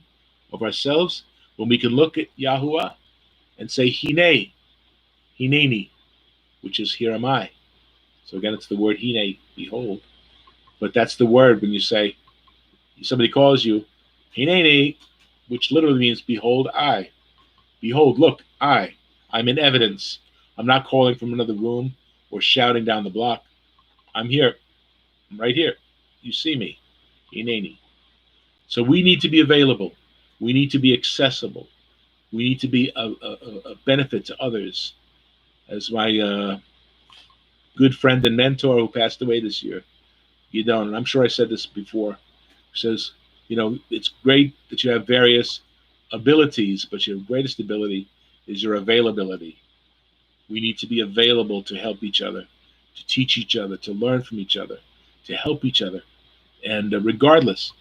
of ourselves, when we can look at Yahuwah and say, Hine, Hineni, which is here am I. So again, it's the word Hine, behold. But that's the word when you say, somebody calls you, Hineni, which literally means behold I. Behold, look, I'm in evidence. I'm not calling from another room or shouting down the block. I'm here. I'm right here. You see me. Hineni. So we need to be available. We need to be accessible. We need to be a benefit to others. As my good friend and mentor who passed away this year, and I'm sure I said this before, says, it's great that you have various abilities, but your greatest ability is your availability. We need to be available to help each other, to teach each other, to learn from each other, to help each other. And regardless,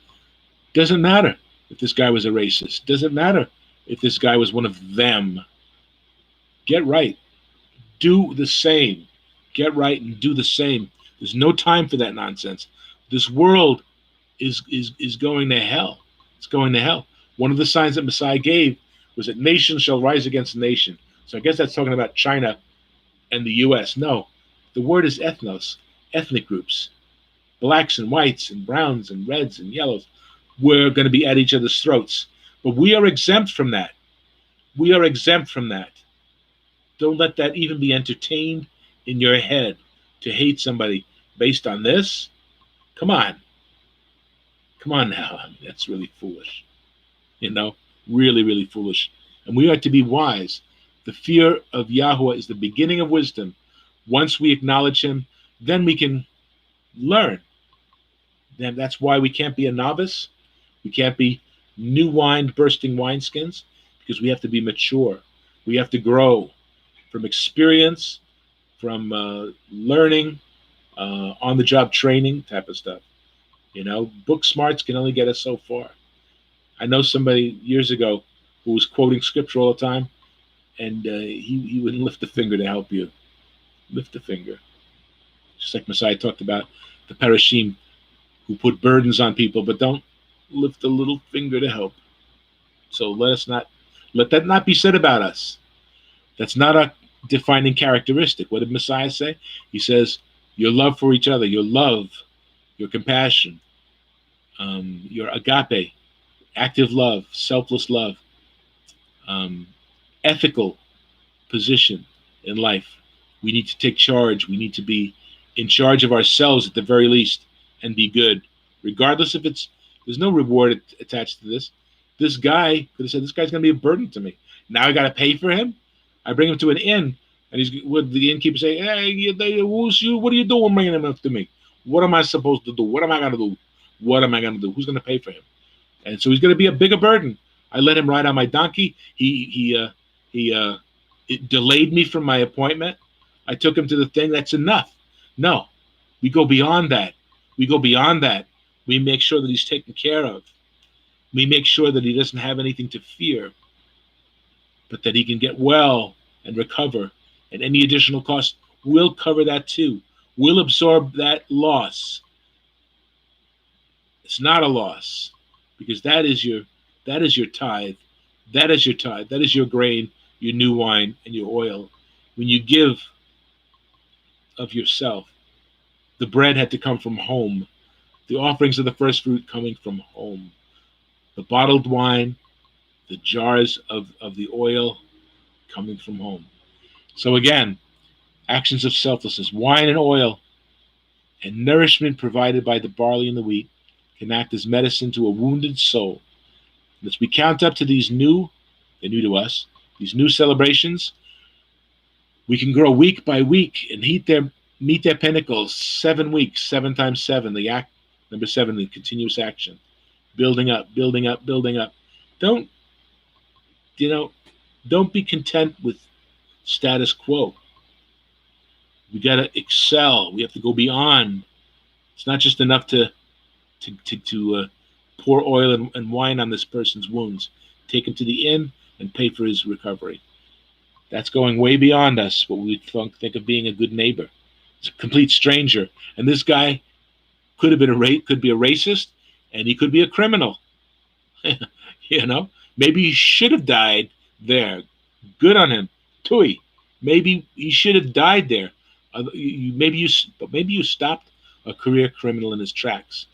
doesn't matter if this guy was a racist. Doesn't matter if this guy was one of them. Get right. Do the same. Get right and do the same. There's no time for that nonsense. This world is going to hell. It's going to hell. One of the signs that Messiah gave was that nation shall rise against nation. So I guess that's talking about China and the U.S. No, the word is ethnos, ethnic groups, blacks and whites and browns and reds and yellows. We're going to be at each other's throats. But we are exempt from that. We are exempt from that. Don't let that even be entertained in your head to hate somebody based on this. Come on. Come on now. That's really foolish. Really, really foolish. And we are to be wise. The fear of Yahweh is the beginning of wisdom. Once we acknowledge him, then we can learn. And that's why we can't be a novice. We can't be new wine bursting wineskins, because we have to be mature. We have to grow from experience, from learning, on-the-job training type of stuff. Book smarts can only get us so far. I know somebody years ago who was quoting scripture all the time, and he wouldn't lift a finger to help you. Lift a finger. Just like Messiah talked about the Parashim who put burdens on people, but don't lift a little finger to help. So let that not be said about us. That's not a defining characteristic. What did Messiah say? He says, your love for each other, your love, your compassion, your agape, active love, selfless love, um, ethical position in life. We need to take charge. We need to be in charge of ourselves at the very least and be good, regardless if there's no reward attached to this. This guy could have said, this guy's going to be a burden to me. Now I got to pay for him. I bring him to an inn, and would the innkeeper say, hey, who's you? What are you doing bringing him up to me? What am I supposed to do? What am I going to do? What am I going to do? Who's going to pay for him? And so he's going to be a bigger burden. I let him ride on my donkey. It delayed me from my appointment. I took him to the thing. That's enough. No, we go beyond that. We go beyond that. We make sure that he's taken care of. We make sure that he doesn't have anything to fear, but that he can get well and recover. And any additional cost, we'll cover that too. We'll absorb that loss. It's not a loss, because that is your tithe. That is your tithe. That is your grain, your new wine, and your oil. When you give of yourself, the bread had to come from home. The offerings of the first fruit coming from home. The bottled wine, the jars of the oil coming from home. So again, actions of selflessness, wine and oil, and nourishment provided by the barley and the wheat can act as medicine to a wounded soul. And as we count up to they're new to us, these new celebrations, we can grow week by week and meet their pinnacles. 7 weeks, 7 times 7, the act number 7, the continuous action. Building up, building up, building up. Don't be content with status quo. We got to excel. We have to go beyond. It's not just enough to pour oil and wine on this person's wounds. Take him to the inn and pay for his recovery. That's going way beyond us, what we think of being a good neighbor. It's a complete stranger. And this guy could be a racist, and he could be a criminal. Maybe he should have died there. Good on him. Tui. Maybe he should have died there. Maybe you stopped a career criminal in his tracks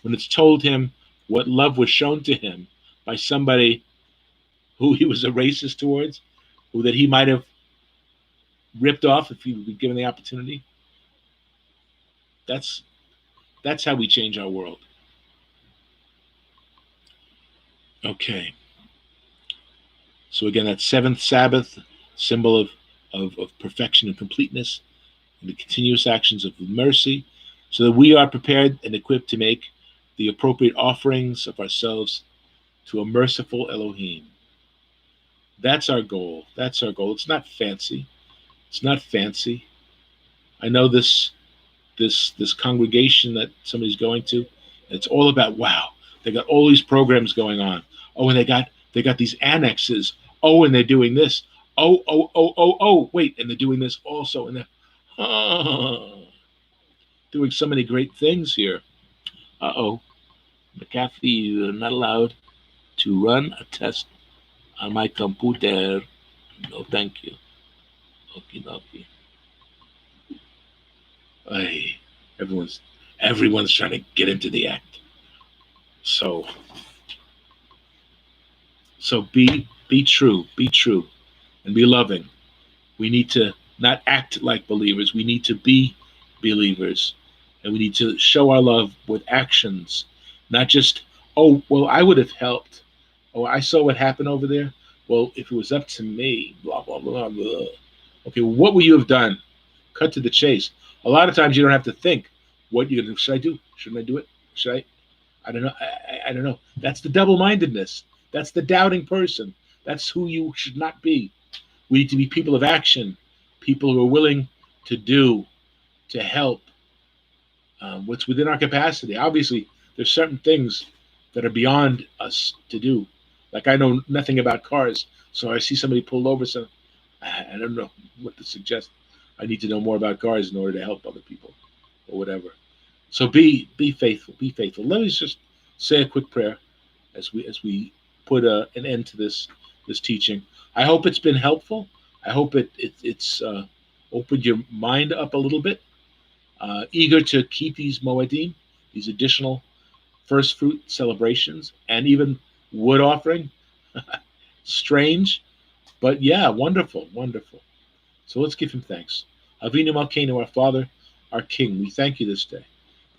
when it's told him what love was shown to him by somebody who he was a racist towards, who that he might have ripped off if he was given the opportunity. That's how we change our world. Okay. So again, that 7th Sabbath, symbol of perfection and completeness, and the continuous actions of mercy, so that we are prepared and equipped to make the appropriate offerings of ourselves to a merciful Elohim. That's our goal. That's our goal. It's not fancy. It's not fancy. I know this congregation that somebody's going to, and it's all about, wow, they got all these programs going on. Oh, and they got these annexes. Oh, and they're doing this. Oh, wait, and they're doing this also. And they're doing so many great things here. McAfee, you're not allowed to run a test on my computer. No, thank you. Okay. Everyone's trying to get into the act. So be true, and be loving. We need to not act like believers. We need to be believers, and we need to show our love with actions, not just, oh, well, I would have helped. Oh, I saw what happened over there. Well, if it was up to me, blah, blah, blah, blah. Okay, what would you have done? Cut to the chase. A lot of times you don't have to think. What you're gonna do? Should I do? Shouldn't I do it? Should I? I don't know. I don't know. That's the double-mindedness. That's the doubting person. That's who you should not be. We need to be people of action, people who are willing to do, to help, what's within our capacity. Obviously, there's certain things that are beyond us to do. Like, I know nothing about cars, so I see somebody pulled over, so I don't know what to suggest. I need to know more about cars in order to help other people or whatever. So be faithful. Be faithful. Let me just say a quick prayer as we put an end to this teaching. I hope it's been helpful. I hope it's opened your mind up a little bit. Eager to keep these Moedim, these additional first fruit celebrations, and even wood offering. Strange, but yeah, wonderful, wonderful. So let's give him thanks. Avinu Malkeinu, our Father, our King, we thank you this day,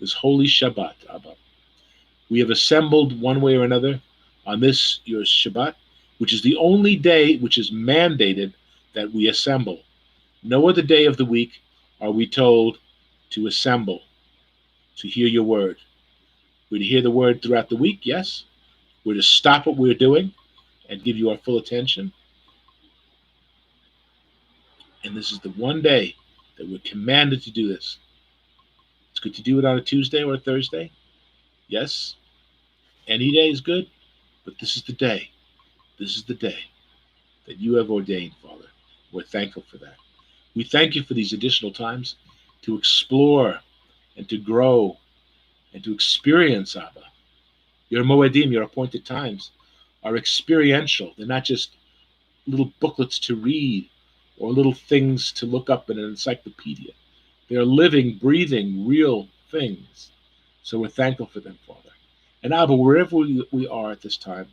this holy Shabbat, Abba. We have assembled one way or another on this, your Shabbat, which is the only day which is mandated that we assemble. No other day of the week are we told to assemble, to hear your word. We're to hear the word throughout the week, yes. We're to stop what we're doing and give you our full attention. And this is the one day that we're commanded to do this. It's good to do it on a Tuesday or a Thursday. Yes, any day is good, but this is the day. This is the day that you have ordained, Father. We're thankful for that. We thank you for these additional times to explore and to grow and to experience, Abba. Your Moedim, your appointed times, are experiential. They're not just little booklets to read or little things to look up in an encyclopedia. They're living, breathing, real things. So we're thankful for them, Father. And Abba, wherever we are at this time,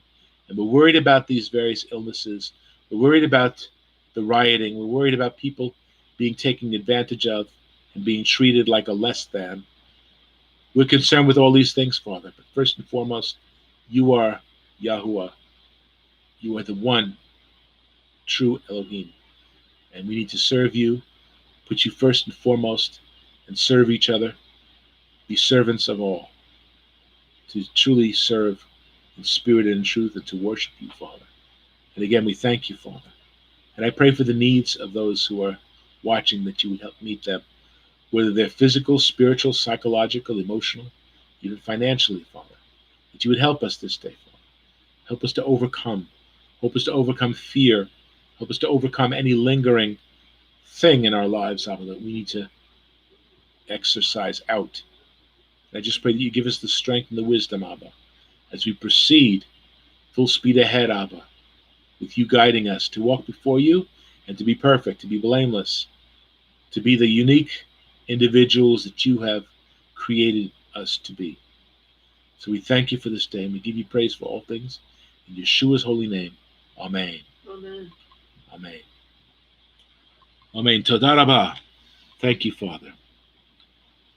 and we're worried about these various illnesses, we're worried about the rioting, we're worried about people being taken advantage of and being treated like a less than. We're concerned with all these things, Father. But first and foremost, you are Yahuwah. You are the one true Elohim. And we need to serve you, put you first and foremost, and serve each other, be servants of all, to truly serve in spirit and in truth, and to worship you, Father. And again, we thank you, Father. And I pray for the needs of those who are watching, that you would help meet them, whether they're physical, spiritual, psychological, emotional, even financially, Father. That you would help us this day, Father. Help us to overcome. Help us to overcome fear. Help us to overcome any lingering thing in our lives, Abba, that we need to exercise out. And I just pray that you give us the strength and the wisdom, Abba, as we proceed full speed ahead, Abba, with you guiding us to walk before you and to be perfect, to be blameless, to be the unique individuals that you have created us to be. So we thank you for this day, and we give you praise for all things. In Yeshua's holy name, amen. Amen. Amen. Amen. Todah Rabbah. Thank you, Father.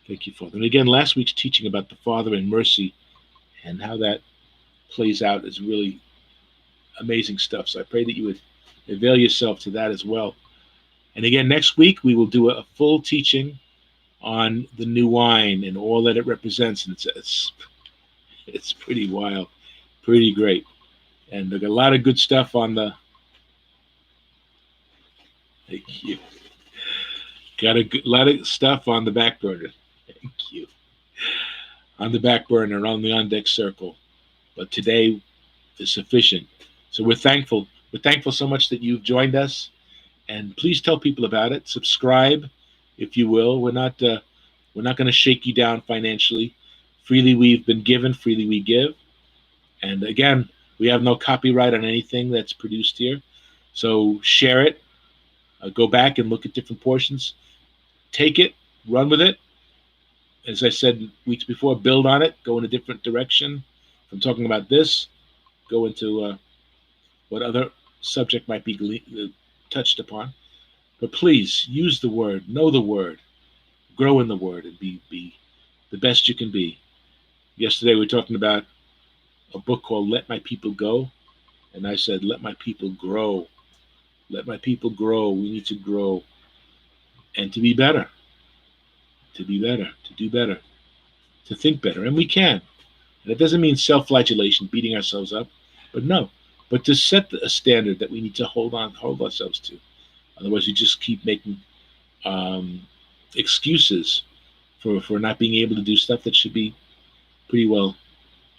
Thank you, Father. And again, last week's teaching about the Father and mercy and how that plays out is really amazing stuff. So I pray that you would avail yourself to that as well. And again, next week we will do a full teaching on the new wine and all that it represents. And it's pretty wild, pretty great. And there's a lot of good stuff on the... Thank you. Got a lot of stuff on the back burner. Thank you. On the back burner, on the on-deck circle. But today is sufficient. So we're thankful. We're thankful so much that you've joined us. And please tell people about it. Subscribe, if you will. We're not going to shake you down financially. Freely we've been given, freely we give. And again, we have no copyright on anything that's produced here. So share it. Go back and look at different portions. Take it, run with it. As I said weeks before, build on it. Go in a different direction. From talking about this, go into what other subject might be touched upon. But please use the word, know the word, grow in the word, and be the best you can be. Yesterday we were talking about a book called Let My People Go, and I said, let my people grow. Let my people grow. We need to grow and to be better, to be better, to do better, to think better. And we can. And it doesn't mean self-flagellation, beating ourselves up, but no. But to set a standard that we need to hold ourselves to. Otherwise, we just keep making excuses for not being able to do stuff that should be pretty well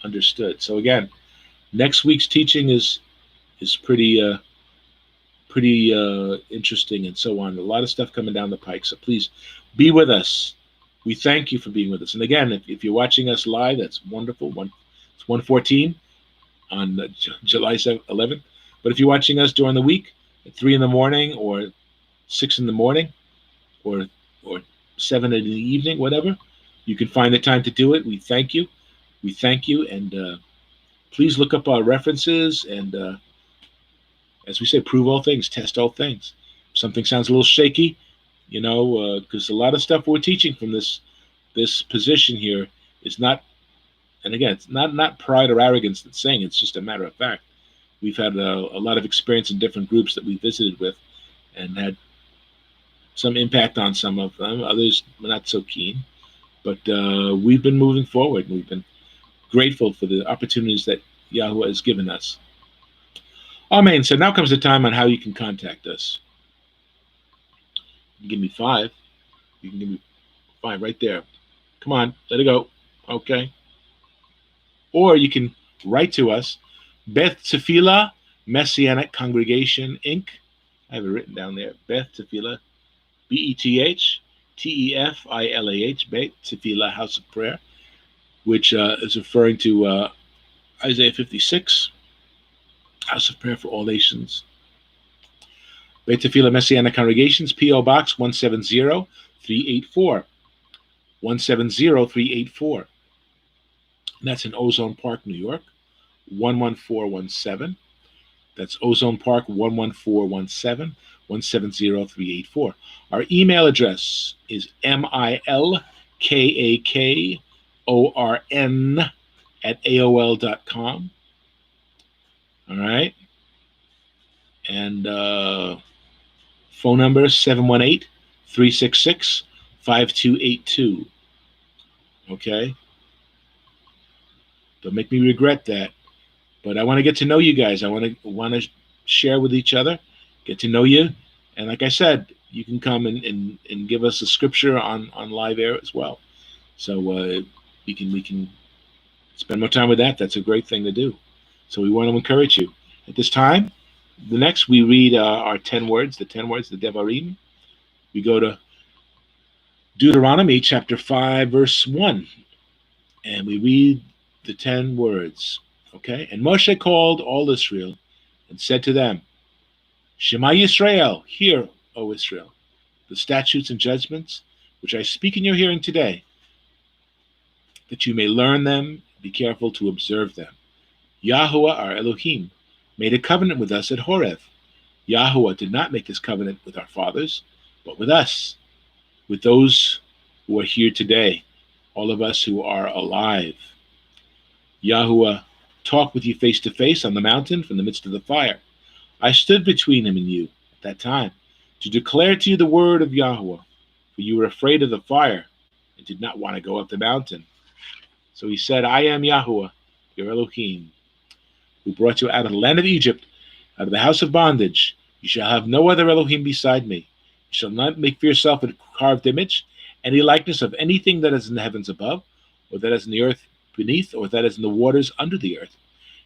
understood. So again, next week's teaching is pretty interesting and so on. A lot of stuff coming down the pike. So please be with us. We thank you for being with us. And again, if you're watching us live, that's wonderful. It's 1:14. on July 11th. But if you're watching us during the week at 3 in the morning or 6 in the morning or 7 in the evening, whatever, you can find the time to do it. We thank you. We thank you. And please look up our references. And as we say, prove all things, test all things. If something sounds a little shaky, because a lot of stuff we're teaching from this position here is not, and again, it's not pride or arrogance that's saying, it's just a matter of fact. We've had a lot of experience in different groups that we visited with and had some impact on some of them. Others were not so keen. But we've been moving forward. We've been grateful for the opportunities that Yahweh has given us. Amen. So now comes the time on how you can contact us. You can give me 5. You can give me 5 right there. Come on, let it go. Okay. Or you can write to us, Beth Tefilah Messianic Congregation, Inc. I have it written down there. Beth Tefilah, Beth Tefilah, Beth Tefilah House of Prayer, which is referring to Isaiah 56, House of Prayer for All Nations. Beth Tefilah Messianic Congregations, P.O. Box 170384. 170384. That's in Ozone Park, New York, 11417. That's Ozone Park, 11417, 170384. Our email address is milkakkorn@aol.com. All right. And phone number 718-366-5282. Okay. Don't make me regret that. But I want to get to know you guys. I want to share with each other, get to know you. And like I said, you can come and give us a scripture on live air as well. So we can spend more time with that. That's a great thing to do. So we want to encourage you. At this time, the next we read our 10 words, the Devarim. We go to Deuteronomy chapter 5, verse 1. And we read the 10 words. Okay? And Moshe called all Israel and said to them, Shema Yisrael, hear, O Israel, the statutes and judgments which I speak in your hearing today, that you may learn them, be careful to observe them. Yahuwah, our Elohim, made a covenant with us at Horeb. Yahuwah did not make this covenant with our fathers, but with us, with those who are here today, all of us who are alive. Yahuwah talked with you face to face on the mountain from the midst of the fire. I stood between him and you at that time to declare to you the word of Yahuwah, for you were afraid of the fire and did not want to go up the mountain. So he said, I am Yahuwah, your Elohim, who brought you out of the land of Egypt, out of the house of bondage. You shall have no other Elohim beside me. You shall not make for yourself a carved image, any likeness of anything that is in the heavens above, or that is in the earth beneath, or that is in the waters under the earth.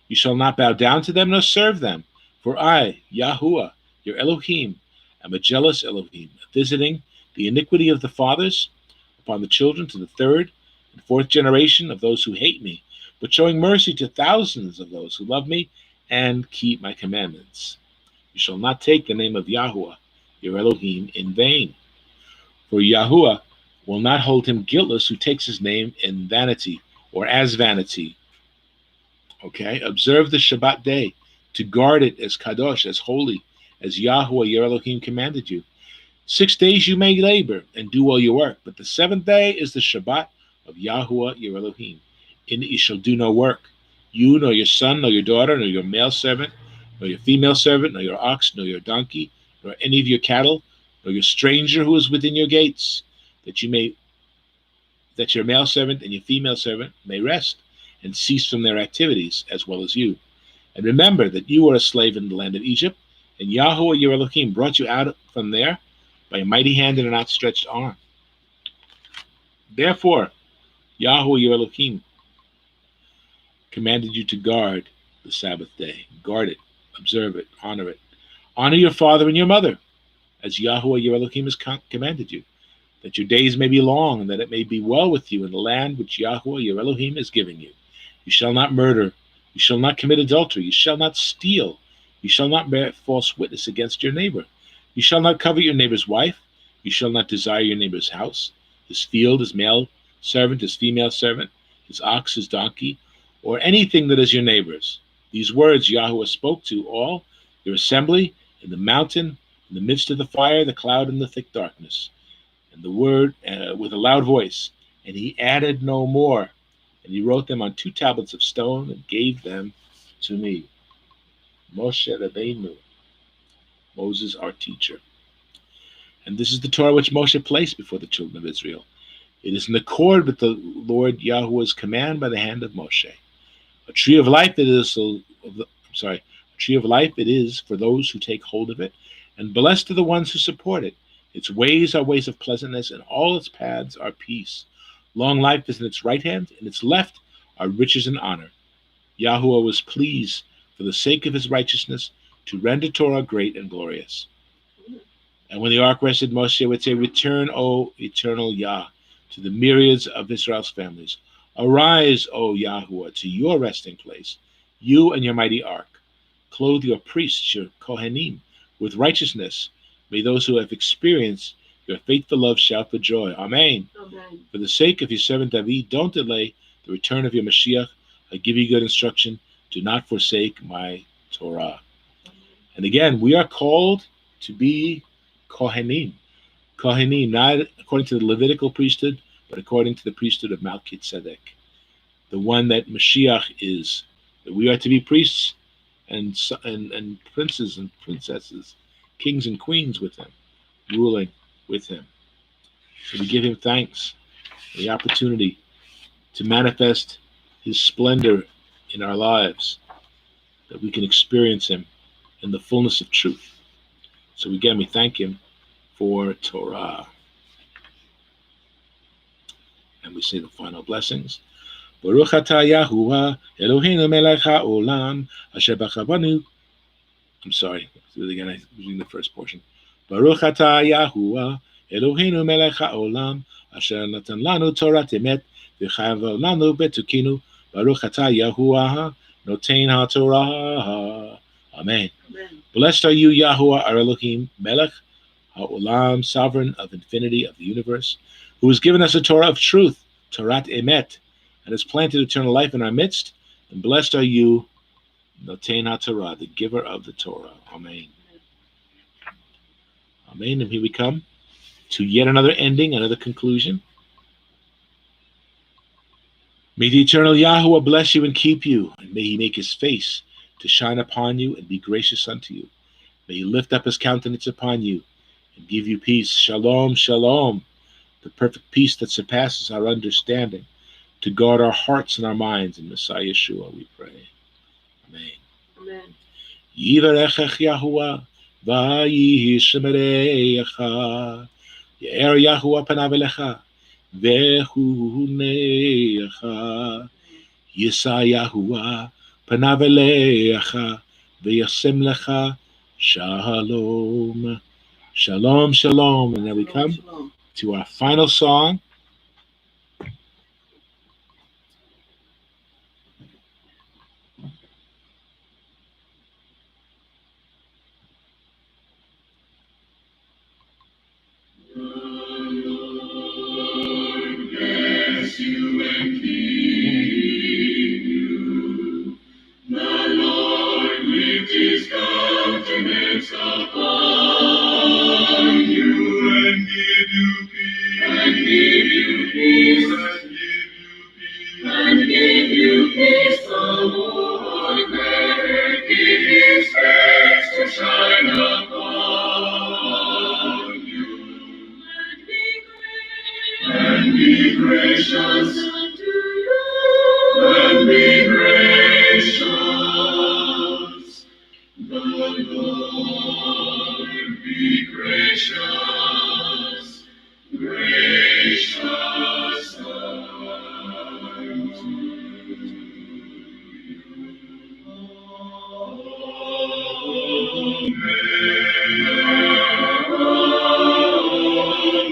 You shall not bow down to them nor serve them. For I, Yahuwah, your Elohim, am a jealous Elohim, visiting the iniquity of the fathers upon the children to the 3rd and 4th generation of those who hate me, but showing mercy to thousands of those who love me and keep my commandments. You shall not take the name of Yahuwah, your Elohim, in vain. For Yahuwah will not hold him guiltless who takes his name in vanity or as vanity. Okay? Observe the Shabbat day, to guard it as kadosh, as holy, as Yahuwah your Elohim commanded you. 6 days you may labor and do all your work, but the 7th day is the Shabbat of Yahuwah your Elohim. In it you shall do no work, you, nor your son, nor your daughter, nor your male servant, nor your female servant, nor your ox, nor your donkey, nor any of your cattle, nor your stranger who is within your gates, that your male servant and your female servant may rest and cease from their activities, as well as you. And remember that you were a slave in the land of Egypt, and Yahuwah your Elohim brought you out from there by a mighty hand and an outstretched arm. Therefore, Yahuwah your Elohim commanded you to guard the Sabbath day. Guard it, observe it, honor it. Honor your father and your mother, as Yahuwah your Elohim has commanded you, that your days may be long, and that it may be well with you in the land which Yahuwah your Elohim is giving you. You shall not murder. You shall not commit adultery. You shall not steal. You shall not bear false witness against your neighbor. You shall not covet your neighbor's wife. You shall not desire your neighbor's house, his field, his male servant, his female servant, his ox, his donkey, or anything that is your neighbor's. These words Yahweh spoke to all your assembly in the mountain, in the midst of the fire, the cloud, and the thick darkness, and the word with a loud voice. And he added no more. And he wrote them on 2 tablets of stone and gave them to me. Moshe Rabbeinu, Moses, our teacher. And this is the Torah which Moshe placed before the children of Israel. It is in accord with the Lord Yahweh's command by the hand of Moshe. A tree of life it is. A tree of life it is for those who take hold of it, and blessed are the ones who support it. Its ways are ways of pleasantness, and all its paths are peace. Long life is in its right hand, and its left are riches and honor. Yahuwah was pleased, for the sake of his righteousness, to render Torah great and glorious. And when the ark rested, Moshe would say, "Return, O eternal Yah, to the myriads of Israel's families. Arise, O Yahuwah, to your resting place, you and your mighty ark. Clothe your priests, your Kohanim, with righteousness. May those who have experienced your faithful love shout for joy. Amen. Amen. For the sake of your servant David, don't delay the return of your Mashiach. I give you good instruction. Do not forsake my Torah." And again, we are called to be Kohanim. Kohanim, not according to the Levitical priesthood, but according to the priesthood of Melchizedek, the one that Mashiach is. That we are to be priests and princes and princesses, kings and queens with him, ruling with him. So we give him thanks for the opportunity to manifest his splendor in our lives, that we can experience him in the fullness of truth. So again, we thank him for Torah. And we say the final blessings. Baruch atah Yahuwah Eloheinu melech haolam asher bachavanu. I'm sorry, let's do it again. I was reading the first portion. Baruch atah Yahuwah Eloheinu melech haolam asher natan lanu Torat emet v'chayav lanu betukinu. Baruch atah Yahuwah noten haTorah. Amen. Amen. Blessed are you, Yahuwah, our Elohim, Melech haolam, sovereign of infinity of the universe, who has given us a Torah of truth, Torat emet, and has planted eternal life in our midst. And blessed are you, Noten HaTorah, the giver of the Torah. Amen. Amen. And here we come to yet another ending, another conclusion. May the eternal Yahuwah bless you and keep you, and may he make his face to shine upon you and be gracious unto you. May he lift up his countenance upon you and give you peace. Shalom, shalom, the perfect peace that surpasses our understanding, to guard our hearts and our minds. In Messiah Yeshua we pray. Amen. Amen. Yivarechach Yahuwah v'yishmerecha, Ye'er Yahuwah panav elecha v'hunecha, Yisa Yahuwah panav elecha v'yasem lecha shalom. Shalom, shalom. And then we come Shalom. to our final song. Bless you and keep you. The Lord lift his countenance upon you and give you peace. And give you peace. And give you peace. The Lord make his face to shine upon you. And be gracious unto you. And be gracious. The Lord be gracious. Gracious unto you.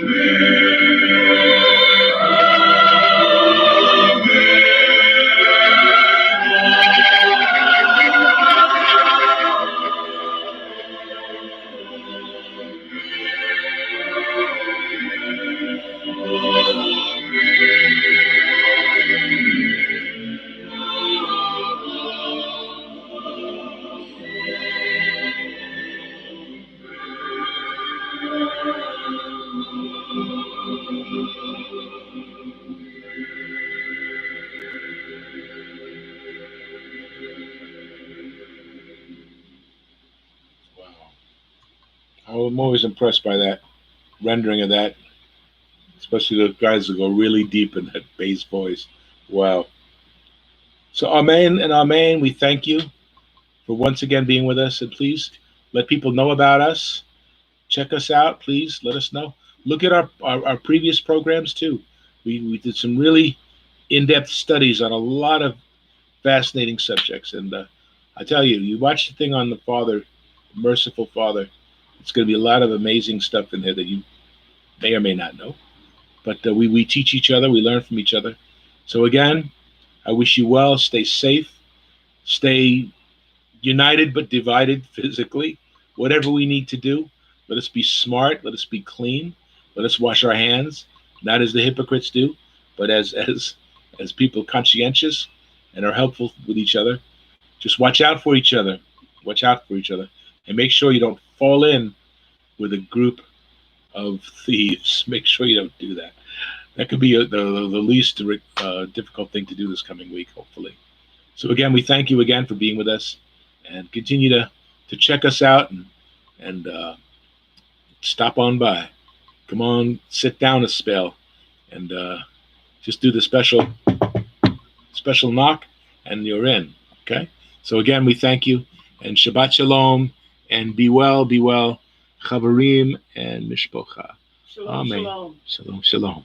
Amen. I'm always impressed by that rendering of that, especially the guys that go really deep in that bass voice. Wow. So, Amen and Amen, we thank you for once again being with us. And please let people know about us. Check us out. Please let us know. Look at our previous programs too. We did some really in depth studies on a lot of fascinating subjects. And I tell you, you watch the thing on the Father, Merciful Father, it's going to be a lot of amazing stuff in there that you may or may not know. But we teach each other, we learn from each other. So again, I wish you well. Stay safe. Stay united but divided physically. Whatever we need to do, let us be smart. Let us be clean. Let us wash our hands, not as the hypocrites do, but as people conscientious and are helpful with each other. Just watch out for each other. Watch out for each other, and make sure you don't fall in with a group of thieves. Make sure you don't do that. That could be the least difficult thing to do this coming week, hopefully. So again, we thank you again for being with us, and continue to check us out and stop on by. Come on, sit down a spell, and just do the special knock, and you're in. Okay. So again, we thank you, and Shabbat Shalom, and be well, Chavarim and Mishpocha. Shalom, Amen. shalom. Shalom, shalom.